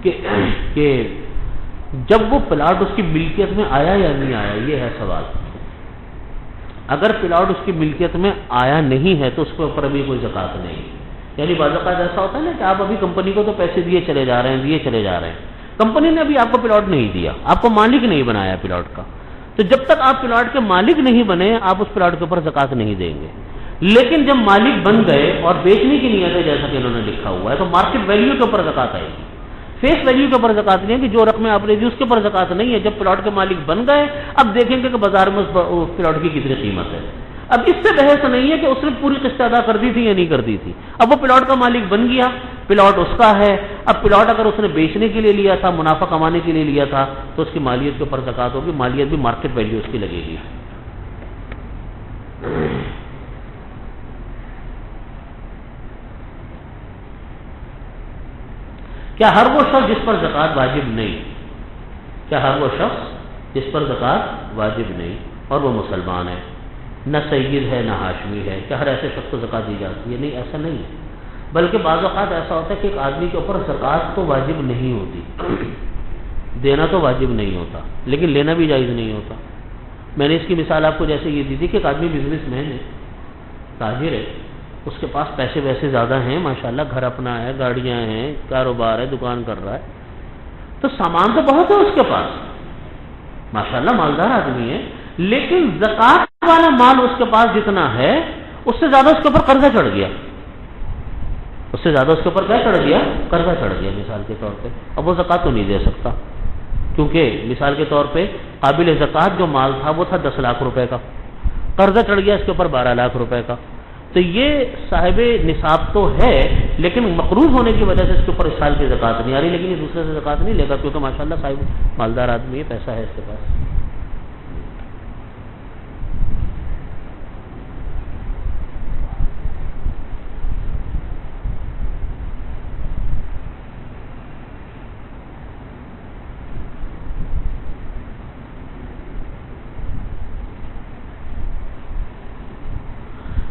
کہ جب وہ پلاٹ اس کی ملکیت میں آیا یا نہیں آیا, یہ ہے سوال. اگر پلاٹ اس کی ملکیت میں آیا نہیں ہے تو اس کے اوپر ابھی کوئی زکوٰۃ نہیں. یعنی بعض اوقات ایسا ہوتا ہے نا کہ آپ ابھی کمپنی کو تو پیسے دیے چلے جا رہے ہیں, کمپنی نے ابھی آپ کو پلاٹ نہیں دیا, آپ کو مالک نہیں بنایا پلاٹ کا, تو جب تک آپ پلاٹ کے مالک نہیں بنے آپ اس پلاٹ کے اوپر زکوٰۃ نہیں دیں گے. لیکن جب مالک بن گئے اور بیچنے کی نیت ہے جیسا کہ انہوں نے لکھا ہوا ہے تو مارکیٹ ویلیو کے اوپر زکوٰۃ آئے گی, فیس ویلیو کے اوپر زکوٰۃ نہیں ہے کہ جو رقم آپ نے دی اس کے اوپر زکوٰۃ نہیں ہے. جب پلاٹ کے مالک بن گئے اب دیکھیں گے کہ بازار میں اس پلاٹ کی کتنی قیمت ہے. اب اس سے بحث نہیں ہے کہ اس نے پوری قسط ادا کر دی تھی یا نہیں کر دی تھی, اب وہ پلاٹ کا مالک بن گیا, پلاٹ اس کا ہے. اب پلاٹ اگر اس نے بیچنے کے لیے لیا تھا, منافع کمانے کے لیے لیا تھا تو اس کی مالیت کے اوپر زکوٰۃ ہوگی, مالیت بھی مارکیٹ ویلیو اس کی لگے گی. کیا ہر وہ شخص جس پر زکوٰۃ واجب نہیں, کیا ہر وہ شخص جس پر زکوٰۃ واجب نہیں اور وہ مسلمان ہے, نہ سید ہے نہ ہاشمی ہے, کیا ہر ایسے شخص کو زکوٰۃ دی جاتی ہے؟ نہیں, ایسا نہیں ہے. بلکہ بعض اوقات ایسا ہوتا ہے کہ ایک آدمی کے اوپر زکوٰۃ تو واجب نہیں ہوتی, دینا تو واجب نہیں ہوتا لیکن لینا بھی جائز نہیں ہوتا. میں نے اس کی مثال آپ کو جیسے یہ دی تھی کہ ایک آدمی بزنس مین ہے, تاجر ہے, اس کے پاس پیسے ویسے زیادہ ہیں ماشاءاللہ, گھر اپنا ہے, گاڑیاں ہیں, کاروبار ہے, دکان کر رہا ہے, تو سامان تو بہت ہے اس کے پاس, ماشاءاللہ مالدار آدمی ہے, لیکن زکوٰۃ والا مال اس کے پاس جتنا ہے اس سے زیادہ اس کے اوپر قرضہ چڑھ گیا, اس سے زیادہ اس کے اوپر کیا چڑھ گیا؟ قرضہ چڑھ گیا مثال کے طور پہ. اب وہ زکوٰۃ تو نہیں دے سکتا کیونکہ مثال کے طور پہ قابل زکوٰۃ جو مال تھا وہ تھا 10 لاکھ روپے کا, قرضہ چڑھ گیا اس کے اوپر 12 لاکھ روپے کا. تو یہ صاحب نصاب تو ہے لیکن مقروض ہونے کی وجہ سے اس کے اوپر اس سال کی زکوٰۃ نہیں آ رہی, لیکن یہ دوسرے سے زکوٰۃ نہیں لے گا کیونکہ ماشاءاللہ صاحب مالدار آدمی ہے, پیسہ ہے اس کے پاس.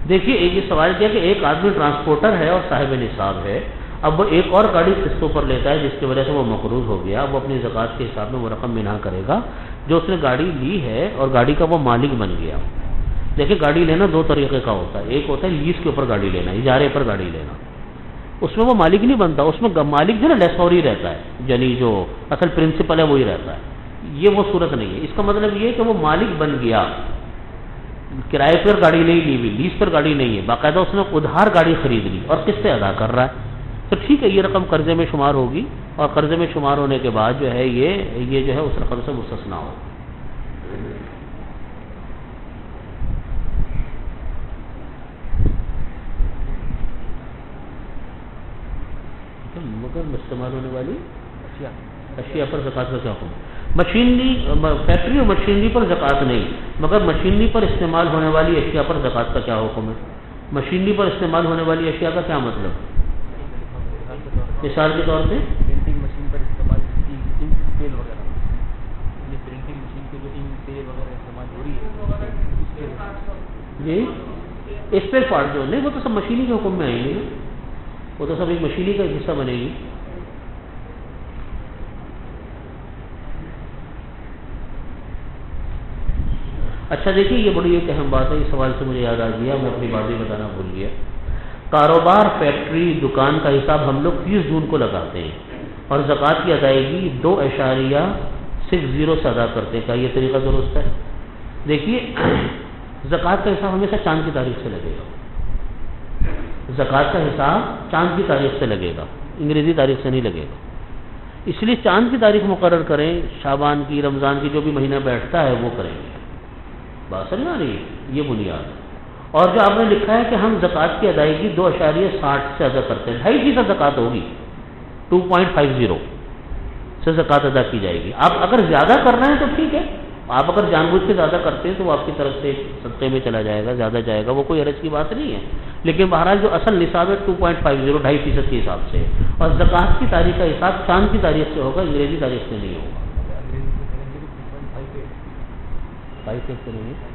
دیکھیے ایک یہ سوال کیا کہ ایک آدمی ٹرانسپورٹر ہے اور صاحب نصاب ہے، اب وہ ایک اور گاڑی قسطوں پر لیتا ہے جس کی وجہ سے وہ مقروض ہو گیا، اب وہ اپنی زکوٰۃ کے حساب میں وہ رقم بنا کرے گا جو اس نے گاڑی لی ہے اور گاڑی کا وہ مالک بن گیا۔ دیکھیں گاڑی لینا دو طریقے کا ہوتا ہے، ایک ہوتا ہے لیز کے اوپر گاڑی لینا، اجارے پر گاڑی لینا، اس میں وہ مالک نہیں بنتا، اس میں مالک جو ہے نا لیسور ہی رہتا ہے، یعنی جو اصل پرنسپل ہے وہی رہتا ہے، یہ وہ صورت نہیں ہے۔ اس کا مطلب یہ ہے کہ وہ مالک بن گیا، کرائے پر گاڑی نہیں لی ہوئی، لیز پر گاڑی نہیں ہے، باقاعدہ اس نے ادھار گاڑی خرید لی اور قسطیں ادا کر رہا ہے، تو ٹھیک ہے یہ رقم قرضے میں شمار ہوگی، اور قرضے میں شمار ہونے کے بعد جو ہے یہ جو ہے اس رقم سے مستثنا ہو۔ مگر استعمال ہونے والی اشیاء پر زکوٰۃ کا کیا حکم؟ مشینری، فیکٹری اور مشینری پر زکوٰۃ نہیں، مگر مشینری پر استعمال ہونے والی اشیاء پر زکوٰۃ کا کیا حکم ہے؟ مشینری پر استعمال ہونے والی اشیاء کا کیا مطلب؟ مثال کے طور پہ پرنٹنگ مشین پر استعمال کی انک تیل وغیرہ، یہ پرنٹنگ مشین کے جو انک تیل وغیرہ استعمال ہو رہی ہے، جی اسپیئر پارٹ جو نہیں وہ تو سب مشینری کے حکم میں آئیں گے، وہ تو سب ایک مشینری کا حصہ بنے گی۔ اچھا دیکھیے یہ بڑی ایک اہم بات ہے، اس سوال سے مجھے یاد آ گیا، میں اپنی بات بھی بتانا بھول گیا۔ کاروبار، فیکٹری، دکان کا حساب ہم لوگ 30 جون کو لگاتے ہیں اور زکوٰۃ کی ادائیگی 2.60 سے ادا کرتے ہیں، کیا یہ طریقہ درست ہے؟ دیکھیے زکوٰۃ کا حساب ہمیشہ چاند کی تاریخ سے لگے گا، زکوٰۃ کا حساب چاند کی تاریخ سے لگے گا، انگریزی تاریخ سے نہیں لگے گا، اس لیے چاند کی تاریخ مقرر کریں، شعبان کی، رمضان کی جو بھی مہینہ بیٹھتا ہے وہ کریں گے، بات سمجھ آ رہی ہے؟ یہ بنیاد ہے۔ اور جو آپ نے لکھا ہے کہ ہم زکوٰۃ کی ادائیگی 2.60 سے ادا کرتے ہیں، 2.5% زکوٰۃ ہوگی، 2.50 سے زکوٰۃ ادا کی جائے گی۔ آپ اگر زیادہ کر رہے ہیں تو ٹھیک ہے، آپ اگر جان بوجھ کے زیادہ کرتے ہیں تو وہ آپ کی طرف سے صدقے میں چلا جائے گا، زیادہ جائے گا، وہ کوئی حرج کی بات نہیں ہے، لیکن بہرحال جو اصل نصاب ہے 2.50 2.5% کے حساب سے، اور زکوٰۃ کی تاریخ کا حساب چاند کی تاریخ سے ہوگا، انگریزی تاریخ سے نہیں ہوگا۔ 5 سے نہیں ہے،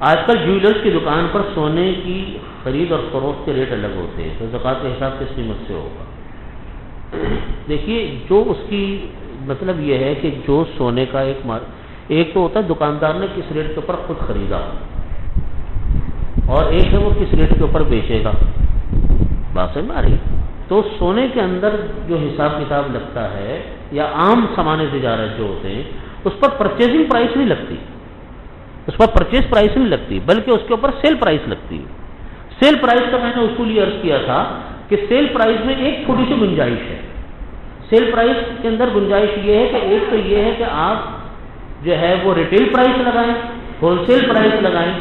آج کل جیولرز کی دکان پر سونے کی خرید اور فروخت کے ریٹ الگ ہوتے ہیں، تو زکوٰۃ کا حساب کس قیمت سے ہوگا؟ دیکھیے جو اس کی مطلب یہ ہے کہ جو سونے کا ایک تو ہوتا ہے دکاندار نے کس ریٹ کے اوپر خود خریدا، اور ایک ہے وہ کس ریٹ کے اوپر بیچے گا، بات سمجھ آ رہی؟ تو سونے کے اندر جو حساب کتاب لگتا ہے یا عام سامان تجارت جو ہوتے ہیں اس پر پرچیزنگ پرائس نہیں لگتی، اس پر پرچیز پرائس نہیں لگتی، بلکہ اس کے اوپر سیل پرائس لگتی ہے۔ سیل پرائس کا میں نے اصول یہ عرض کیا تھا کہ سیل پرائس میں ایک چھوٹی سی گنجائش ہے، سیل پرائس کے اندر گنجائش یہ ہے کہ ایک تو یہ ہے کہ آپ جو ہے وہ ریٹیل پرائس لگائیں، ہول سیل پرائس لگائیں،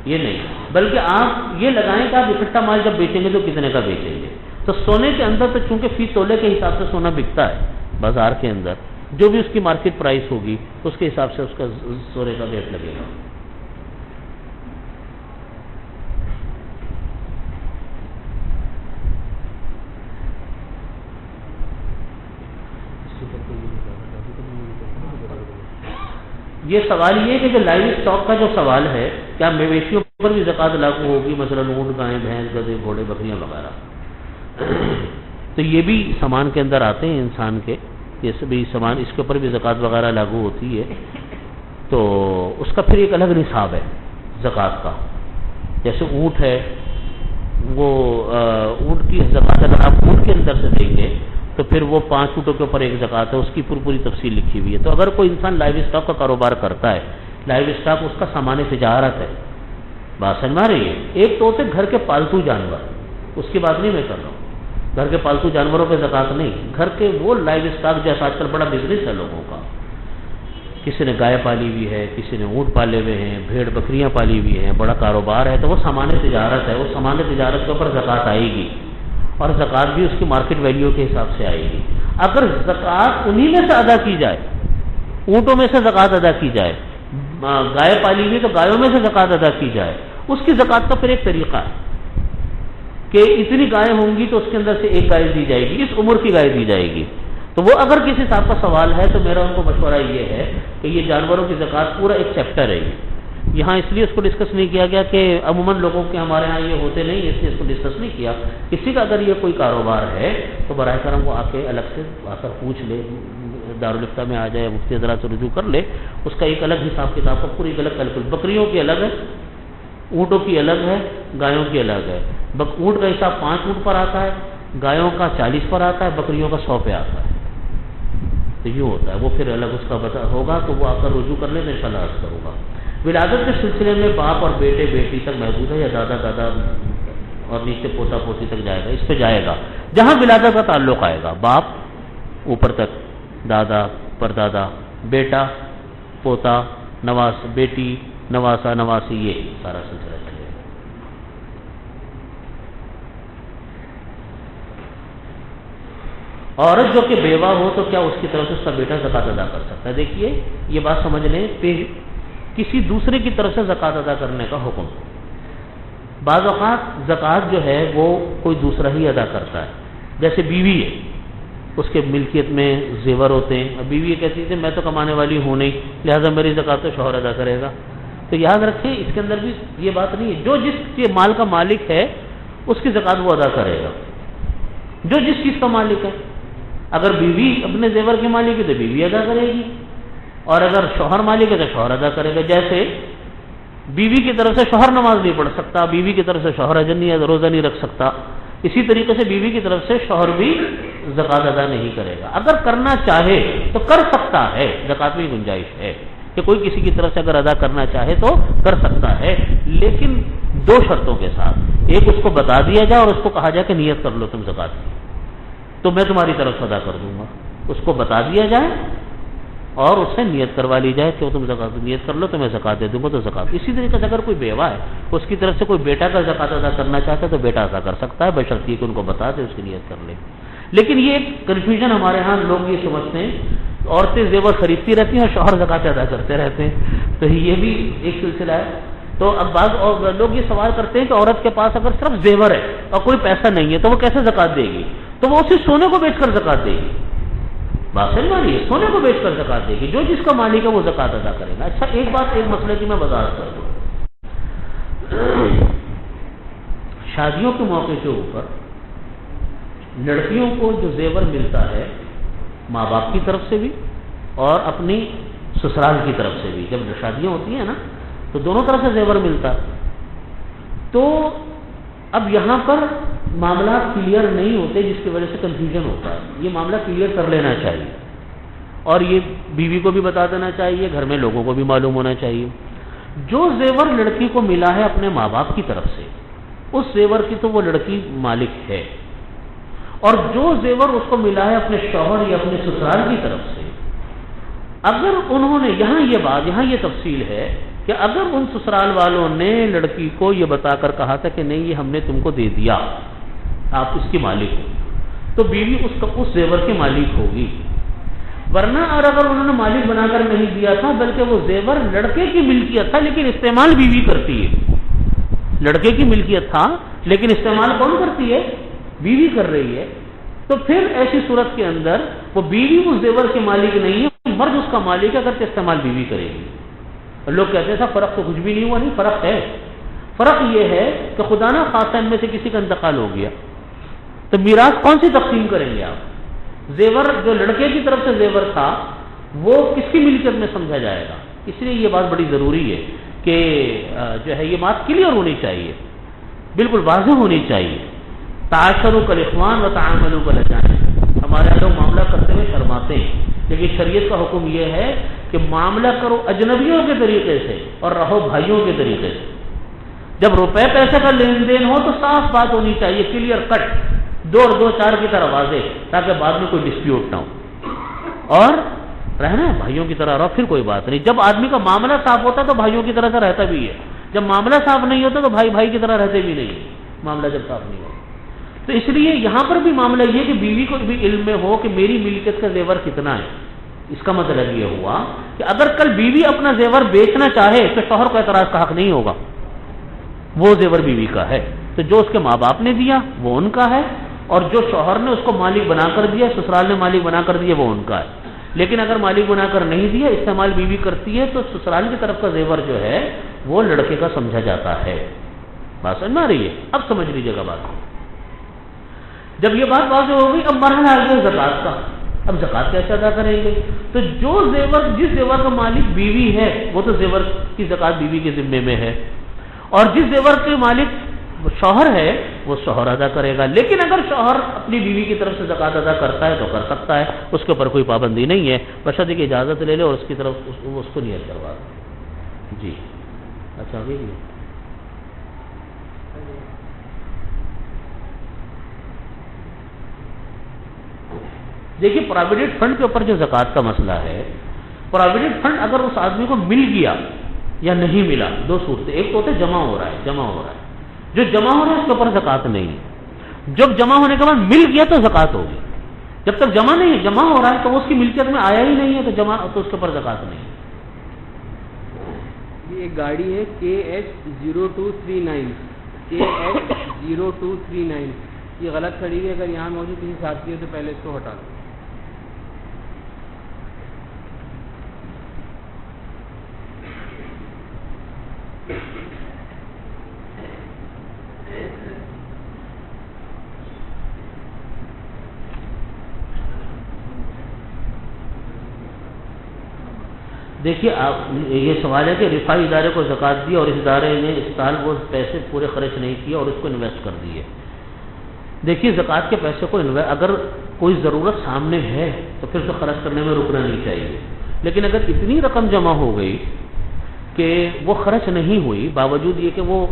یہ نہیں، بلکہ آپ یہ لگائیں کہ آپ اکٹھا مال جب بیچیں گے تو کتنے کا بیچیں گے۔ تو سونے کے اندر تو چونکہ فی تولے کے حساب سے سونا بکتا ہے بازار کے اندر، جو بھی اس کی مارکیٹ پرائس ہوگی اس کے حساب سے اس کا سونے کا ریٹ لگے گا۔ یہ سوال یہ ہے کہ جو لائیو اسٹاک کا جو سوال ہے کیا مویشیوں پر بھی زکوٰۃ لاگو ہوگی، مثلا اونٹ، گائیں، بھینس، گدھے، گھوڑے، بکریاں وغیرہ؟ تو یہ بھی سامان کے اندر آتے ہیں انسان کے، یہ سبھی سامان، اس کے اوپر بھی زکوٰۃ وغیرہ لاگو ہوتی ہے، تو اس کا پھر ایک الگ نصاب ہے زکوٰۃ کا۔ جیسے اونٹ ہے، وہ اونٹ کی زکوٰۃ اگر آپ اونٹ کے اندر سے دیں گے تو پھر وہ 5 اونٹوں کے اوپر ایک زکوٰۃ ہے، اس کی پوری تفصیل لکھی ہوئی ہے۔ تو اگر کوئی انسان لائیو اسٹاک کا کاروبار کرتا ہے، لائیو اسٹاک اس کا سامان تجارت ہے، بات سمجھ رہی ہے؟ ایک تو ہوتے گھر کے پالتو جانور، اس کی بات نہیں میں کر رہا ہوں، گھر کے پالتو جانوروں پہ زکوٰۃ نہیں، گھر کے وہ لائیو اسٹاک جیسا آج کل بڑا بزنس ہے لوگوں کا، کسی نے گائے پالی ہوئی ہے، کسی نے اونٹ پالے ہوئے ہیں، بھیڑ بکریاں پالی ہوئی ہیں، بڑا کاروبار ہے، تو وہ سامان تجارت ہے، وہ سامان تجارت کے اوپر زکوٰۃ آئے گی، اور زکوٰۃ بھی اس کی مارکیٹ ویلیو کے حساب سے آئے گی۔ اگر زکوٰۃ انہی میں سے ادا کی جائے، اونٹوں میں سے زکوٰۃ ادا کی جائے، گائے پالی ہوئی تو گایوں میں سے زکوٰۃ ادا کی جائے، اس کی زکوٰۃ کا پھر ایک طریقہ ہے کہ اتنی گائے ہوں گی تو اس کے اندر سے ایک گائے دی جائے گی، اس عمر کی گائے دی جائے گی۔ تو وہ اگر کسی صاحب کا سوال ہے تو میرا ان کو مشورہ یہ ہے کہ یہ جانوروں کی زکوٰۃ پورا ایک چیپٹر ہے، یہاں اس لیے اس کو ڈسکس نہیں کیا گیا کہ عموماً لوگوں کے ہمارے ہاں یہ ہوتے نہیں، اس لیے اس کو ڈسکس نہیں کیا۔ کسی کا اگر یہ کوئی کاروبار ہے تو براہ کرم وہ آ کے الگ سے آ کر پوچھ لے، دارالفتہ میں آ جائے، مفتی حضرات سے رجوع کر لے، اس کا ایک الگ حساب کتاب کا پوری الگ کیلکول، بکریوں کی الگ ہے، اونٹوں کی الگ ہے، گایوں کی الگ ہے۔ اونٹ کا حساب 5 اونٹ پر آتا ہے، گایوں کا 40 پر آتا ہے، بکریوں کا 100 پہ آتا ہے، تو یہ ہوتا ہے۔ وہ پھر الگ اس کا ہوگا تو وہ آ کر رجوع کر لے تو انشاءاللہ عرض کروں گا۔ ولادت کے سلسلے میں باپ اور بیٹے بیٹی تک محدود ہے یا دادا دادا اور نیچے پوتا پوتی تک جائے گا؟ اس پہ جائے گا جہاں ولادت کا تعلق آئے گا، باپ اوپر تک، دادا پردادا، بیٹا پوتا نواس، بیٹی نواسا نواسی، یہ سارا سلسلہ چلے گا۔ عورت جو کہ بیوہ ہو تو کیا اس کی طرف سے اس کا بیٹا زکوٰۃ ادا کر سکتا ہے؟ دیکھیے یہ بات سمجھ لیں، کسی دوسرے کی طرف سے زکوٰۃ ادا کرنے کا حکم، بعض اوقات زکوٰۃ جو ہے وہ کوئی دوسرا ہی ادا کرتا ہے، جیسے بیوی ہے، اس کے ملکیت میں زیور ہوتے ہیں، اور بیوی کہتی ہے میں تو کمانے والی ہوں نہیں، لہٰذا میری زکوٰۃ تو شوہر ادا کرے گا۔ تو یاد رکھیں اس کے اندر بھی یہ بات نہیں ہے، جو جس کے مال کا مالک ہے اس کی زکوٰۃ وہ ادا کرے گا، جو جس چیز کا مالک ہے۔ اگر بیوی اپنے زیور کی مالک ہے تو بیوی ادا کرے گی، اور اگر شوہر مالک ہے تو شوہر ادا کرے گا۔ جیسے بیوی کی طرف سے شوہر نماز نہیں پڑھ سکتا، بیوی کی طرف سے شوہر روزہ نہیں رکھ سکتا، اسی طریقے سے بیوی کی طرف سے شوہر بھی زکوٰۃ ادا نہیں کرے گا۔ اگر کرنا چاہے تو کر سکتا ہے، زکوٰۃ میں گنجائش ہے کہ کوئی کسی کی طرف سے اگر ادا کرنا چاہے تو کر سکتا ہے، لیکن 2 شرطوں کے ساتھ۔ ایک اس کو بتا دیا جائے اور اس کو کہا جائے کہ نیت کر لو تم زکوٰۃ کی، تو میں تمہاری طرف سے ادا کر دوں گا۔ اس کو بتا دیا جائے اور اس سے نیت کروا لی جائے کہ تم زکوٰۃ نیت کر لو تو میں زکوٰۃ دے دوں گا، تو زکوٰۃ۔ اسی طریقے سے اگر کوئی بیوہ ہے اس کی طرف سے کوئی بیٹا کا زکوٰۃ ادا کرنا چاہتا ہے تو بیٹا ادا کر سکتا ہے، بشرطیے کہ ان کو بتا دے، اس کی نیت کر لے۔ لیکن یہ ایک کنفیوژن ہمارے ہاں لوگ یہ سمجھتے ہیں عورتیں زیور خریدتی رہتی ہیں اور شوہر زکوٰۃ ادا کرتے رہتے ہیں، تو یہ بھی ایک سلسلہ ہے۔ تو اب بعض لوگ یہ سوال کرتے ہیں کہ عورت کے پاس اگر صرف زیور ہے اور کوئی پیسہ نہیں ہے تو وہ کیسے زکوٰۃ دے گی؟ تو وہ اسی سونے کو بیچ کر زکوٰۃ دے گی، بات سمجھ ہے، سونے کو بیچ کر زکوٰۃ دے گی، جو جس کا مالک ہے وہ زکوٰۃ ادا کرے گا۔ اچھا ایک بات، ایک مسئلے کی میں وضاحت کر دوں، شادیوں کے موقع کے اوپر لڑکیوں کو جو زیور ملتا ہے ماں باپ کی طرف سے بھی اور اپنی سسرال کی طرف سے بھی، جب شادیاں ہوتی ہیں نا تو دونوں طرف سے زیور ملتا ہے، تو اب یہاں پر معاملات کلیئر نہیں ہوتے جس کی وجہ سے کنفیوژن ہوتا ہے۔ یہ معاملہ کلیئر کر لینا چاہیے اور یہ بیوی کو بھی بتا دینا چاہیے، گھر میں لوگوں کو بھی معلوم ہونا چاہیے۔ جو زیور لڑکی کو ملا ہے اپنے ماں باپ کی طرف سے، اس زیور کی تو وہ لڑکی مالک ہے، اور جو زیور اس کو ملا ہے اپنے شوہر یا اپنے سسرال کی طرف سے، اگر انہوں نے یہاں یہ تفصیل ہے کہ اگر ان سسرال والوں نے لڑکی کو یہ بتا کر کہا تھا کہ نہیں یہ ہم نے تم کو دے دیا، آپ اس کی مالک ہو، تو بیوی اس زیور کی مالک ہوگی۔ ورنہ اور اگر انہوں نے مالک بنا کر نہیں دیا تھا بلکہ وہ زیور لڑکے کی ملکیت تھا لیکن استعمال بیوی کرتی ہے، لڑکے کی ملکیت تھا لیکن استعمال کون کرتی ہے؟ بیوی کر رہی ہے، تو پھر ایسی صورت کے اندر وہ بیوی اس زیور کے مالک نہیں ہے، مرد اس کا مالک ہے، اگرچہ استعمال بیوی کرے گی۔ اور لوگ کہتے ہیں فرق تو کچھ بھی نہیں ہوا، نہیں، فرق ہے۔ فرق یہ ہے کہ خدا نہ خاصہ ان میں سے کسی کا انتقال ہو گیا تو میراث کون سی تقسیم کریں گے آپ؟ زیور جو لڑکے کی طرف سے زیور تھا وہ کس کی ملکیت میں سمجھا جائے گا؟ اس لیے یہ بات بڑی ضروری ہے کہ جو ہے یہ بات کلیئر ہونی چاہیے، بالکل واضح ہونی چاہیے۔ تعاشروا کالاخوان وتعاملوا کالاجانب، ہمارے لوگ معاملہ کرتے ہوئے شرماتے ہیں، لیکن شریعت کا حکم یہ ہے کہ معاملہ کرو اجنبیوں کے طریقے سے اور رہو بھائیوں کے طریقے سے۔ جب روپے پیسے کا لین دین ہو تو صاف بات ہونی چاہیے، کلیئر کٹ، 2 اور 2 4 کی طرح واضح، تاکہ بعد میں کوئی ڈسپیوٹ نہ ہو، اور رہنا ہے بھائیوں کی طرح رہو، پھر کوئی بات نہیں۔ جب آدمی کا معاملہ صاف ہوتا تو بھائیوں کی طرح سے رہتا بھی ہے، جب معاملہ صاف نہیں ہوتا تو بھائی بھائی کی طرح رہتے بھی نہیں، معاملہ جب صاف نہیں ہوتا۔ تو اس لیے یہاں پر بھی معاملہ یہ کہ بیوی کو بھی علم میں ہو کہ میری ملکیت کا زیور کتنا ہے۔ اس کا مطلب یہ ہوا کہ اگر کل بیوی اپنا زیور بیچنا چاہے تو شوہر کو اعتراض کا حق نہیں ہوگا، وہ زیور بیوی کا ہے، تو جو اس کے ماں باپ نے دیا وہ ان کا ہے، اور جو شوہر نے اس کو مالک بنا کر دیا، سسرال نے مالک بنا کر دیا، وہ ان کا ہے۔ لیکن اگر مالک بنا کر نہیں دیا، استعمال بیوی کرتی ہے، تو سسرال کی طرف کا زیور جو ہے وہ لڑکے کا سمجھا جاتا ہے۔ بات سمجھ میں آ رہی ہے؟ اب سمجھ لیجیے گا بات۔ جب یہ بات واضح ہو گئی، اب مرحلہ آ گیا زکوٰۃ کا۔ اب زکوٰۃ کیسے ادا کریں گے؟ تو جو زیور، جس زیور کا مالک بیوی ہے، وہ تو زیور کی زکوٰۃ بیوی کے ذمے میں ہے، اور جس زیور کے مالک شوہر ہے وہ شوہر ادا کرے گا۔ لیکن اگر شوہر اپنی بیوی کی طرف سے زکوٰۃ ادا کرتا ہے تو کر سکتا ہے، اس کے اوپر کوئی پابندی نہیں ہے، بشرطے کہ اجازت لے لے اور اس کی طرف اس کو نیت کروا دے۔ جی اچھا ہوگی جی۔ دیکھیے پراویڈنٹ فنڈ کے اوپر جو زکوٰۃ کا مسئلہ ہے، پراویڈنٹ فنڈ اگر اس آدمی کو مل گیا یا نہیں ملا، 2 صورتیں، ایک تو ہوتا ہے جمع ہو رہا ہے، جو جمع ہو رہا ہے اس کے اوپر زکوٰۃ نہیں ہے، جب جمع ہونے کے بعد مل گیا تو زکوٰۃ ہوگی، جب تک جمع نہیں ہے، جمع ہو رہا ہے تو وہ اس کی ملکیت میں آیا ہی نہیں ہے، تو جمع تو اس کے اوپر زکوٰۃ نہیں ہے۔ یہ ایک گاڑی ہے KH0239، KH0239، یہ غلط کھڑی ہے، اگر یہاں موجود کسی ساتھی ہے تو پہلے اس کو ہٹا دو۔ دیکھیے آپ، یہ سوال ہے کہ رفاعی ادارے کو زکوٰۃ دی اور اس ادارے نے اس سال وہ پیسے پورے خرچ نہیں کیے اور اس کو انویسٹ کر دیے۔ دیکھیے زکوٰۃ کے پیسے کو اگر کوئی ضرورت سامنے ہے تو پھر اسے خرچ کرنے میں رکنا نہیں چاہیے، لیکن اگر اتنی رقم جمع ہو گئی کہ وہ خرچ نہیں ہوئی، باوجود یہ کہ وہ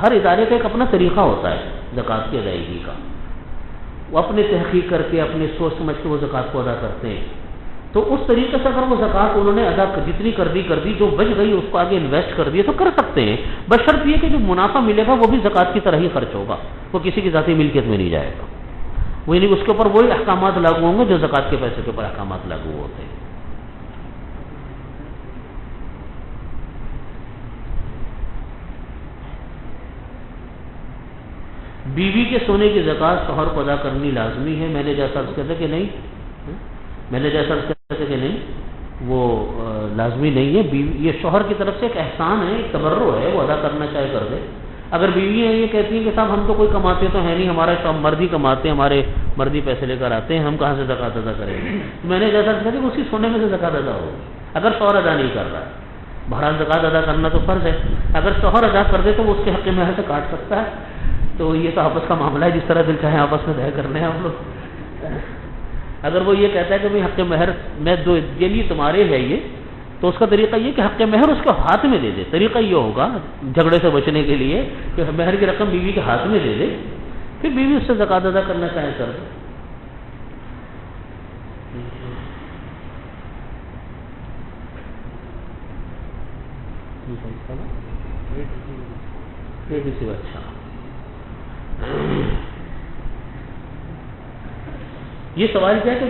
ہر ادارے کا ایک اپنا طریقہ ہوتا ہے زکوٰۃ کی ادائیگی کا، وہ اپنے تحقیق کر کے اپنے سوچ سمجھ کے وہ زکوٰۃ کو ادا کرتے ہیں، تو اس طریقے سے اگر وہ زکوٰۃ انہوں نے ادا جتنی کر دی، جو بچ گئی اس کو آگے انویسٹ کر دیے تو کر سکتے ہیں، بشرط یہ کہ جو منافع ملے گا وہ بھی زکوٰۃ کی طرح ہی خرچ ہوگا، وہ کسی کی ذاتی ملکیت میں نہیں جائے گا، وہ یعنی اس کے اوپر وہی احکامات لاگو ہوں گے جو زکوٰۃ کے پیسے کے اوپر احکامات لاگو ہوتے ہیں۔ بیوی کے سونے کی زکوٰۃ شوہر کو ادا کرنی لازمی ہے، میں نے جیسا عرض کیا تھا کہ نہیں، وہ لازمی نہیں ہے، یہ شوہر کی طرف سے ایک احسان ہے، ایک تبرع ہے، وہ ادا کرنا چاہے کر دے۔ اگر بیوی یہ کہتی ہے کہ صاحب ہم تو کوئی کماتے تو ہے نہیں، ہمارا مرد ہی کماتے ہیں، ہمارے مرد ہی پیسے لے کر آتے ہیں، ہم کہاں سے زکوٰۃ ادا کریں گے؟ میں نے جیسا کہا کہ اسی سونے میں سے زکوٰۃ ادا ہوگی، اگر شوہر ادا نہیں کر رہا ہے۔ بہرحال زکوٰۃ ادا کرنا تو فرض ہے، اگر شوہر ادا کر دے تو وہ اس کے حق مہر سے کاٹ سکتا ہے، تو یہ تو آپس کا معاملہ ہے، جس طرح دل چاہے آپس میں طے کرنے ہیں ہم لوگ۔ اگر وہ یہ کہتا ہے کہ بھائی حق مہر میں دو یہ لیے تمہارے ہے یہ، تو اس کا طریقہ یہ کہ حق مہر اس کے ہاتھ میں دے دے، طریقہ یہ ہوگا جھگڑے سے بچنے کے لیے کہ مہر کی رقم بیوی کے ہاتھ میں دے دے، پھر بیوی اس سے زکوٰۃ ادا کرنا چاہے کر دے۔ اچھا، یہ سوال کیا ہے کہ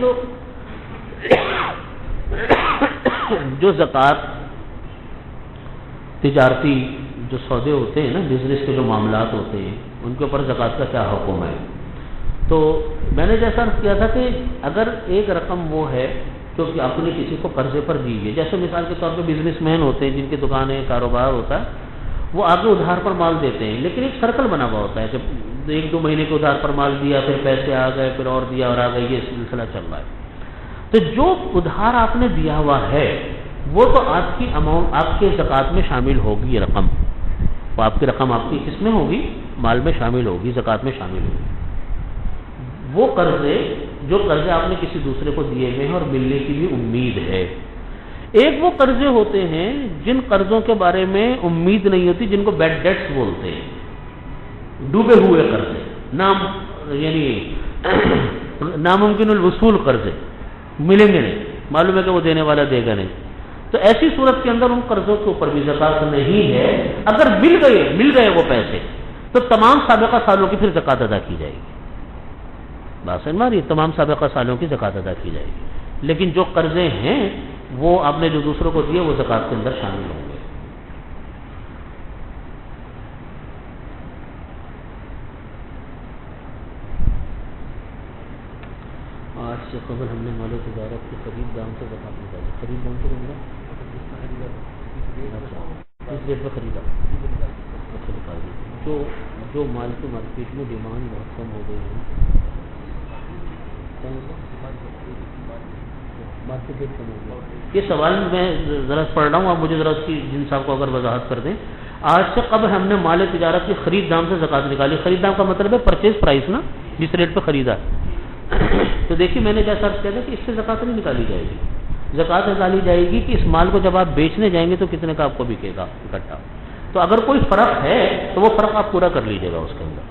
جو زکوٰۃ تجارتی جو سودے ہوتے ہیں نا، بزنس کے جو معاملات ہوتے ہیں، ان کے اوپر زکوٰۃ کا کیا حکم ہے؟ تو میں نے جیسا عرض کیا تھا کہ اگر ایک رقم وہ ہے جو کہ آپ نے کسی کو قرضے پر دی ہے، جیسے مثال کے طور پہ بزنس مین ہوتے ہیں جن کی دکانیں کاروبار ہوتا ہے، وہ آگے ادھار پر مال دیتے ہیں، لیکن ایک سرکل بنا ہوا ہوتا ہے کہ 1-2 مہینے کے ادھار پر مال دیا، پھر پیسے آ گئے، پھر اور دیا اور آ گئے، یہ سلسلہ چل رہا ہے۔ تو جو ادھار آپ نے دیا ہوا ہے وہ تو آپ کی اماؤنٹ آپ کے زکوٰۃ میں شامل ہوگی، یہ رقم وہ آپ کی رقم آپ کی کس میں ہوگی؟ مال میں شامل ہوگی، زکوٰۃ میں شامل ہوگی۔ وہ قرضے جو قرضے آپ نے کسی دوسرے کو دیے ہوئے ہیں اور ملنے کی بھی امید ہے، ایک وہ قرضے ہوتے ہیں جن قرضوں کے بارے میں امید نہیں ہوتی، جن کو بیڈ ڈیٹس بولتے ہیں، ڈوبے ہوئے قرضے، نام یعنی ناممکن الوصول قرض ہے، ملیں گے نہیں، معلوم ہے کہ وہ دینے والا دے گا نہیں، تو ایسی صورت کے اندر ان قرضوں کے اوپر بھی زکوٰۃ نہیں ہے۔ اگر مل گئے وہ پیسے تو تمام سابقہ سالوں کی پھر زکوٰۃ ادا کی جائے گی، بات سمجھ ماری، تمام سابقہ سالوں کی زکوٰۃ ادا کی جائے گی، لیکن جو قرضے ہیں وہ آپ نے جو دوسروں کو دیے وہ زکوٰۃ کے اندر شامل ہوں گے۔ آج سے قبل ہم نے مال تجارت کے خرید دام سے زکوٰۃ نکالی، خرید دام سے بندہ اس ریٹ پہ خریدا، اچھا نکال دی، جو مال کی مارکیٹ میں ڈیمانڈ بہت کم ہو گئی ہے، مارکیٹ ریٹ کم ہو گیا، یہ سوال میں ذرا پڑھ رہا ہوں، آپ مجھے ذرا اس کی جن صاحب کو اگر وضاحت کر دیں۔ آج سے قبل ہم نے مال تجارت کی خرید دام سے زکوٰۃ نکالی، خرید دام کا مطلب ہے پرچیز پرائس نا، جس ریٹ پہ خریدا، تو دیکھیے میں نے جیسا عرض کیا تھا کہ اس سے زکوٰۃ نہیں نکالی جائے گی، زکوٰۃ نکالی جائے گی کہ اس مال کو جب آپ بیچنے جائیں گے تو کتنے کا آپ کو بکے گا اکٹھا، تو اگر کوئی فرق ہے تو وہ فرق آپ پورا کر لیجیے گا اس کے اندر۔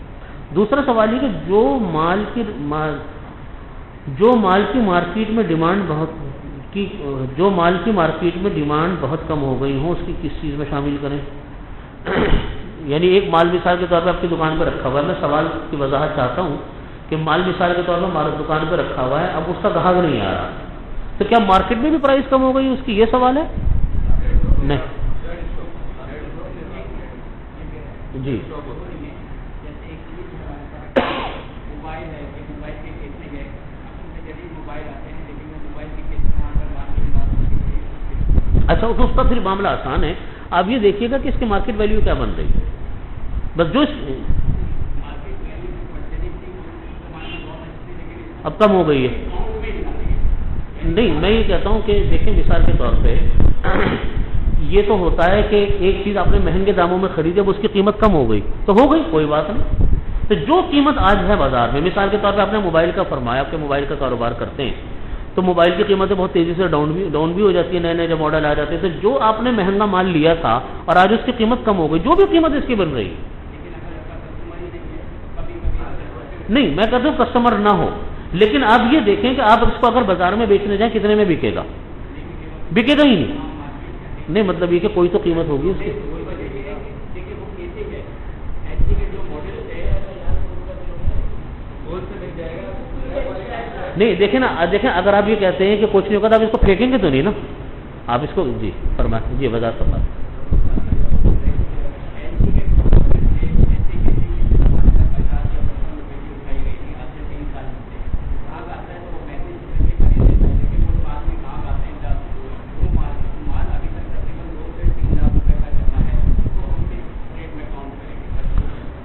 دوسرا سوال یہ کہ جو مال کی مارکیٹ میں ڈیمانڈ بہت کم ہو گئی ہو، اس کی کس چیز میں شامل کریں؟ یعنی ایک مال مثال کے طور پہ آپ کی دکان پہ رکھا ہوا ہے، میں سوال کی وضاحت چاہتا ہوں کہ مال مثال کے طور پر ہمارے دکان پہ رکھا ہوا ہے، اب اس کا گاہک نہیں آ رہا، تو کیا مارکیٹ میں بھی پرائس کم ہو گئی اس کی، یہ سوال ہے؟ نہیں جی، اچھا اس کا پھر معاملہ آسان ہے، آپ یہ دیکھیے گا کہ اس کی مارکیٹ ویلیو کیا بن رہی ہے، بس جو اب کم ہو گئی ہے، نہیں میں یہ کہتا ہوں کہ دیکھیں مثال کے طور پہ یہ تو ہوتا ہے کہ ایک چیز آپ نے مہنگے داموں میں خریدی، اب اس کی قیمت کم ہو گئی تو ہو گئی، کوئی بات نہیں، تو جو قیمت آج ہے بازار میں، مثال کے طور پہ آپ نے موبائل کا فرمایا، آپ کے موبائل کا کاروبار کرتے ہیں تو موبائل کی قیمتیں بہت تیزی سے ڈاؤن بھی ہو جاتی ہے، نئے نئے جب ماڈل آ جاتے ہیں، تو جو آپ نے مہنگا مال لیا تھا اور آج اس کی قیمت کم ہو گئی، جو بھی قیمت اس کی بن رہی ہے، نہیں میں کہتا ہوں کسٹمر نہ ہو، لیکن آپ یہ دیکھیں کہ آپ اس کو اگر بازار میں بیچنے جائیں کتنے میں بکے گا، بکے گا ہی نہیں، مطلب یہ کہ کوئی تو قیمت ہوگی اس کی، نہیں دیکھیں نا، دیکھیں اگر آپ یہ کہتے ہیں کہ کچھ نہیں ہوگا تو آپ اس کو پھینکیں گے تو نہیں نا، آپ اس کو جی فرمائیں، جی وضاحت فرمائیں۔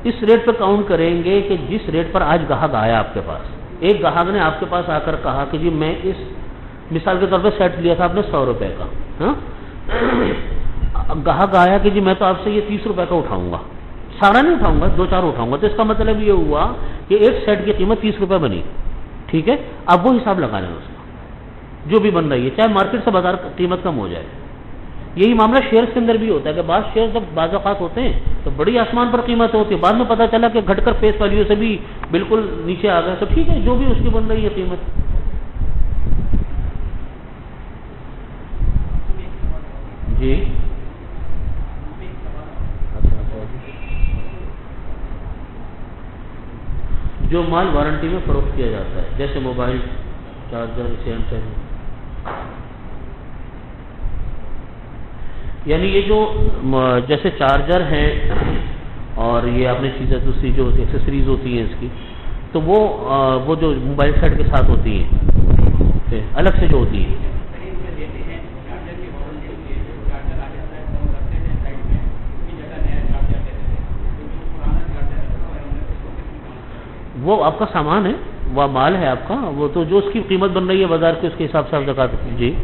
اس ریٹ پہ کاؤنٹ کریں گے کہ جس ریٹ پر آج گاہک آیا آپ کے پاس، ایک گاہک نے آپ کے پاس آ کر کہا کہ جی میں اس مثال کے طور پہ سیٹ لیا تھا آپ نے 100 روپے کا، ہاں گاہک آیا کہ جی میں تو آپ سے یہ 30 روپے کا اٹھاؤں گا، سارا نہیں اٹھاؤں گا، 2-4 اٹھاؤں گا، تو اس کا مطلب یہ ہوا کہ ایک سیٹ کی قیمت 30 روپے بنی، ٹھیک ہے، اب وہ حساب لگا لیں اس کا جو بھی بن رہی ہے، چاہے مارکیٹ سے بازار قیمت کم ہو جائے۔ یہی معاملہ شیئرز کے اندر بھی ہوتا ہے کہ بعض شیئر جب بعض اوقات ہوتے ہیں تو بڑی آسمان پر قیمت ہوتی ہے، بعد میں پتہ چلا کہ گھٹ کر فیس ویلیو سے بھی بالکل نیچے آ گئے، تو ٹھیک ہے جو بھی اس کی بن رہی ہے قیمت۔ جی جو مال وارنٹی میں فروخت کیا جاتا ہے جیسے موبائل، چارجر، یعنی یہ جو جیسے چارجر ہیں اور یہ آپ نے چیزیں دوسری جو ایکسیسریز ہوتی ہیں اس کی، تو وہ جو موبائل سیٹ کے ساتھ ہوتی ہیں الگ سے جو ہوتی ہیں، وہ آپ کا سامان ہے، وہ مال ہے آپ کا، وہ تو جو اس کی قیمت بن رہی ہے بازار کے اس کے حساب سے آپ زکوٰۃ۔ جی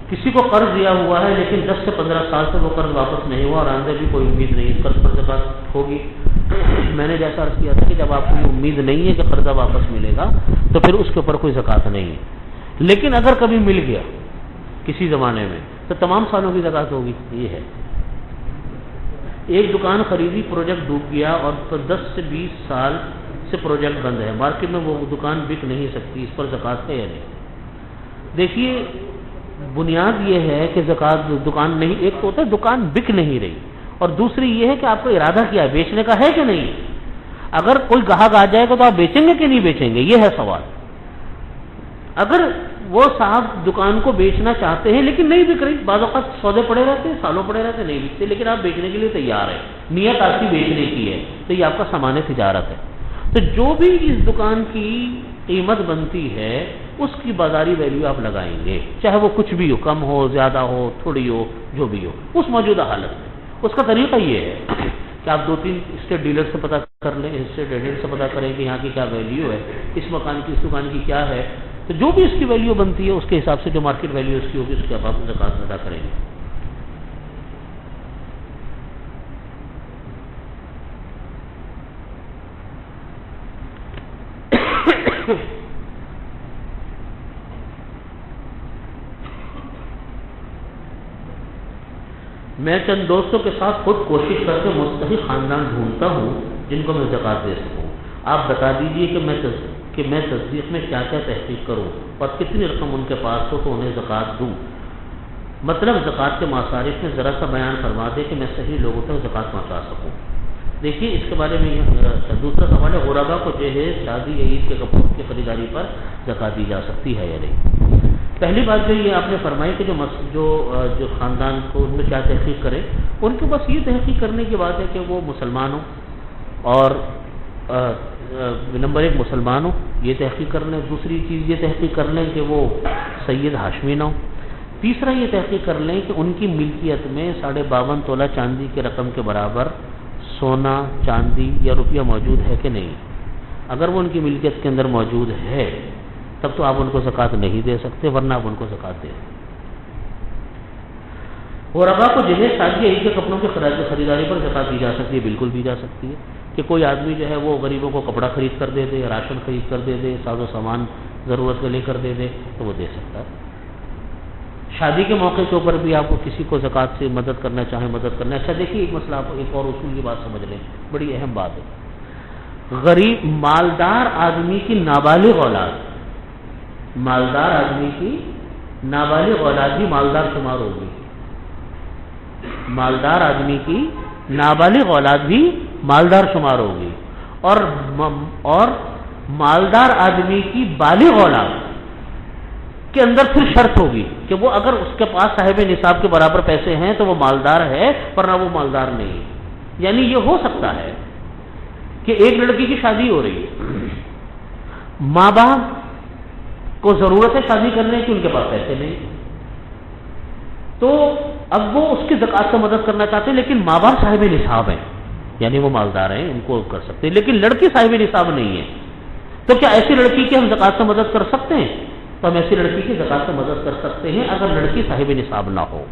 کسی کو قرض دیا ہوا ہے لیکن 10 سے 15 سال سے وہ قرض واپس نہیں ہوا اور آندے بھی کوئی امید نہیں، اس قرض پر زکوٰۃ ہوگی؟ میں نے جیسا عرض کیا تھا کہ جب آپ کو امید نہیں ہے کہ قرضہ واپس ملے گا تو پھر اس کے اوپر کوئی زکوٰۃ نہیں ہے، لیکن اگر کبھی مل گیا کسی زمانے میں تو تمام سالوں کی زکوٰۃ ہوگی، یہ ہے۔ ایک دکان خریدی، پروجیکٹ ڈوب گیا اور 10 سے 20 سال سے پروجیکٹ بند ہے، مارکیٹ میں وہ دکان بک نہیں سکتی، اس پر زکوٰۃ ہے یا نہیں؟ دیکھیے بنیاد یہ ہے کہ زکوٰۃ دکان نہیں، ایک تو ہوتا ہے دکان بک نہیں رہی، اور دوسری یہ ہے کہ آپ کو ارادہ کیا ہے، بیچنے کا ہے کہ نہیں؟ اگر کوئی گاہک آ جائے گا تو آپ بیچیں گے کہ نہیں بیچیں گے، یہ ہے سوال۔ اگر وہ صاحب دکان کو بیچنا چاہتے ہیں لیکن نہیں بک رہی، بعض اوقات سودے پڑے رہتے ہیں، سالوں پڑے رہتے ہیں، نہیں بکتے، لیکن آپ بیچنے کے لیے تیار ہیں، نیت آپ کی بیچنے کی ہے، تو یہ آپ کا سامان تجارت ہے۔ تو جو بھی اس دکان کی قیمت بنتی ہے اس کی بازاری ویلیو آپ لگائیں گے، چاہے وہ کچھ بھی ہو، کم ہو، زیادہ ہو، تھوڑی ہو، جو بھی ہو اس موجودہ حالت میں۔ اس کا طریقہ یہ ہے کہ آپ 2-3 اسٹیٹ ڈیلر سے پتہ کر لیں، اسٹیٹ ایجنٹ سے پتہ کریں کہ یہاں کی کیا ویلیو ہے، اس مکان کی، اس دکان کی کیا ہے، تو جو بھی اس کی ویلیو بنتی ہے اس کے حساب سے جو مارکیٹ ویلیو اس کی ہوگی اس کے آپ زکوٰۃ ادا کریں گے۔ میں چند دوستوں کے ساتھ خود کوشش کر کے مستحق خاندان ڈھونڈتا ہوں جن کو میں زکوٰۃ دے سکوں۔ آپ بتا دیجئے کہ میں تصدیق میں کیا کیا تحقیق کروں اور کتنی رقم ان کے پاس ہو تو انہیں زکوٰۃ دوں۔ مطلب زکوٰۃ کے مصارف میں ذرا سا بیان فرما دے کہ میں صحیح لوگوں تک زکوٰۃ پہنچا سکوں۔ دیکھیے اس کے بارے میں دوسرا سوال ہے، غربا کو جہیز، شادی یا عید کے کپڑوں کی خریداری پر زکوٰۃ دی جا سکتی ہے یا نہیں؟ پہلی بات جو یہ آپ نے فرمائی کہ جو خاندان کو ان میں کیا تحقیق کرے، ان کے بس یہ تحقیق کرنے کی بات ہے کہ وہ مسلمان ہوں، اور نمبر 1 مسلمان ہوں، یہ تحقیق کر لیں۔ دوسری چیز یہ تحقیق کر لیں کہ وہ سید ہاشمی نہ ہو۔ تیسرا یہ تحقیق کر لیں کہ ان کی ملکیت میں 52.5 تولہ چاندی کی رقم کے برابر سونا، چاندی یا روپیہ موجود ہے کہ نہیں۔ اگر وہ ان کی ملکیت کے اندر موجود ہے تب تو آپ ان کو زکوٰۃ نہیں دے سکتے، ورنہ آپ ان کو زکوٰۃ دیں۔ غربا کو جہیز، شادی یا عید کے کپڑوں کی خریداری پر زکوٰۃ دی جا سکتی ہے، بالکل دی جا سکتی ہے، کہ کوئی آدمی جو ہے وہ غریبوں کو کپڑا خرید کر دے دے، راشن خرید کر دے دے، ساز و سامان ضرورت کے لے کر دے دے تو وہ دے سکتا ہے۔ شادی کے موقع کے اوپر بھی آپ کو کسی کو زکوٰۃ سے مدد کرنا چاہیں مدد کرنا۔ اچھا دیکھیے ایک مسئلہ، آپ ایک اور اصول کی بات سمجھ لیں، بڑی اہم بات ہے۔ غریب مالدار آدمی کی نابالغ اولاد، مالدار آدمی کی نابالغ اولاد بھی مالدار شمار ہوگی، مالدار آدمی کی نابالغ اولاد بھی مالدار شمار ہوگی، اور مالدار آدمی کی بالغ اولاد کے اندر پھر شرط ہوگی کہ وہ اگر اس کے پاس صاحب نصاب کے برابر پیسے ہیں تو وہ مالدار ہے، ورنہ وہ مالدار نہیں۔ یعنی یہ ہو سکتا ہے کہ ایک لڑکی کی شادی ہو رہی ہے، ماں باپ کو ضرورت ہے شادی کرنے کی، ان کے پاس پیسے نہیں، تو اب وہ اس کی زکوٰۃ سے مدد کرنا چاہتے ہیں، لیکن ماں باپ صاحب نصاب ہیں، یعنی وہ مالدار ہیں، ان کو کر سکتے ہیں، لیکن لڑکی صاحب نصاب نہیں ہے، تو کیا ایسی لڑکی کی ہم زکوٰۃ سے مدد کر سکتے ہیں؟ تو ہم ایسی لڑکی کی زکوٰۃ سے مدد کر سکتے ہیں اگر لڑکی صاحب نصاب نہ ہو،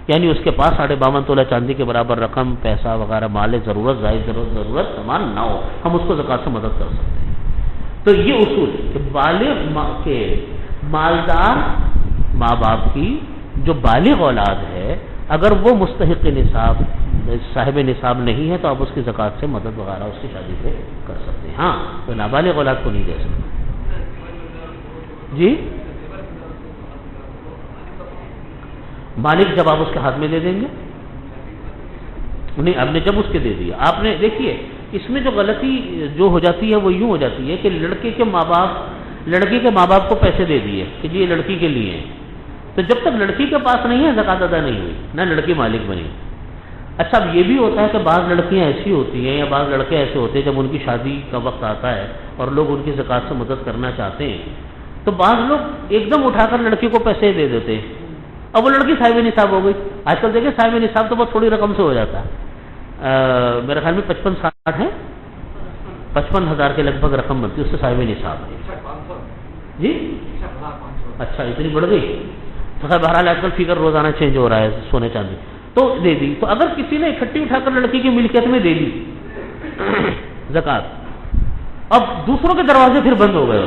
یعنی اس کے پاس 52.5 تولہ چاندی کے برابر رقم، پیسہ وغیرہ، مال ضرورت، زائد ضرورت سامان نہ ہو، ہم اس کو زکوٰۃ سے مدد کر سکتے ہیں۔ تو یہ اصول کہ بالغ کے مالدار ماں باپ کی جو بالغ اولاد ہے اگر وہ مستحق نصاب صاحب نصاب نہیں ہے تو آپ اس کی زکوٰۃ سے مدد وغیرہ اس کی شادی سے کر سکتے ہیں، ہاں تو نابالغ اولاد کو نہیں دے سکتے۔ جی مالک جب آپ اس کے ہاتھ میں دے دیں گے، نہیں آپ نے جب اس کے دے دیا، آپ نے دیکھیے اس میں جو غلطی جو ہو جاتی ہے وہ یوں ہو جاتی ہے کہ لڑکے کے ماں باپ کو پیسے دے دیے کہ جی یہ لڑکی کے لیے ہیں، تو جب تک لڑکی کے پاس نہیں ہے زکوٰۃ ادا نہیں ہوئی، نہ لڑکی مالک بنی۔ اچھا اب یہ بھی ہوتا ہے کہ بعض لڑکیاں ایسی ہوتی ہیں یا بعض لڑکے ایسے ہوتے ہیں جب ان کی شادی کا وقت آتا ہے اور لوگ ان کی زکوٰۃ سے مدد کرنا چاہتے ہیں تو بعض لوگ ایک دم اٹھا کر لڑکی کو پیسے دے دیتے ہیں، اب وہ لڑکی صاحب نصاب ہو گئی۔ آج کل دیکھیں صاحب نصاب تو بہت تھوڑی رقم سے ہو جاتا ہے، میرے خیال میں 55-60 ہے، 55,000 کے لگ بھگ رقم بنتی ہے، اس سے صاحب نصاب ہے جی۔ اچھا اتنی بڑھ گئی، تو بہرحال آج کل فگر روزانہ چینج ہو رہا ہے سونے چاندی، تو دے دی۔ تو اگر کسی نے اکٹھی اٹھا کر لڑکی کی ملکیت میں دے دی زکوٰۃ، اب دوسروں کے دروازے پھر بند ہو گئے،